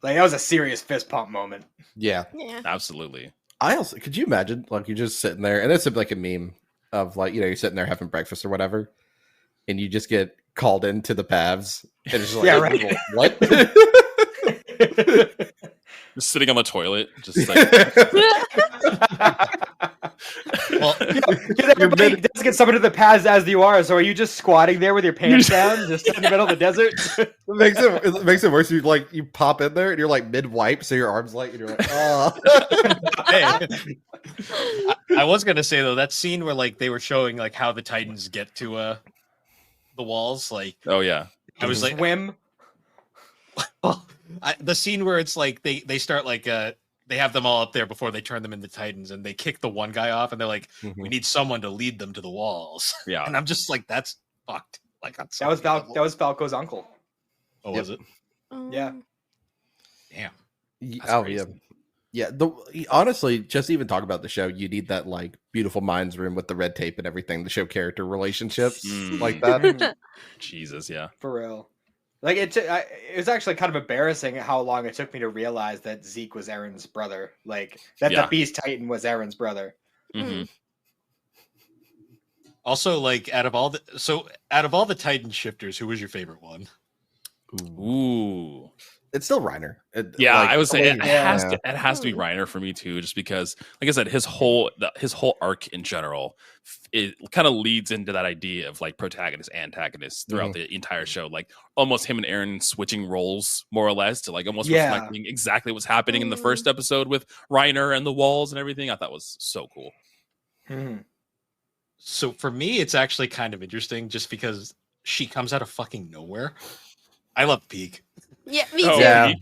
like that was a serious fist pump moment. Yeah. Yeah. Absolutely. I also could you imagine like you're just sitting there, and it's like a meme of like, you know, you're sitting there having breakfast or whatever, and you just get called into the paths, and it's just like, Yeah, right. What? Just sitting on the toilet, just like well, Because everybody does get summoned to the paths as you are. So are you just squatting there with your pants down, just in the middle of the desert? It makes it worse. You pop in there and you're like mid wipe, so your arms light, and you're like, oh. hey. I was gonna say though, that scene where like they were showing like how the Titans get to the walls, like oh yeah. I was like, Swim. well, the scene where it's like they start like they have them all up there before they turn them into Titans, and they kick the one guy off, and they're like, we need someone to lead them to the walls. Yeah. And I'm just like, that's fucked. Like on That was some level. That was Falco's uncle. Oh, was it? Yeah. Damn. That's Oh crazy. yeah. Honestly, just even talk about the show. You need that like beautiful minds room with the red tape and everything to show character relationships Mm. like that. Jesus, yeah. For real. Like it was actually kind of embarrassing how long it took me to realize that Zeke was Aaron's brother. Like that Yeah. the Beast Titan was Aaron's brother. hmm Also, like out of all the Titan shifters, who was your favorite one? Ooh. It's still Reiner. Yeah, Like, I would say it, yeah. it has to be Reiner for me too, just because, like I said, his whole arc in general, it kind of leads into that idea of like protagonist, antagonist throughout the entire show. Like almost him and Aaron switching roles more or less to like almost Yeah. reflecting exactly what's happening in the first episode with Reiner and the walls and everything. I thought was so cool. Mhm. So for me, it's actually kind of interesting just because she comes out of fucking nowhere. I love Peak. Yeah, me Oh, too. Yeah.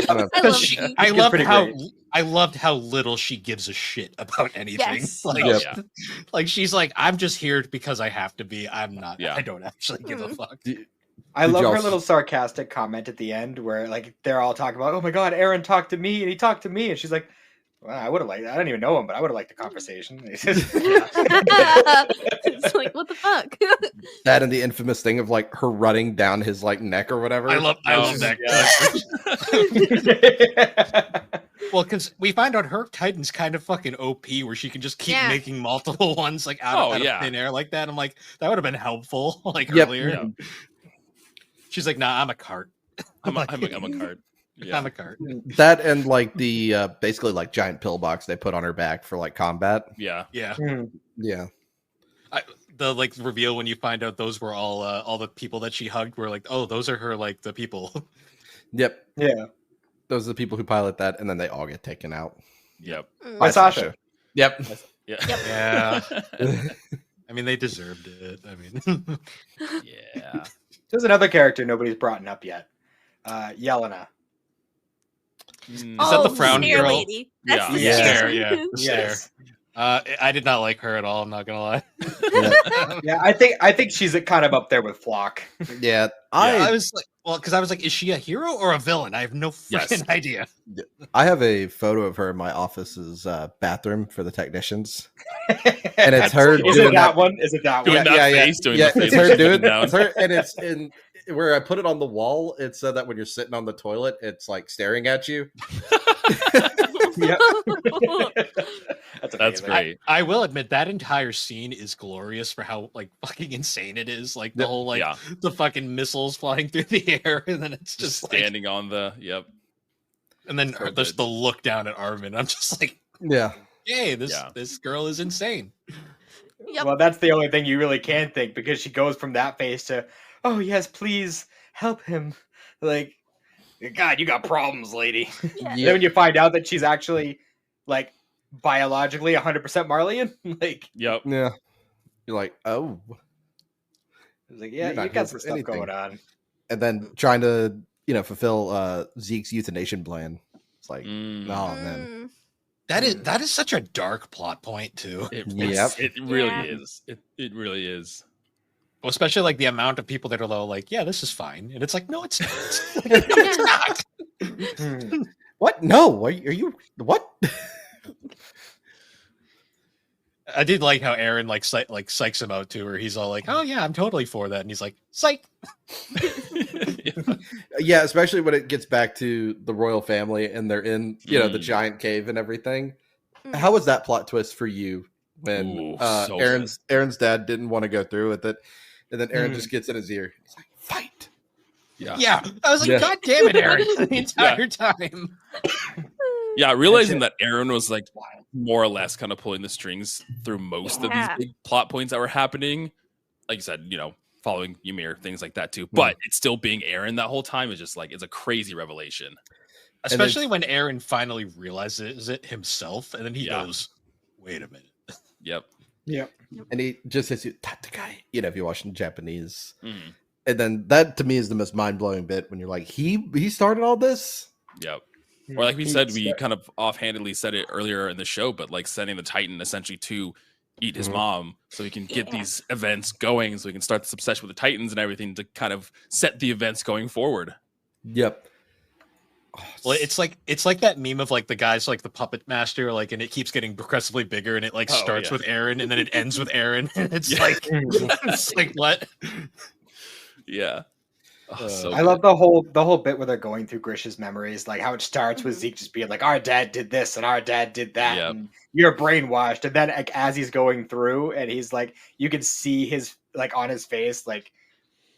I love She- Peak. I Peak is loved pretty how great. I loved how little she gives a shit about anything. Yes. Like, Oh, Yep. yeah. like she's like, I'm just here because I have to be. I'm not. Yeah. I don't actually give a fuck. I Did love y'all her s- little sarcastic comment at the end where like they're all talking about, oh my god, Aaron talked to me and he talked to me, and she's like, well, I would have liked that. I don't even know him, but I would have liked the conversation. It's like, what the fuck? That and the infamous thing of like her running down his like neck or whatever. I love Oh, that. Yeah. Well, because we find out her Titan's kind of fucking OP, where she can just keep Yeah. making multiple ones like out, Oh, out yeah. of thin air like that. I'm like, that would have been helpful like Yep. earlier. Yeah. She's like, nah, I'm a cart. I'm a card. Yeah. I'm a cart. That and like the basically like giant pillbox they put on her back for like combat. Yeah. Yeah. Mhm. Yeah. The like reveal when you find out those were all the people that she hugged were like, oh, those are her like the people. Yep. Yeah. Those are the people who pilot that, and then they all get taken out. Yep. By Sasha. Yep. Yeah. Yeah. I mean, they deserved it. I mean, Yeah. There's another character nobody's brought up yet. Yelena. Mm. Is that the Oh, frown stare girl? lady. That's Yeah. the Yeah. stare. Yeah. The stare. I did not like her at all. I'm not gonna lie. Yeah, I think she's kind of up there with Flock. Yeah. I was like, well, because I was like, is she a hero or a villain? I have no Yes. freaking idea. I have a photo of her in my office's bathroom for the technicians. And it's her Is doing it that one? Is it that Doing one? that face, doing yeah, the face it's her looking doing down. it's her, and it's in where I put it on the wall. It's so that when you're sitting on the toilet, it's like staring at you. Yep. That's amazing. great. I will admit that entire scene is glorious for how like fucking insane it is. Like the Yep. whole like Yeah. the fucking missiles flying through the air, and then it's just like, standing on the and then so just good. the look down at Armin. I'm just like, Yeah. hey, Yeah. this girl is insane. Yep. Well, that's the only thing you really can think, because she goes from that face to, oh yes, please help him. Like, God, you got problems, lady. Yeah. Then when you find out that she's actually like biologically 100% Marleyan, like, Yep. Yeah. You're like, oh. it's like, yeah, You're not you here got for some stuff anything. going on. And then trying to, fulfill Zeke's euthanasia plan. It's like, Mm. oh man. Mm. That is such a dark plot point too. Yep. It really Yeah. is. It really is. Well, especially like the amount of people that are low, like, yeah, this is fine, and it's like, no, it's not. It's not. What? No. Are you what? I did like how Aaron like psychs him out too, where he's all like, "Oh yeah, I'm totally for that," and he's like, "Psych." Yeah, especially when it gets back to the royal family and they're in, the giant cave and everything. Mm. How was that plot twist for you when Ooh, so Aaron's dad didn't want to go through with it, and then Aaron Mm. just gets in his ear. He's like, "Fight!" Yeah, I was like, Yeah. "God damn it, Aaron!" The entire time. Yeah, realizing that Aaron was like more or less kind of pulling the strings through most of these Yeah. big plot points that were happening. Like you said, following Ymir, things like that too. But it's still being Aaron that whole time is just like, it's a crazy revelation. Especially when Aaron finally realizes it himself, and then he Yeah. goes, "Wait a minute." Yep. Yep. And he just hits you, "Tatakai," if you're watching Japanese. Mhm. And then that to me is the most mind blowing bit when you're like, he started all this. Yep. Or like we said, we kind of offhandedly said it earlier in the show, but like sending the Titan essentially to eat his Mhm. mom so he can get Yeah. these events going, so he can start this obsession with the Titans and everything to kind of set the events going forward. Yep. Well, it's like that meme of like the guy's like the puppet master, like, and it keeps getting progressively bigger, and it like Oh, starts yeah. with Aaron, and then it ends with Aaron. And it's Yeah. like, it's like what? Yeah. Oh, so I good. love the whole bit where they're going through Grish's memories, like how it starts with Mhm. Zeke just being like, "Our dad did this and our dad did that," Yep. and you're brainwashed. And then like, as he's going through, and he's like, you can see his like on his face, like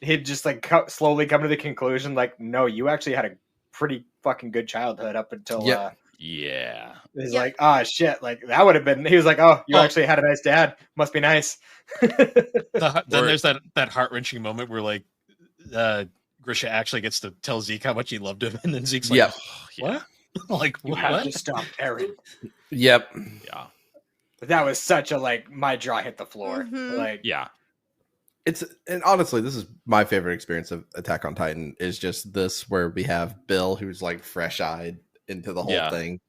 he'd just like slowly come to the conclusion, like, no, you actually had a pretty fucking good childhood up until Yep. Yeah. he's Yep. like, "Ah, shit," like that would have been. He was like, "Oh, you Oh. actually had a nice dad. Must be nice." Then Or- there's that heart wrenching moment where like Grisha actually gets to tell Zeke how much he loved him, and then Zeke's like, Yep. "What? Like You what?" have to stop Aaron. Yep. Yeah. That was such a like my jaw hit the floor. Mhm. Like Yeah. And honestly, this is my favorite experience of Attack on Titan is just this where we have Bill who's like fresh eyed into the whole Yeah. thing.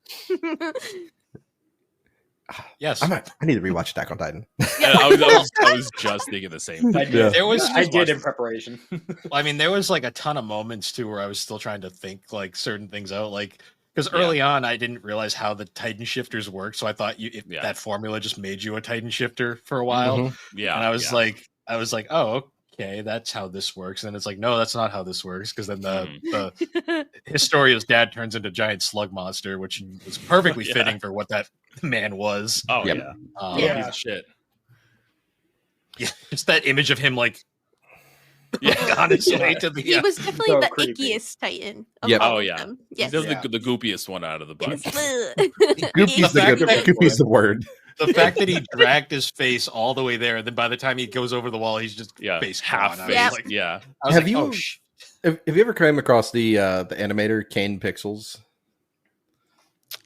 Yes, I need to rewatch Attack on Titan. I was just thinking the same I thing. did. There was- I did in preparation. I mean, there was like a ton of moments too where I was still trying to think like certain things out, like because Yeah. early on I didn't realize how the Titan shifters work, so I thought Yeah. that formula just made you a Titan shifter for a while, Mhm. Yeah. and I was yeah. like, oh, okay, that's how this works, and it's like, no, that's not how this works, because then the Historia's dad turns into a giant slug monster, which was perfectly Yeah. fitting for what that man was. Oh Yep. yeah. Yeah, Piece of shit. just that image of him like Yeah. on his Yeah. way to the. He was definitely So the creepy. ickiest Titan. Of Yep. all Oh of yeah. them. He's Yes. definitely the goopiest one out of the bunch. Goopy's The fact the, that- Goopy's the word. The fact that he dragged his face all the way there, and then by the time he goes over the wall, he's just Yeah. face Half gone. I face. was Yeah. like, Yeah. I was Have like, you- oh, Have you ever come across the animator Kane Pixels?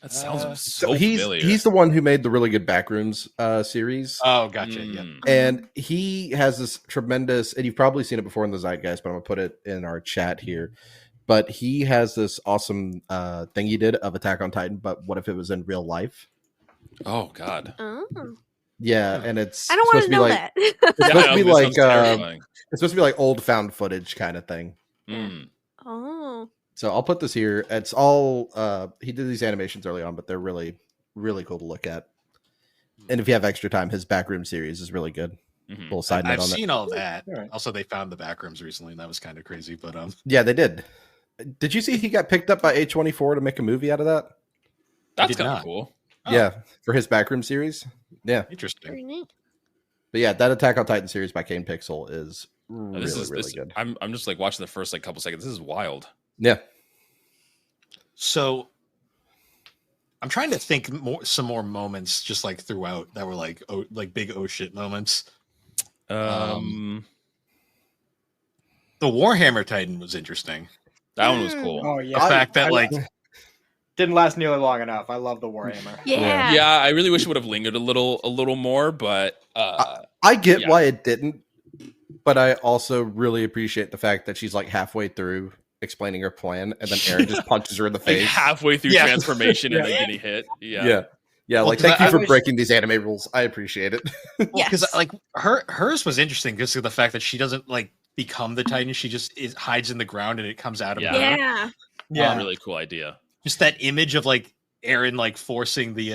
That sounds So so he's familiar. he's the one who made the really good Backrooms series. oh, gotcha. Yeah. Mm. And he has this tremendous, and you've probably seen it before in the Zeitgeist, but I'm gonna put it in our chat here. But he has this awesome thing he did of Attack on Titan, but what if it was in real life? Oh God. Oh. Yeah, and it's I don't want supposed to be know like that. it's supposed to be this like sounds terrifying. it's supposed to be like old found footage kind of thing. Mm. Oh. So I'll put this here. It's all he did these animations early on, but they're really, really cool to look at. And if you have extra time, his Backroom series is really good. Mhm. Little side note I've on seen all that. All right. Also, they found the backrooms recently, and that was kind of crazy. But Yeah, they did. Did you see he got picked up by A24 to make a movie out of that? That's did kind of not. cool. Oh. Yeah, for his backroom series. Yeah, Interesting. Very neat. but yeah, that Attack on Titan series by Kane Pixel is Now, really good. I'm just like watching the first like couple seconds. This is wild. Yeah, So I'm trying to think some more moments just like throughout that were like big oh shit moments. Um, The Warhammer Titan was interesting. that one was cool. Oh The yeah, fact that like didn't last nearly long enough. I love the Warhammer. Yeah. Yeah, I really wish it would have lingered a little more, but I get yeah. why it didn't, but I also really appreciate the fact that she's like halfway through explaining her plan, and then Aaron just punches her in the like face. halfway through Yeah. transformation and Yeah. then getting hit. Yeah. Yeah. Well, Like 'cause thank you I for wish- breaking these anime rules. I appreciate it. because Yes. like hers was interesting because of the fact that she doesn't like become the Titan. She just hides in the ground and it comes out of Yeah. her. Yeah. Yeah. Really cool idea. Just that image of like Aaron like forcing the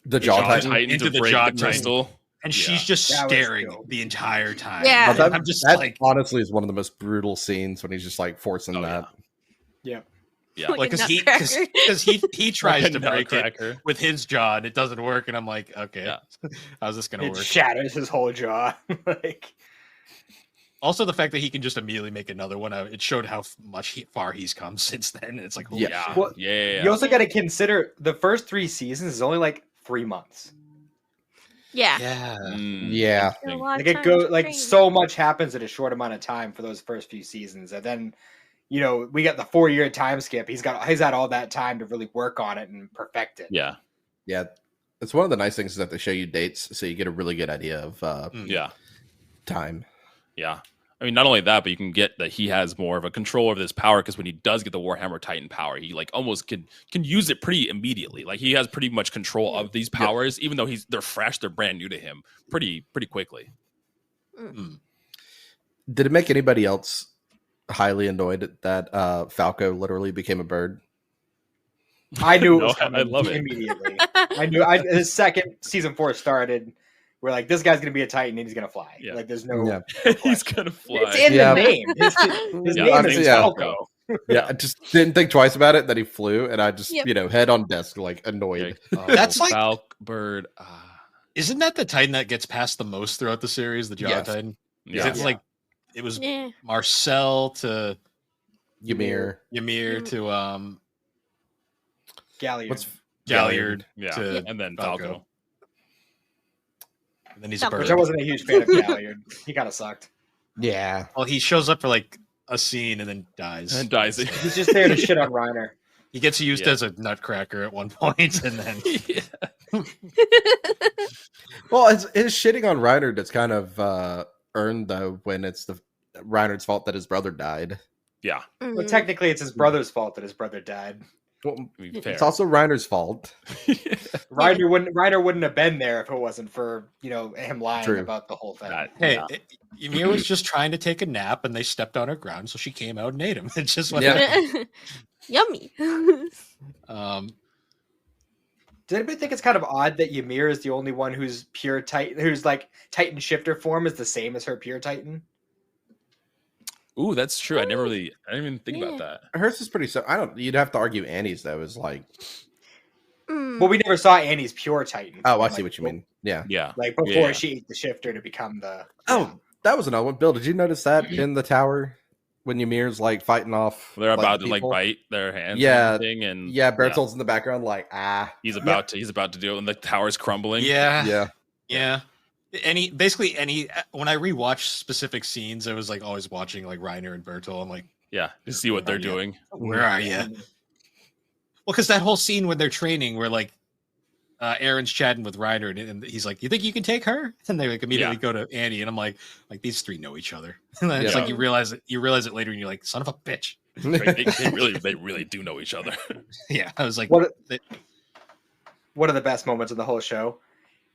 The Jaw Jaw Titan. Titan into to the break Jaw the Titan. crystal. and Yeah. she's just That was staring cool. the entire time. Yeah. And That, I'm just that like honestly is one of the most brutal scenes when he's just like forcing Oh, that. Yeah. Yeah. Like a because nutcracker. he tries to break it Nutcracker. with his jaw and it doesn't work and I'm like, okay, Yeah. how's this gonna It work? shatters his whole jaw. Like, Also, the fact that he can just immediately make another one, it showed how far he's come since then. It's like, holy Yeah. shit. Well, Yeah. you also got to consider the first 3 seasons is only like 3 months. Yeah. Yeah. Yeah. A lot Like of it time go to like train. so much happens in a short amount of time for those first few seasons, and then we got the 4-year time skip. He's had all that time to really work on it and perfect it. Yeah. Yeah. It's one of the nice things is that they show you dates so you get a really good idea of Yeah. time. Yeah. I mean, not only that, but you can get that he has more of a control over this power because when he does get the Warhammer Titan power, he like almost can use it pretty immediately. Like he has pretty much control of these powers, even though they're fresh, they're brand new to him, pretty quickly. Did it make anybody else highly annoyed that Falco literally became a bird? I knew it No, was coming I love it. immediately. I knew the second season 4 started, we're like, this guy's gonna be a Titan and he's gonna fly. Yeah. Like there's no Yeah. He's gonna fly. It's in Yeah. the name. His Yeah, name honestly, is yeah. Falco. Yeah, I just didn't think twice about it. That he flew, and I just, Yep. head on desk, like annoyed. That's like- Falk bird. Isn't that the Titan that gets past the most throughout the series, the Jaw Yes. Titan? Yeah. It's like it was Yeah. Marcel to Ymir. Ymir to Galliard. What's Galliard Yeah. to And then Falco. Falco. and then he's a Falco. bird. Which I wasn't a huge fan of Galliard. He kind of sucked. Yeah. Well, he shows up for like a scene and then dies. And dies. He's just there to shit on Reiner. He gets used Yeah. as a nutcracker at one point, and then Well, it's shitting on Reiner that's kind of earned though when it's the Reiner's fault that his brother died. Yeah. Well, Mhm. technically, it's his brother's fault that his brother died. Well, To be fair. it's also Reiner's fault. Reiner wouldn't have been there if it wasn't for him lying True. about the whole thing. That- hey, yeah. Ymir was just trying to take a nap, and they stepped on her ground, so she came out and ate him. It's just what Yeah. Yummy. Um, Does anybody think it's kind of odd that Ymir is the only one who's pure Titan, who's like Titan shifter form is the same as her pure Titan? Ooh, that's true. I didn't even think about Yeah. that. Hers is pretty. So you'd have to argue Annie's though is like. Mm. Well, we never saw Annie's pure Titan. Oh, I form, see like, what you mean. Yeah. Yeah. Like before Yeah. she ate the shifter to become the. Oh, that was another one. Bill, did you notice that in the tower when Ymir's like fighting off? They're about to people? bite their hands. Yeah. And everything, and Yeah, Berthold's in the background, like he's about to do it, and the tower's crumbling. yeah, yeah. Any when I rewatch specific scenes, I was like always watching like Reiner and Bertolt. I'm like, Yeah. To see what they're Yeah. doing. where are you? Well, because that whole scene when they're training, where like Aaron's chatting with Reiner, and he's like, "You think you can take her?" And they like immediately go to Annie, and I'm like these three know each other. And then it's Yeah. like you realize it later, and you're like, "Son of a bitch." Like, they really do know each other. Yeah, I was like, What? they- One of the best moments of the whole show,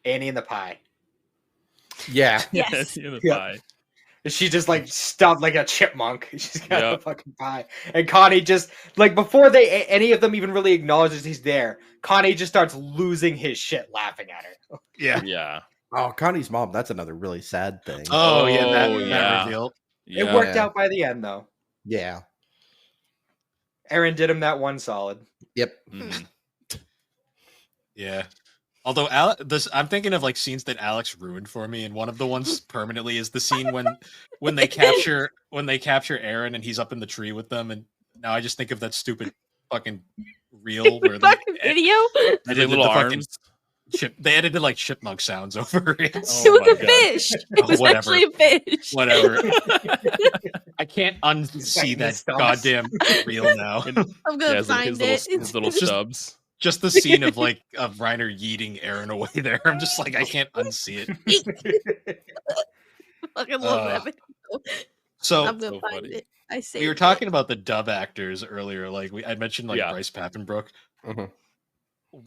Annie and the pie. Yeah. Yes. In the Yeah. pie. She's just like stuffed like a chipmunk. She's got Yeah. a fucking pie. And Connie just like before any of them even really acknowledges he's there, Connie just starts losing his shit laughing at her. yeah. Yeah. Oh, Connie's mom. That's another really sad thing. Oh yeah, that yeah. reveal. Yeah. It worked out by the end though. Yeah. Aaron did him that one solid. Yep. Mhm. Yeah. Although I'm thinking of like scenes that Alex ruined for me, and one of the ones permanently is the scene when they capture Aaron and he's up in the tree with them, and now I just think of that stupid fucking reel where they fucking video. edited little the fucking arms. they edited like chipmunk sounds over it. It Oh was my a God. fish. It was Whatever. actually a fish. Whatever. I can't unsee Tiny that stumps. goddamn reel now. I'm gonna Yeah, find it. his little stubs. Just the scene of Reiner yeeting Aaron away there. I'm just like, I can't unsee it. Fucking love that video. So I'm gonna so find funny. it. I say we were talking about the dub actors earlier. Like I mentioned, like Yeah. Bryce Papenbrook. Mhm.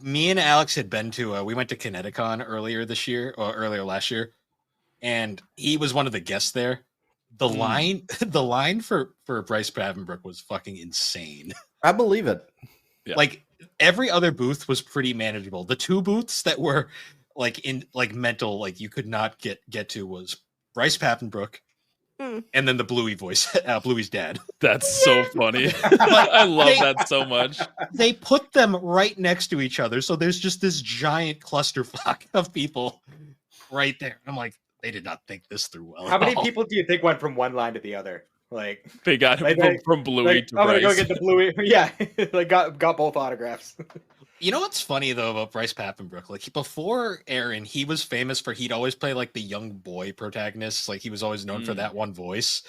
Me and Alex had been to. We went to Kineticon earlier this year or earlier last year, and he was one of the guests there. The line for Bryce Papenbrook was fucking insane. I believe it. Yeah. Like every other booth was pretty manageable. The two booths that were like in like mental, like you could not get to was Bryce Papenbrook, and then the Bluey voice, Bluey's dad. That's so funny. I love that so much. They put them right next to each other, so there's just this giant clusterfuck of people right there. I'm like, they did not think this through well. How at many all. people do you think went from one line to the other? Like They got him Like, from Bluey like, to I'm gonna Bryce. go get the Bluey. Yeah, like got both autographs. You know what's funny though about Bryce Papenbrook? Like before Aaron, he was famous for he'd always play like the young boy protagonist. Like he was always known for that one voice.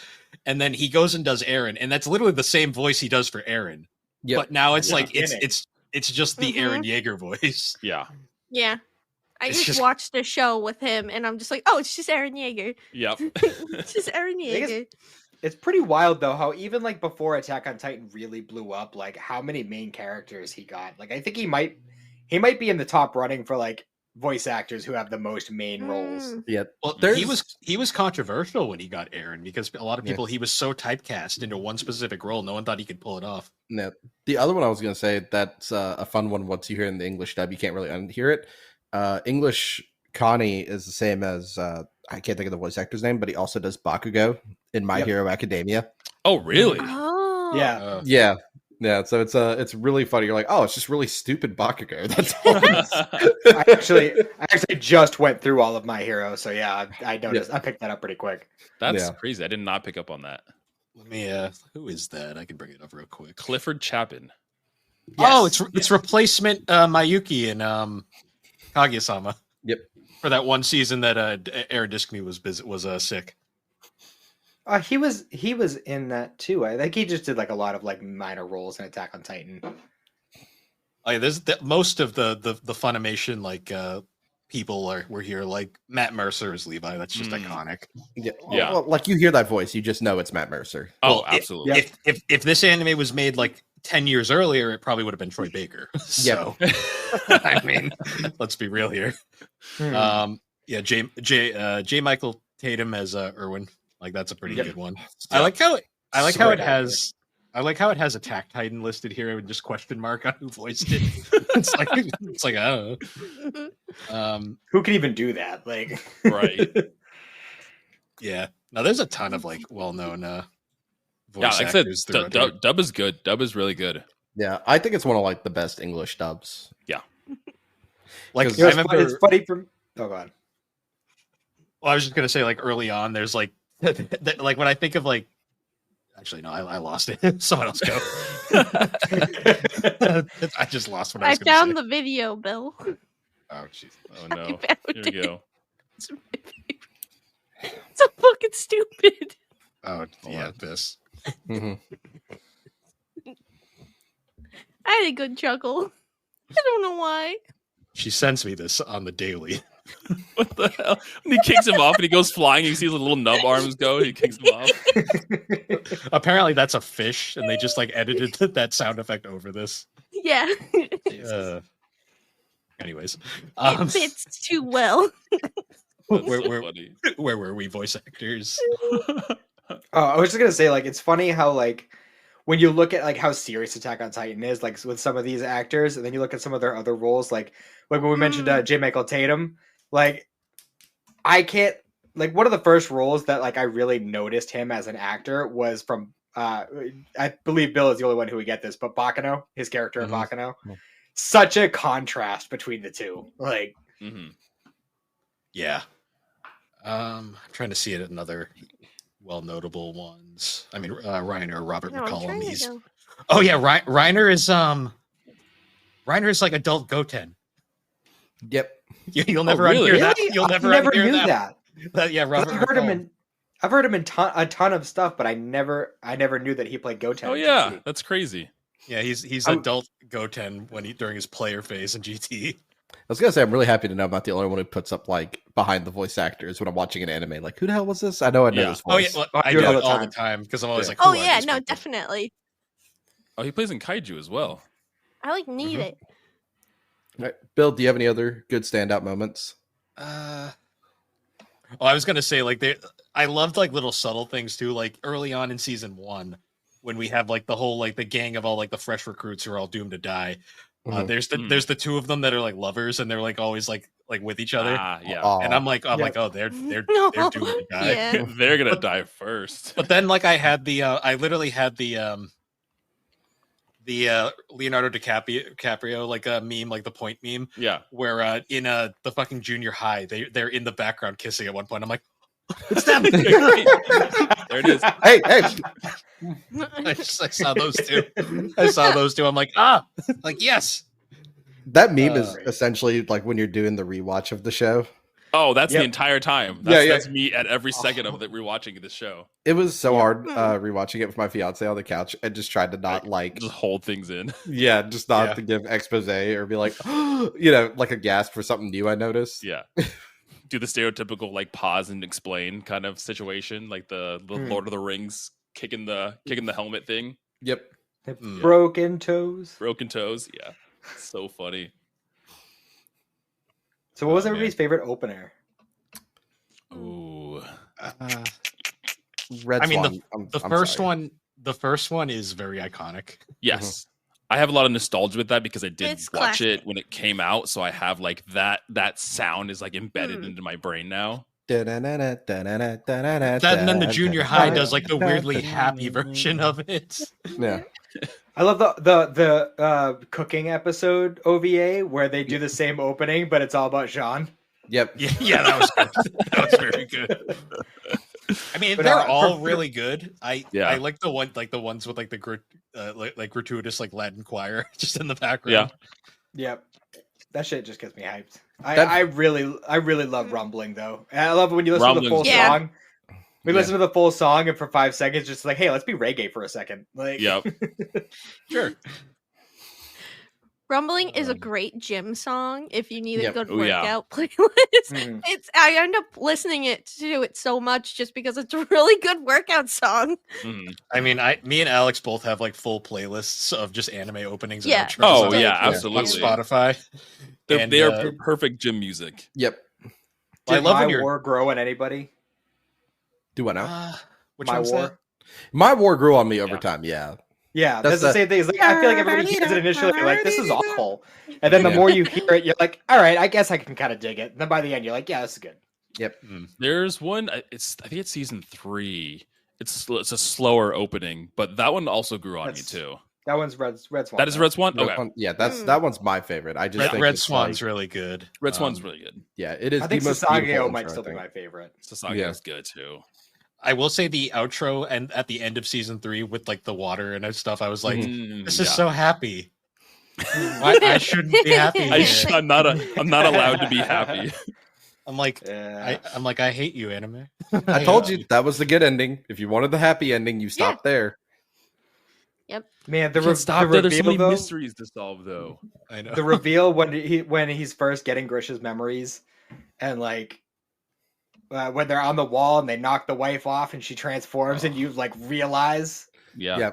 And then he goes and does Aaron, and that's literally the same voice he does for Aaron. Yep. But now it's Yeah. like it's just the Aaron Yeager voice. Yeah. Yeah. I It's just just- watched a show with him, and I'm just like, oh, it's just Aaron Yeager. Yep. It's just Aaron think Yeager. It's pretty wild though how even like before Attack on Titan really blew up, like how many main characters he got. Like I think he might be in the top running for like voice actors who have the most main roles. Yeah. Well, There's- he was controversial when he got Aaron because a lot of people he was so typecast into one specific role, no one thought he could pull it off. No. The other one I was going to say that's a fun one. Once you hear it in the English dub, you can't really unhear it. English Connie is the same as I can't think of the voice actor's name, but he also does Bakugo in My Hero Academia. Oh, really? Oh. Yeah. Yeah. So it's really funny. You're like, oh, it's just really stupid Bakugo. That's all. I actually just went through all of My Hero, so yeah, I noticed. I picked that up pretty quick. That's Yeah. crazy. I did not pick up on that. Let me who is that? I can bring it up real quick. Clifford Chapin. Oh, Yes. it's replacement Mayuki in Kaguya-sama. Yep. For that one season that Aaron Discme was sick. He was in that too. I think he just did like a lot of like minor roles in Attack on Titan. Oh, yeah, there's most of the Funimation like people were here. Like Matt Mercer is Levi. That's just iconic. Yeah. Yeah. Well, like you hear that voice, you just know it's Matt Mercer. Oh, Well, absolutely. If this anime was made like 10 years earlier, it probably would have been Troy Baker. So, I mean, let's be real here. Yeah, J. Michael Tatum as Irwin. Like that's a pretty good one. I like how it has Attack Titan listed here with just question mark on who voiced it. it's like I don't know. Who can even do that? Like, Right. Yeah. Now there's a ton of like well-known voice Yeah, like I said, actors throughout there. dub is good. Dub is really good. Yeah, I think it's one of like the best English dubs. Like Because I it's remember, it's funny from. Oh god. well, I was just gonna say like early on, there's like like when I think of like. Actually, no, I lost it. Someone else go. I just lost what I I was going found to say. the video, Bill. Oh, jeez. Oh I no. found Here we it. go. It's my favorite. So fucking stupid. Oh, Hold yeah, on. this. Mhm. I had a good chuckle. I don't know why. She sends me this on the daily. What the hell? When he kicks him off and he goes flying, you see his little nub arms go. He kicks him off. Apparently, that's a fish, and they just like edited that sound effect over this. Yeah. Anyways, It fits too well. That's Where- so where- funny. where were we, voice actors? Oh, I was just gonna say, like, it's funny how like when you look at like how serious Attack on Titan is, like with some of these actors, and then you look at some of their other roles, like when we mentioned J. Michael Tatum, like I can't like one of the first roles that like I really noticed him as an actor was from I believe Bill is the only one who would get this, but Bakano, his character in Mhm. Bakano. such a contrast between the two. Like, Mhm. Yeah. I'm trying to see it another well-notable ones. I mean, Reiner, Robert No, I'm McCollum. trying to He's go. oh yeah, Reiner is like adult Goten. Yep. You'll never really? unhear that. really, You'll I never never unhear knew that. that. Yeah, 'Cause Robert McCollum. I've heard him in a ton of stuff, but I never knew that he played Goten. Oh in yeah, GT. that's crazy. Yeah, he's I'm- adult Goten during his player phase in GT. I was gonna say I'm really happy to know I'm not the only one who puts up like behind the voice actors when I'm watching an anime. Like, who the hell was this? I know Yeah. this Oh yeah, voice. well, I I do do it it all the time because I'm always Yeah. like, Oh who are yeah, these no, people? definitely. Oh, he plays in Kaiju as well. I like need it. All right. Bill, do you have any other good standout moments? Oh, I was gonna say I loved like little subtle things too. Like early on in season 1, when we have like the whole like the gang of all like the fresh recruits who are all doomed to die. Mhm. There's the two of them that are like lovers and they're like always like with each other. Ah, yeah. Aw. And I'm like, Yeah. oh, they're doomed to die. Yeah. They're gonna die first. But then like I literally had the Leonardo DiCaprio like a meme, like the point meme, Yeah. where in the fucking junior high they're in the background kissing at one point. I'm like, it's them. There it is. Hey, I saw those two. I'm like, like yes. that meme is Great. essentially like when you're doing the rewatch of the show. Oh, that's the Yep. entire time. Yeah, yeah. That's me at every second of the rewatching this show. It was so Yeah. hard rewatching it with my fiance on the couch. I just tried to not like, Just hold things in. just not Yeah. to give expose or be like, like a gasp for something new I noticed. Yeah. Do the stereotypical like pause and explain kind of situation, like the Lord of the Rings kicking the helmet thing. Yep. Broken toes. Broken toes. Yeah. So funny. So, what was Oh, everybody's favorite opener? Ooh. Red I mean, Swan. the I'm first sorry. one. The first one is very iconic. Yes. I have a lot of nostalgia with that because I did It's watch classic. it when it came out, so I have like that sound is like embedded into my brain now. That And then the junior high does like the weirdly happy version of it. Yeah. I love the cooking episode OVA where they do the same opening, but it's all about Jean. Yep. Yeah, that was good. That was very good. I mean, But, they're for- all really good. I Yeah. like the ones with like the like gratuitous like Latin choir just in the background. Yep, that shit just gets me hyped. That- I really love Rumbling though. And I love when you listen to the full Rumbling's good. song. We listen to the full song, and for 5 seconds, just like, hey, let's be reggae for a second. Like, Yep. Sure. Rumbling is a great gym song if you need Yep. a good Oh, yeah. workout playlist. Mhm. I end up listening to it so much just because it's a really good workout song. Mhm. I mean, me and Alex both have like full playlists of just anime openings. And Yeah. outros Oh on- yeah, on absolutely. on Spotify. And, They are perfect gym music. Yep. I Did love my when you're. war grow on anybody? Do I know? Which My one's war. that? My war grew on me over Yeah. time. Yeah. Yeah, That's that's the the- same thing. It's like I feel like everybody hears it initially, you're like, this is awful. And then the Yeah. more you hear it, you're like, all right, I guess I can kind of dig it. And then by the end, you're like, yeah, this is good. There's one. I think it's season 3. It's a slower opening, but that one also grew on That's- me too. That one's Red Swan. That is Red Swan. Red Okay, Swan- yeah, that's Mm. that one's my favorite. I just think Red it's Swan's like- really good. Red Swan's Um, really good. yeah, it is I think the most beautiful Sasageo might intro, still I be think. my favorite. Sasagi Yeah. is good too. I will say the outro and at the end of season 3 with like the water and stuff. I was like, this is Yeah. so happy. I shouldn't be happy. here. I'm not allowed to be happy. I'm like, Yeah. I'm like, I hate you, anime. I told you that was the good ending. If you wanted the happy ending, you stop there. Man, The the There's so reveal many though, mysteries to solve though. I know. the reveal when he's first getting Grish's memories, and like when they're on the wall and they knock the wife off and she transforms, and you like realize Yeah. Yeah.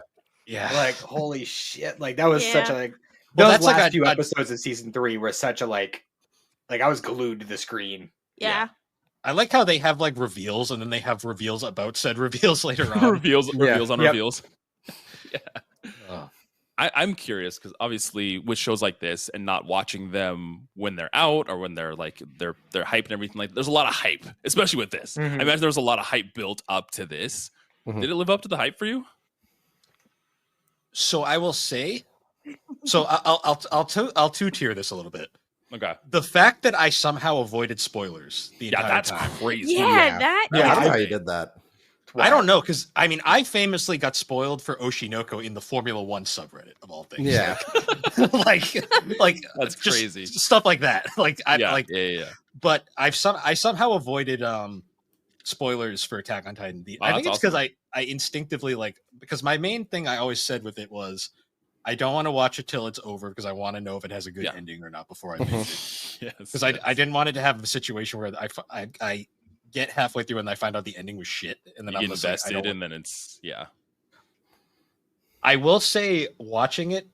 Yeah. like holy shit, like that was such a Yeah. like Well, those that's like last a- few a- episodes of season 3 were such a like I was glued to the screen. Yeah. I like how they have like reveals and then they have reveals about said reveals later on. reveals on Yep. reveals. Oh. I'm curious because obviously with shows like this and not watching them when they're out or when they're like they're hype and everything, like there's a lot of hype, especially with this. Mhm. I imagine there was a lot of hype built up to this. Mhm. Did it live up to the hype for you? So I will say So I'll two-tier this a little bit. Okay. The fact that I somehow avoided spoilers the Yeah, entire that's time. crazy. Yeah, that. Yeah, I don't know I- how you did that. I don't know, because I mean, I famously got spoiled for Oshinoko in the Formula One subreddit of all things. Yeah. like That's just crazy. stuff like that. Like I Yeah, like, yeah. but I somehow avoided spoilers for Attack on Titan. Wow, I think that's it's because I instinctively like, because my main thing I always said with it was I don't want to watch it till it's over because I want to know if it has a good Yeah. ending or not before I binge it. Yes. Because I didn't want it to have a situation where I get halfway through and I find out the ending was shit, and then you I'm get just like, I invested, don't and then it's I will say, watching it,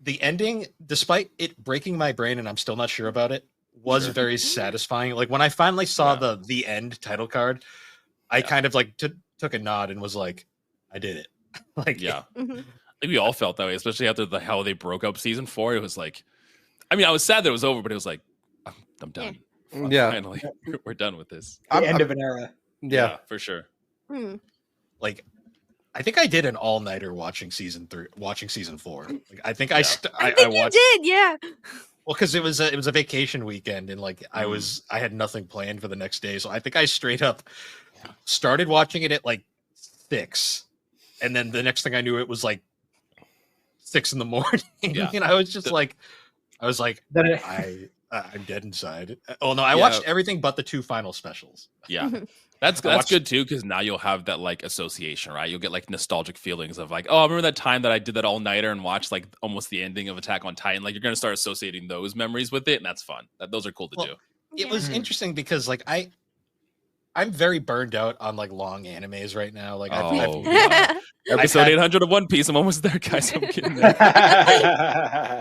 the ending, despite it breaking my brain and I'm still not sure about it, was Sure. very satisfying. Like when I finally saw Yeah. the end title card, I Yeah. kind of like took a nod and was like, I did it. Like, yeah. Mhm. I think we all felt that way, especially after how they broke up season 4. It was like, I mean, I was sad that it was over, but it was like, I'm done. Fuck, Yeah. finally, we're done with this. The end of an era. Yeah. For sure. Mm. like I think I did an all nighter watching season 4. Like, I think Yeah. I I think you watched. did, yeah. Well, because it was a vacation weekend, and like Mm. I had nothing planned for the next day, so I think I straight up started watching it at like 6, and then the next thing I knew, it was like 6 in the morning, Yeah. and I was just like, Then it- I'm dead inside. Oh no, I Yeah. watched everything but the 2 final specials. Yeah. Mhm. That's I watched- good too, because now you'll have that like association, right? You'll get like nostalgic feelings of like, oh, I remember that time that I did that all nighter and watched like almost the ending of Attack on Titan. Like you're gonna start associating those memories with it, and that's fun. Those are cool to Well, do. It was Mhm. interesting because like I'm very burned out on like long animes right now. Like Oh, I've yeah. Episode had- 800 of One Piece. I'm almost there, guys. I'm getting there.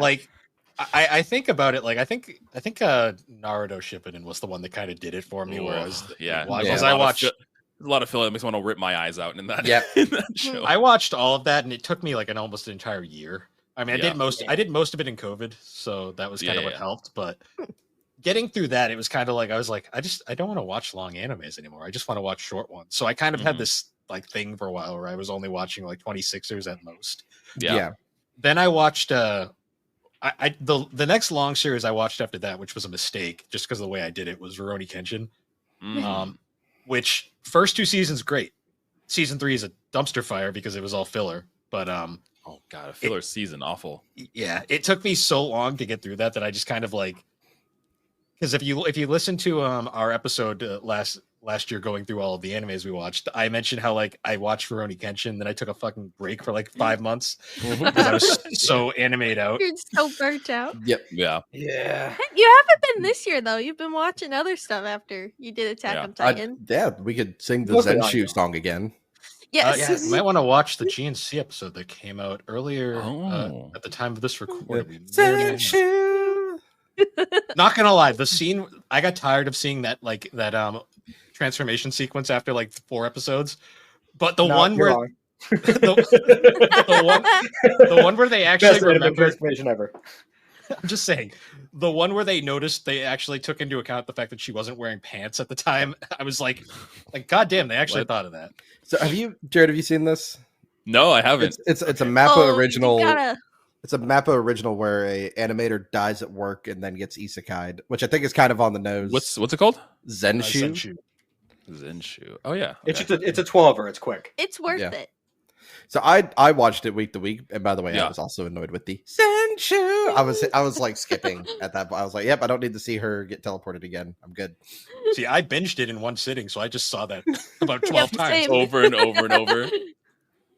like I think about it, like I think Naruto Shippuden was the one that kind of did it for me, where I was yeah. because There's I watched There's a lot of filler that makes me want to rip my eyes out in that, Yep. in that show. I watched all of that, and it took me like almost an entire year. I mean, Yeah. I did most of it in COVID, so that was kind of Yeah, what yeah. helped. But getting through that, it was kind of like I was like, I don't want to watch long animes anymore. I just want to watch short ones. So I kind of had Mhm. this like thing for a while where I was only watching like 26ers at most. yeah. Then I watched the next long series I watched after that, which was a mistake just because of the way I did it, was Rurouni Kenshin. Mm. Which first 2 seasons great. Season 3 is a dumpster fire because it was all filler. But Oh god, a filler season, awful. yeah, it took me so long to get through that I just kind of like, because if you listen to our episode last year going through all of the animes we watched, I mentioned how like I watched Rurouni Kenshin, then I took a fucking break for like 5 months because I was so animated out. You're so burnt out. Yep. Yeah. yeah. You haven't been this year though. You've been watching other stuff after you did Attack Yeah. on Titan. Yeah, we could sing the Mostly Zenshu audio. song again. Yes. Yeah, you might want to watch the GNC episode that came out earlier Oh. at the time of this recording. Zenshu. Not gonna lie, the scene, I got tired of seeing that transformation sequence after like 4 episodes. But the No, one you're where wrong. the one where they actually Best anime remembered, transformation ever. I'm just saying, the one where they noticed they actually took into account the fact that she wasn't wearing pants at the time. I was like god damn, they actually What? thought of that. So Jared, have you seen this? No, I haven't. It's a Mappa Oh, original. You gotta, It's a Mappa original where a animator dies at work and then gets isekai'd, which I think is kind of on the nose. What's it called? Zenshu? Zenshu. Zenshu. Oh yeah. It's okay. just it's a 12er. It's quick. it's worth Yeah. it. So I watched it week to week, and by the way, I Yeah. was also annoyed with the Zenshu. I was like skipping at that point. I was like, yep, I don't need to see her get teleported again. I'm good. See, I binged it in one sitting, so I just saw that about 12 Yep, times. same. over and over and over.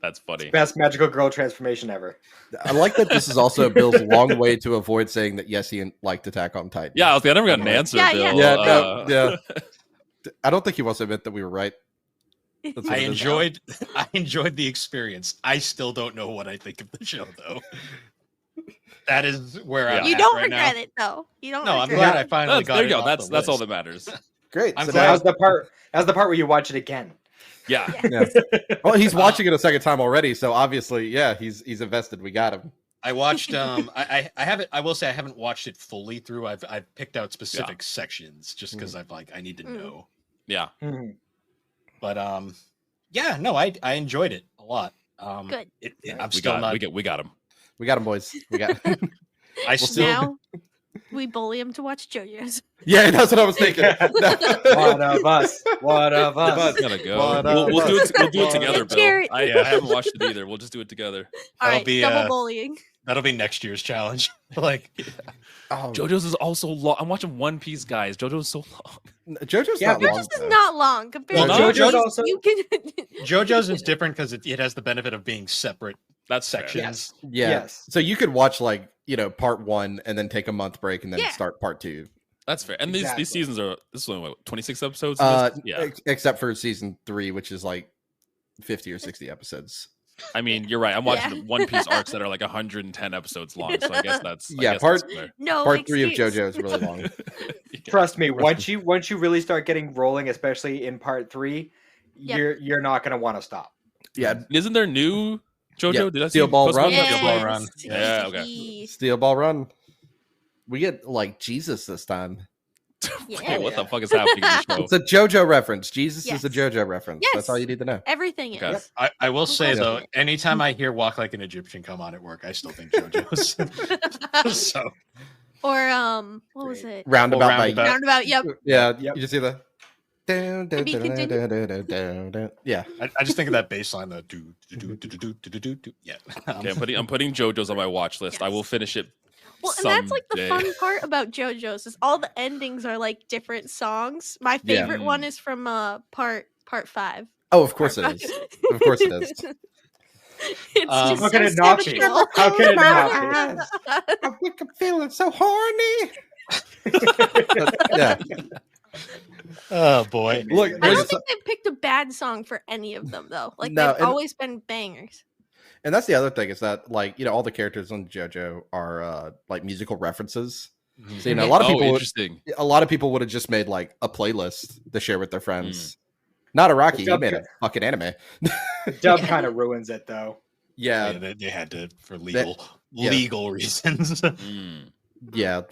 That's funny. Best magical girl transformation ever. I like that this is also Bill's long way to avoid saying that yes, he liked Attack on Titan. Yeah, I never got an answer, Yeah, Bill. yeah. Yeah, I don't think he wants to admit that we were right. That's what I it is. enjoyed the experience. I still don't know what I think of the show though. That is where I'm You at don't right regret now. it though. You don't. No, I'm regret glad I it. finally got There it. you go. off That's the all that list. matters. Great. I'm So glad- now- How's the part where you watch it again? Yeah. yeah. Well, he's watching it a second time already, so obviously, yeah, he's invested. We got him. I watched I haven't I will say I haven't watched it fully through. I've picked out specific sections just because I've like I need to know. Yeah. Mhm. But yeah, no, I enjoyed it a lot. Good. I'm still not We got him. We got him, boys. We got. I still Now we bully him to watch JoJo's. Yeah, that's what I was thinking. One of us. One of us. Gotta go. What We'll do it. We'll do it What together, up? Bill. Jared. I haven't watched it either. We'll just do it together. All That'll right, be, double bullying. that'll be next year's challenge. Like Oh, JoJo's is also long. I'm watching One Piece, guys. JoJo's so long. JoJo's Yeah, not long. JoJo's is though. not long compared Well, to no, One JoJo's Piece. also- You can. JoJo's is different because it has the benefit of being separate That's fair. sections. Yeah. Yes. So you could watch like part 1 and then take a month break and then Yeah. start part 2. That's fair. And Exactly. these seasons are this is only what, 26 episodes. Yeah. Except for season 3, which is like 50 or 60 episodes. I mean, you're right. I'm watching Yeah. One Piece arcs that are like 110 episodes long. So I guess that's Yeah, I guess part- that's fair. No Part 3 of excuse. JoJo is really long. Trust me, once you really start getting rolling, especially in part 3, Yep. you're not gonna want to stop. Yeah, Isn't there new JoJo? Yeah, Did I see Steel Ball post- Run? Yes. Steel Ball Run. Yeah, okay. Steel Ball Run. We get like Jesus this time. Yeah. What the fuck is happening in the show? It's a JoJo reference. Jesus is a Yes. JoJo reference. Yes. That's all you need to know. Everything Okay. is. I will say Yeah. though, anytime I hear "Walk Like an Egyptian" come on at work, I still think JoJo's. So What was it? Roundabout, Roundabout. by Roundabout. Yep. yeah. Yep. You just see the. be continued. Yeah. I just think of that bass line, the do do do do do do do do do. Yeah. Okay, I'm putting JoJo's on my watch list. I will finish it. Well, and that's like the someday. fun part about JoJo's is all the endings are like different songs. My Yeah. favorite one is from part 5. Oh, of course it is. Of course it is. It's just How can so it not be? sentimental. How can it not I'm feeling so horny. Yeah. Oh boy. Look, I there's don't think they picked a bad song for any of them though. Like No, they've and- always been bangers. and that's the other thing is that like all the characters on JoJo are like musical references. So a lot of people interesting. a lot of people would have just made like a playlist to share with their friends. Not Araki, he made a fucking anime. The dub kind of ruins it though. Yeah, Yeah, they had to for yeah. legal reasons. Mm. yeah.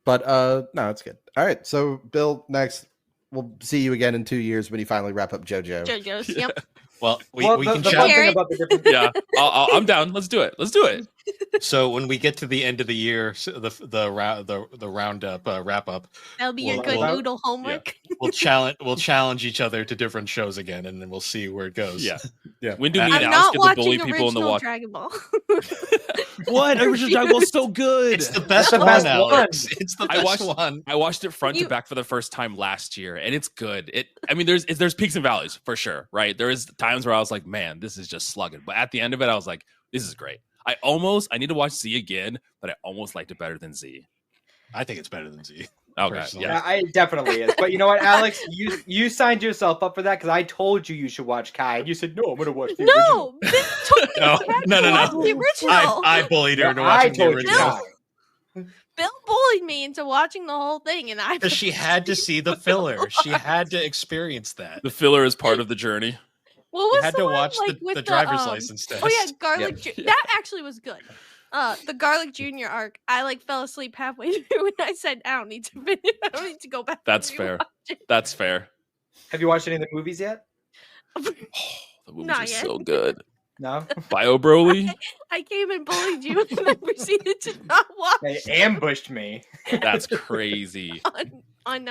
But no, it's good. All right, so Bill, next we'll see you again in 2 years when you finally wrap up JoJo. JoJo's. Yep. Well, we Well, can the chat. fun thing Jared? about the different Yeah, I'm down. Let's do it. Let's do it. So when we get to the end of the year, the roundup wrap up, That'll be your Well, good well, noodle homework. we'll challenge each other to different shows again, and then we'll see where it goes. Yeah. Yeah. When do me I'm and I'm Alex not get to bully watching people in the original walk? Dragon Ball. What? Original Dragon Ball's so good. It's the best the one, best Alex. one. It's the I best watched- one. I watched it front You- to back for the first time last year, and it's good. I mean, there's peaks and valleys for sure, right? There is times where I was like, man, this is just slugging. But at the end of it, I was like, this is great. I need to watch Z again, but I almost liked it better than Z. I think it's better than Z. Okay, Personally. yeah. I definitely is. But you know what, Alex? You signed yourself up for that because I told you you should watch Kai, and you said no. I'm gonna watch the original. No, Bill told me No, to no, no, watch no. the original. I bullied her No, into I watching the told you original Kai. Bill bullied me into watching the whole thing, and I because she had to see the filler. She had to experience that. The filler is part of the journey. what You was had the to one, watch like, with the driver's um, license test. Oh yeah, garlic. Yeah. That actually was good. The garlic junior arc. I like fell asleep halfway through, and I said, I don't need to finish. I don't need to go back. That's and fair. rewatch it." That's fair. Have you watched any of the movies yet? The movies Not are yet. so good. No. Bio Broly. I came and bullied you, and then proceeded to not watch They ambushed me. That's crazy. on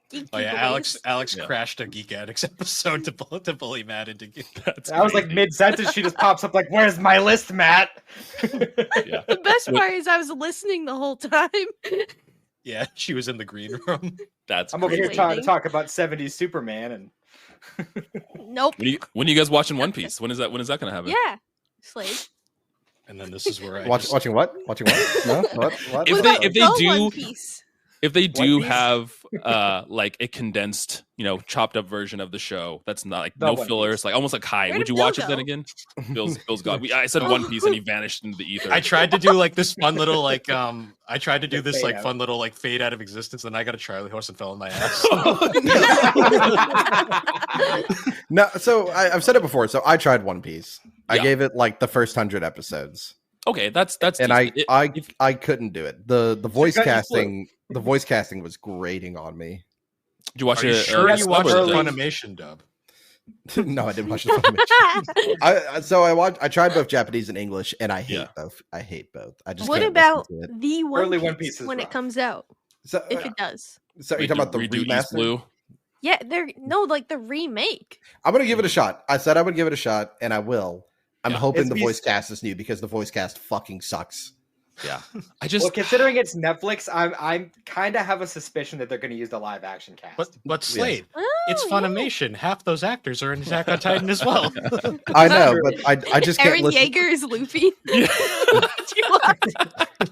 Geek Oh yeah, Giveaways. Alex Yeah. crashed a Geek Addicts episode to bully Matt into That's I was like crazy. mid sentence. She just pops up like, "Where's my list, Matt?" Yeah. The best part is I was listening the whole time. Yeah, she was in the green room. That's I'm over here crazy. trying to Waiting. talk about 70s Superman, and Nope. When are you guys watching One Piece? When is that gonna happen? Yeah. Slade. And then this is where I Watching what? Watching what? No, what? What? If What they- about if they the do- One Piece? If they do Piece? have like a condensed, chopped up version of the show, that's not like The no One fillers, Piece. like almost like Kai. Where Would did you Bill watch it then go? again? Bill's gone. I said One Piece and he vanished into the ether. I tried to do like this fun little I tried to do The this fade like out. fun little like fade out of existence, and I got a Charlie horse and fell in my ass. No, so I've said it before. So I tried One Piece. I Yeah. gave it like the first 100 episodes, Okay, that's and decent. I couldn't do it. The voice got your casting was grating on me. Did you watch Are you it? sure you that's watched the early. Funimation dub? No, I didn't watch the Funimation. I tried both Japanese and English, and I hate Yeah. both. I hate both. I just What can't about listen to it. the Early One One Piece Piece is when it rough. comes out? So, If it does. so you're talking about the redo East remaster? Blue. Yeah, like the remake. I'm gonna give it a shot. I said I would give it a shot, and I will. I'm Yeah. hoping It's the me- voice cast is new because the voice cast fucking sucks. Yeah, I just Well, considering it's Netflix, I'm kind of have a suspicion that they're going to use the live action cast. But Slade, Oh, it's yeah. Funimation. Half those actors are in Attack on Titan as well. I know, but I just can't Eren listen. Yeager is Luffy. Yeah.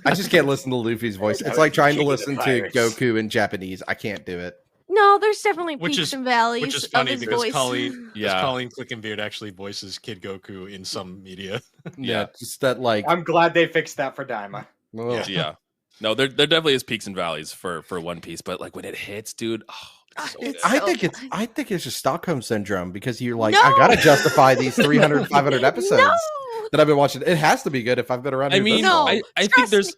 I just can't listen to Luffy's voice. It's like trying to listen to Pirates. Goku in Japanese. I can't do it. No, there's definitely Which peaks is- and valleys Which is of funny his because voice. Colleen Yeah. Clickenbeard actually voices Kid Goku in some media. Yeah. Just that like. I'm glad they fixed that for Daima. well, yeah. No, there definitely is peaks and valleys for One Piece, but like when it hits, dude, it's so It's good. so I think it's just Stockholm syndrome because you're like, No! I gotta justify these 300, 500 episodes No, that I've been watching. It has to be good if I've been around. I here mean, this No. long. I think Trust there's me.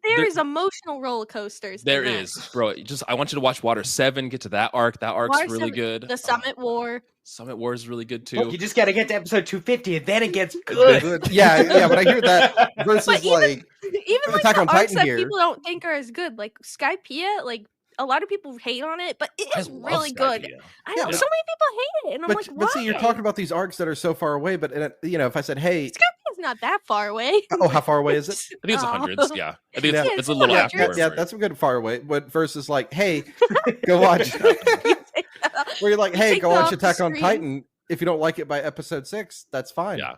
There There- is emotional roller coasters. in there that. is, bro. I want you to watch Water 7, get to that arc. That arc's Water really 7, good. The Summit War. Summit War is really good too. Look, you just got to get to episode 250 and then it gets good. yeah. When I hear that versus But even- like, Even like Attack the on arcs Titan that here. people don't think are as good, like Skypiea, like a lot of people hate on it, but it I is love really good. Skypiea. I know Yeah. so many people hate it, and I'm like, why? but see, you're talking about these arcs that are so far away. But if I said, hey, Skypiea's not that far away. oh, how far away is it? I think it's Oh. hundreds. Yeah, I think Yeah. it's, it's a little Yeah, after. Yeah, that's a good far away. But versus like, hey, go watch. Where you're like, hey, take go it watch off the Attack on screen. Titan. If you don't like it by episode 6, that's fine. Yeah.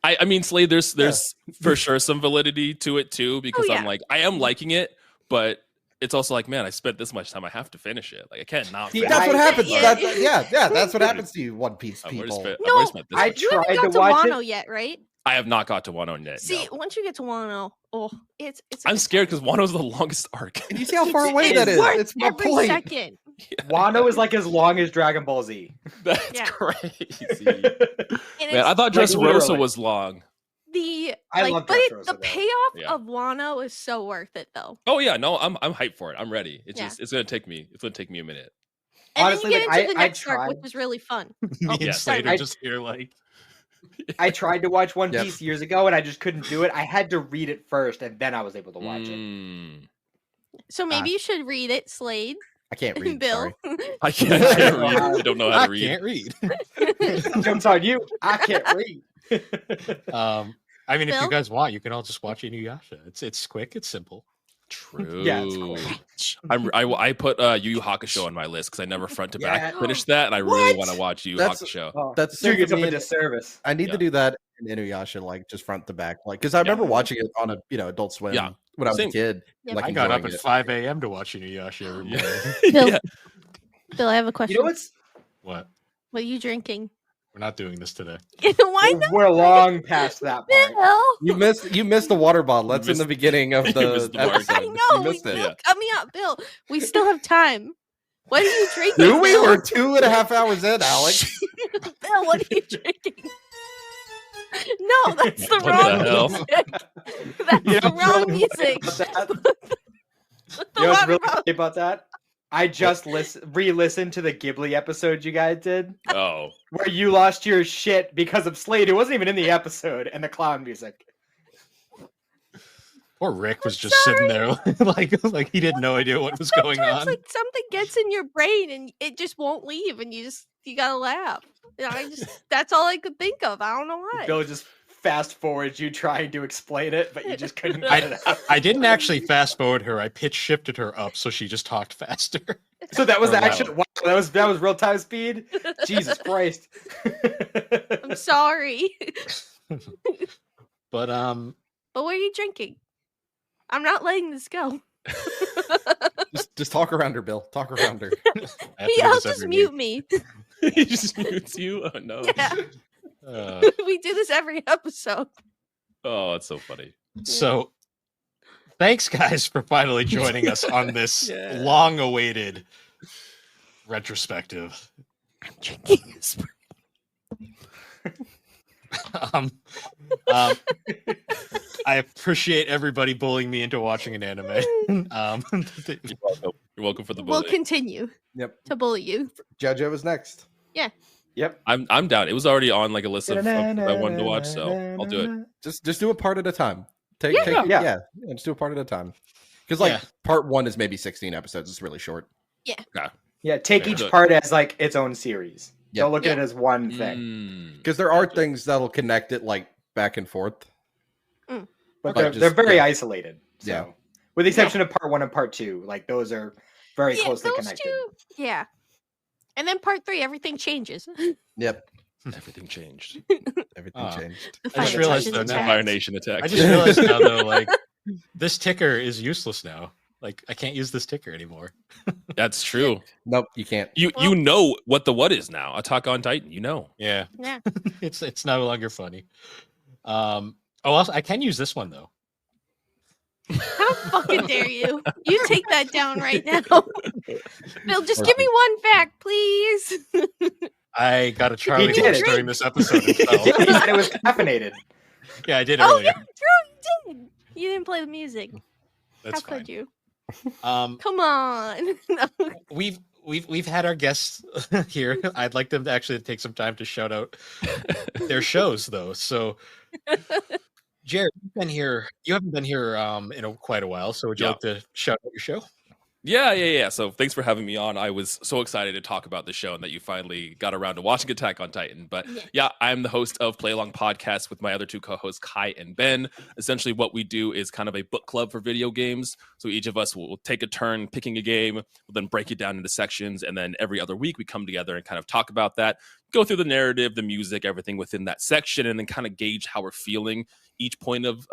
I mean, Slade, there's for sure some validity to it too, because yeah. I'm like, I am liking it, but it's also like, man, I spent this much time, I have to finish it. Like, I can't not. See, finish That's it. what happens. Yeah. That's what happens to you, One Piece I've already people. spent- I've No, already spent this I much. You haven't tried got to to watch Wano it. yet, right? I have not got to Wano yet. See, no. once you get to Wano, it's. a I'm good scared time. because Wano's the longest arc. And you see how far away It's that is. worth It's my every point. second. Wano is like as long as Dragon Ball Z. That's Yeah. crazy. And Man, I thought like, Dressrosa literally. was long. I love but Dressrosa, the though. payoff Yeah. of Wano is so worth it, though. Oh yeah, no, I'm hyped for it. I'm ready. It's Yeah. just it's gonna take me a minute. And Honestly, then you like, get into the I next arc, which tried- was really fun. Me Oh, and yeah. Slade I- are just here like, I tried to watch One Yep. Piece years ago and I just couldn't do it. I had to read it first and then I was able to watch it. Mm. So maybe you should read it, Slade I can't read. Bill. Sorry. I can't read. I don't know how I to read. can't read. Jumps on you. I can't read. I mean, if Bill? you guys want, you can all just watch Inuyasha. It's quick, it's simple. True. Yeah, it's cool. I put Yu Yu Hakusho on my list because I never front to back Yeah. finished that, and I really What? want to watch Yu Yu That's- Hakusho. Oh, That's doing the same yourself for a me. disservice. I need Yeah. to do that in Inuyasha, like just front to back, like because I remember watching it on a Adult Swim Yeah. when I was Same. a kid. Yeah. Like I got up enjoying at it. 5 a.m. to watch Inuyasha every morning. Bill, Yeah. Bill, I have a question. You know what's What? What are you drinking? We're not doing this today. Why not? we're long past that part. Bill? You missed the water bottle. That's in missed- the beginning of you the missed the mark. episode. I know. You missed it. Yeah. Cut me up, Bill. We still have time. What are you drinking? Do we? Bill? We're 2.5 hours in, Alex. Bill, what are you drinking? No, that's the What the wrong hell? music. That's You know the what's wrong really music. funny about that? The You know what's water really bottle. funny about that? I just re-listened to the Ghibli episode you guys did, Oh, where you lost your shit because of Slade, who wasn't even in the episode, and the clown music. Or Rick was just sitting there like he didn't no idea what was going Sometimes, on. like something gets in your brain and it just won't leave, and you gotta laugh. You know, that's all I could think of. I don't know why. Bill just fast forwards you trying to explain it, but you just couldn't get it out. I didn't actually fast forward her. I pitch shifted her up so she just talked faster. So that was Or actually wow, that was real time speed. Jesus Christ! I'm sorry. But But what are you drinking? I'm not letting this go. Just talk around her, Bill. Talk around her. I have to do He'll this just every mute week. me. he just mutes you. Oh no. Yeah, we do this every episode. Oh, that's so funny. So thanks guys for finally joining us on this Yeah. long-awaited retrospective. I'm drinking this. um, I appreciate everybody bullying me into watching an anime. You're welcome for the We'll bullying. continue Yep. to bully you. JoJo is next. Yeah, Yep. I'm down. It was already on like a list of that I wanted to watch, so I'll do it. Just do a part at a time. Yeah. Just do a part at a time. Because like Yeah. part 1 is maybe 16 episodes. It's really short. Yeah, take Yeah. each part as like its own series. Yep. Don't look at it as one thing. Because there are things that'll connect it like back and forth. But Like, they're just- very yeah. isolated. So. Yeah. With the exception of part 1 and part 2, like those are very Yeah, closely those connected. two. Yeah. And then part 3, everything changes. Yep. Everything changed. Everything changed. The I just Fire realized Nation though, attacks. Fire Nation attack. I just realized now though, like this ticker is useless now. Like I can't use this ticker anymore. That's true. Nope, you can't. You know what the what is now. Attack on Titan. You know. Yeah, Yeah. it's no longer funny. Also, I can use this one though. How fucking dare you? You take that down right now. Bill, just give me one fact, please. I got a Charlie did horse it. during this episode. and He fell. said it was caffeinated. Yeah, I did Oh, earlier. yeah, true, you did. You didn't play the music. That's How fine. could you? Um, Come on. No. we've had our guests here. I'd like them to actually take some time to shout out their shows though. So Jared, you've been here. You haven't been here in quite a while. So would you Yeah. like to shout out your show? Yeah. So thanks for having me on. I was so excited to talk about the show and that you finally got around to watching Attack on Titan. But yeah, I'm the host of Play Along Podcast with my other two co-hosts, Kai and Ben. Essentially, what we do is kind of a book club for video games. So each of us will take a turn picking a game, we'll then break it down into sections, and then every other week we come together and kind of talk about that, go through the narrative, the music, everything within that section, and then kind of gauge how we're feeling each point of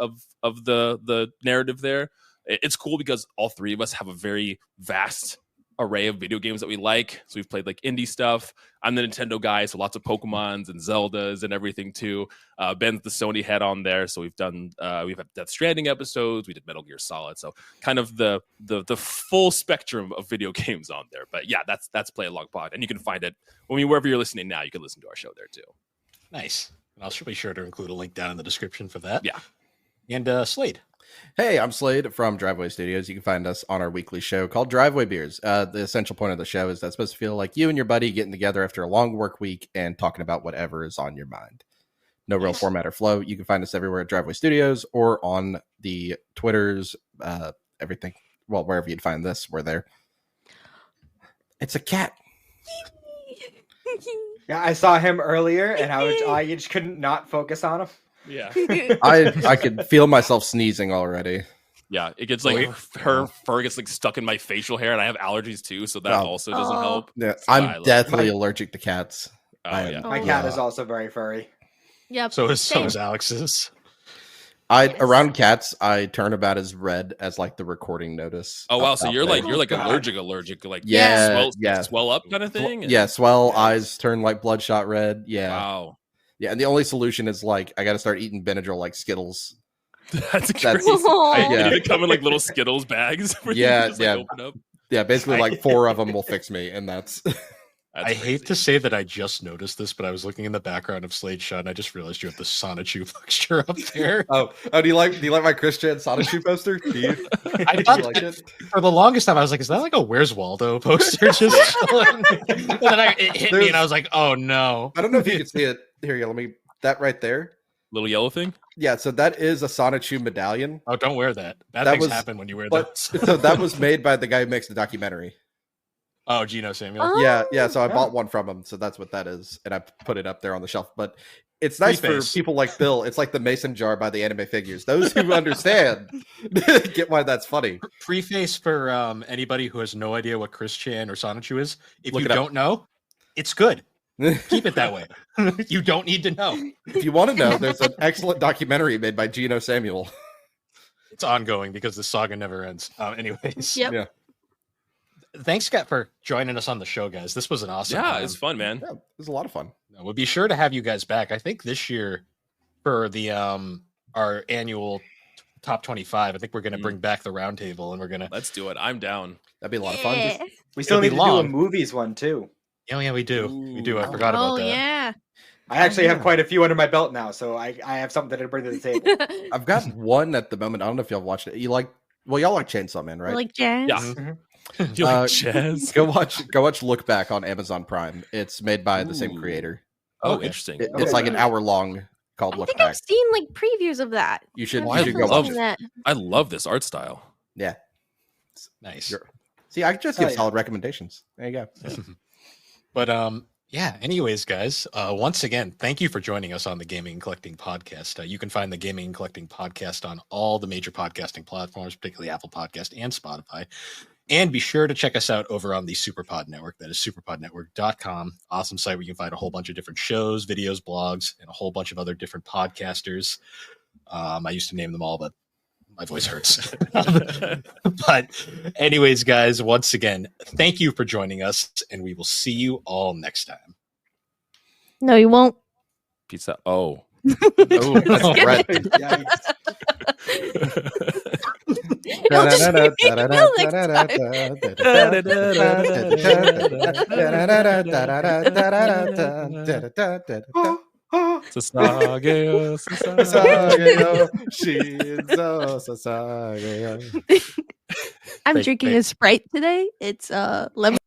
the narrative there. It's cool because all three of us have a very vast array of video games that we like. So we've played like indie stuff. I'm the Nintendo guy, so lots of Pokemons and Zeldas and everything too. Ben's the Sony head on there, so we've had Death Stranding episodes. We did Metal Gear Solid, so kind of the full spectrum of video games on there. But yeah, that's Play Along Pod, and you can find it wherever you're listening now. You can listen to our show there too. Nice. I'll be sure to include a link down in the description for that. Yeah. And Slade. Hey, I'm Slade from Driveway Studios. You can find us on our weekly show called Driveway Beers. The essential point of the show is that it's supposed to feel like you and your buddy getting together after a long work week and talking about whatever is on your mind. No real format or flow. You can find us everywhere at Driveway Studios or on the Twitters, everything. Well, wherever you'd find this, we're there. It's a cat. Yeah, I saw him earlier, and I just couldn't not focus on him. Yeah. I could feel myself sneezing already. Yeah, it gets like her fur gets like stuck in my facial hair, and I have allergies too, so that also doesn't help. Yeah, So I I'm love deathly it. allergic to cats. Oh yeah. My cat is also very furry. Yep. So is same. Alex's. Yes. Around cats, I turn about as red as like the recording notice. Oh wow, so out you're there. like God. allergic, like Yeah, swell up kind of thing. Yeah, swell, eyes turn like bloodshot red. Yeah. Wow. Yeah, and the only solution is like I got to start eating Benadryl like Skittles. That's That's- crazy. Aw. Yeah. You need to come in like little Skittles bags. Where Yeah, you just, yeah. Open up. Yeah, basically like 4 of them will fix me, and that's That's I hate crazy. to say that I just noticed this, but I was looking in the background of Slade Shot and I just realized you have the Sonichu picture up there. oh, do you like my Chris Chan Sonichu poster? Do you? I Did thought you like it? for the longest time I was like, is that like a Where's Waldo poster just chilling? And then it hit me and I was like, oh no. I don't know if you can see it. Here, let me. That right there. Little yellow thing. Yeah, so that is a Sonichu medallion. Oh, don't wear that. Bad That things was- happen when you wear But those. so that was made by the guy who makes the documentary. Oh, Gino Samuel. Oh. Yeah. So I Oh. bought one from him. So that's what that is, and I put it up there on the shelf. But it's nice for Preface. people like Bill. It's like the mason jar by the anime figures. Those who understand get why that's funny. Preface for anybody who has no idea what Chris Chan or Sonichu is. If Look you it up. don't know, it's good. Keep it that way. You don't need to know. If you want to know, there's an excellent documentary made by Gino Samuel. It's ongoing because the saga never ends. Anyways. Yep. Yeah. Thanks, Scott, for joining us on the show, guys. This was an awesome Yeah, time. it's fun, man. Yeah, it was a lot of fun. We'll be sure to have you guys back. I think this year for the our annual top 25, I think we're going to bring back the roundtable and we're going to. Let's do it. I'm down. That'd be a lot of fun. Yeah. We still It'll be need to do a long. movies one too. Oh, yeah, we do. We do. I Ooh. forgot about Oh, that. yeah. I actually have yeah. quite a few under my belt now, so I have something to bring to the table. I've got one at the moment. I don't know if y'all watched it. Y'all like Chainsaw Man, right? Like jazz. Yeah. Mhm. You like jazz? Go watch Look Back on Amazon Prime. It's made by the same Ooh. creator. Oh, Okay. interesting. It's like an hour long called I Look think Back. I've seen like previews of that. You should, I've you should go definitely watch seen it. that. I love this art style. Yeah. Nice. See, I just give solid recommendations. There you go. But yeah, anyways, guys, once again, thank you for joining us on the Gaming and Collecting Podcast. You can find the Gaming and Collecting Podcast on all the major podcasting platforms, particularly Apple Podcast and Spotify. And be sure to check us out over on the Superpod Network. That is superpodnetwork.com. Awesome site where you can find a whole bunch of different shows, videos, blogs, and a whole bunch of other different podcasters. I used to name them all, but my voice hurts. But anyways, guys, once again, thank you for joining us, and we will see you all next time. No, you won't. Pizza. Oh. Oh, that's a threat. You'll just make me ill next time. Sasage, I'm drinking a Sprite today. It's lemon.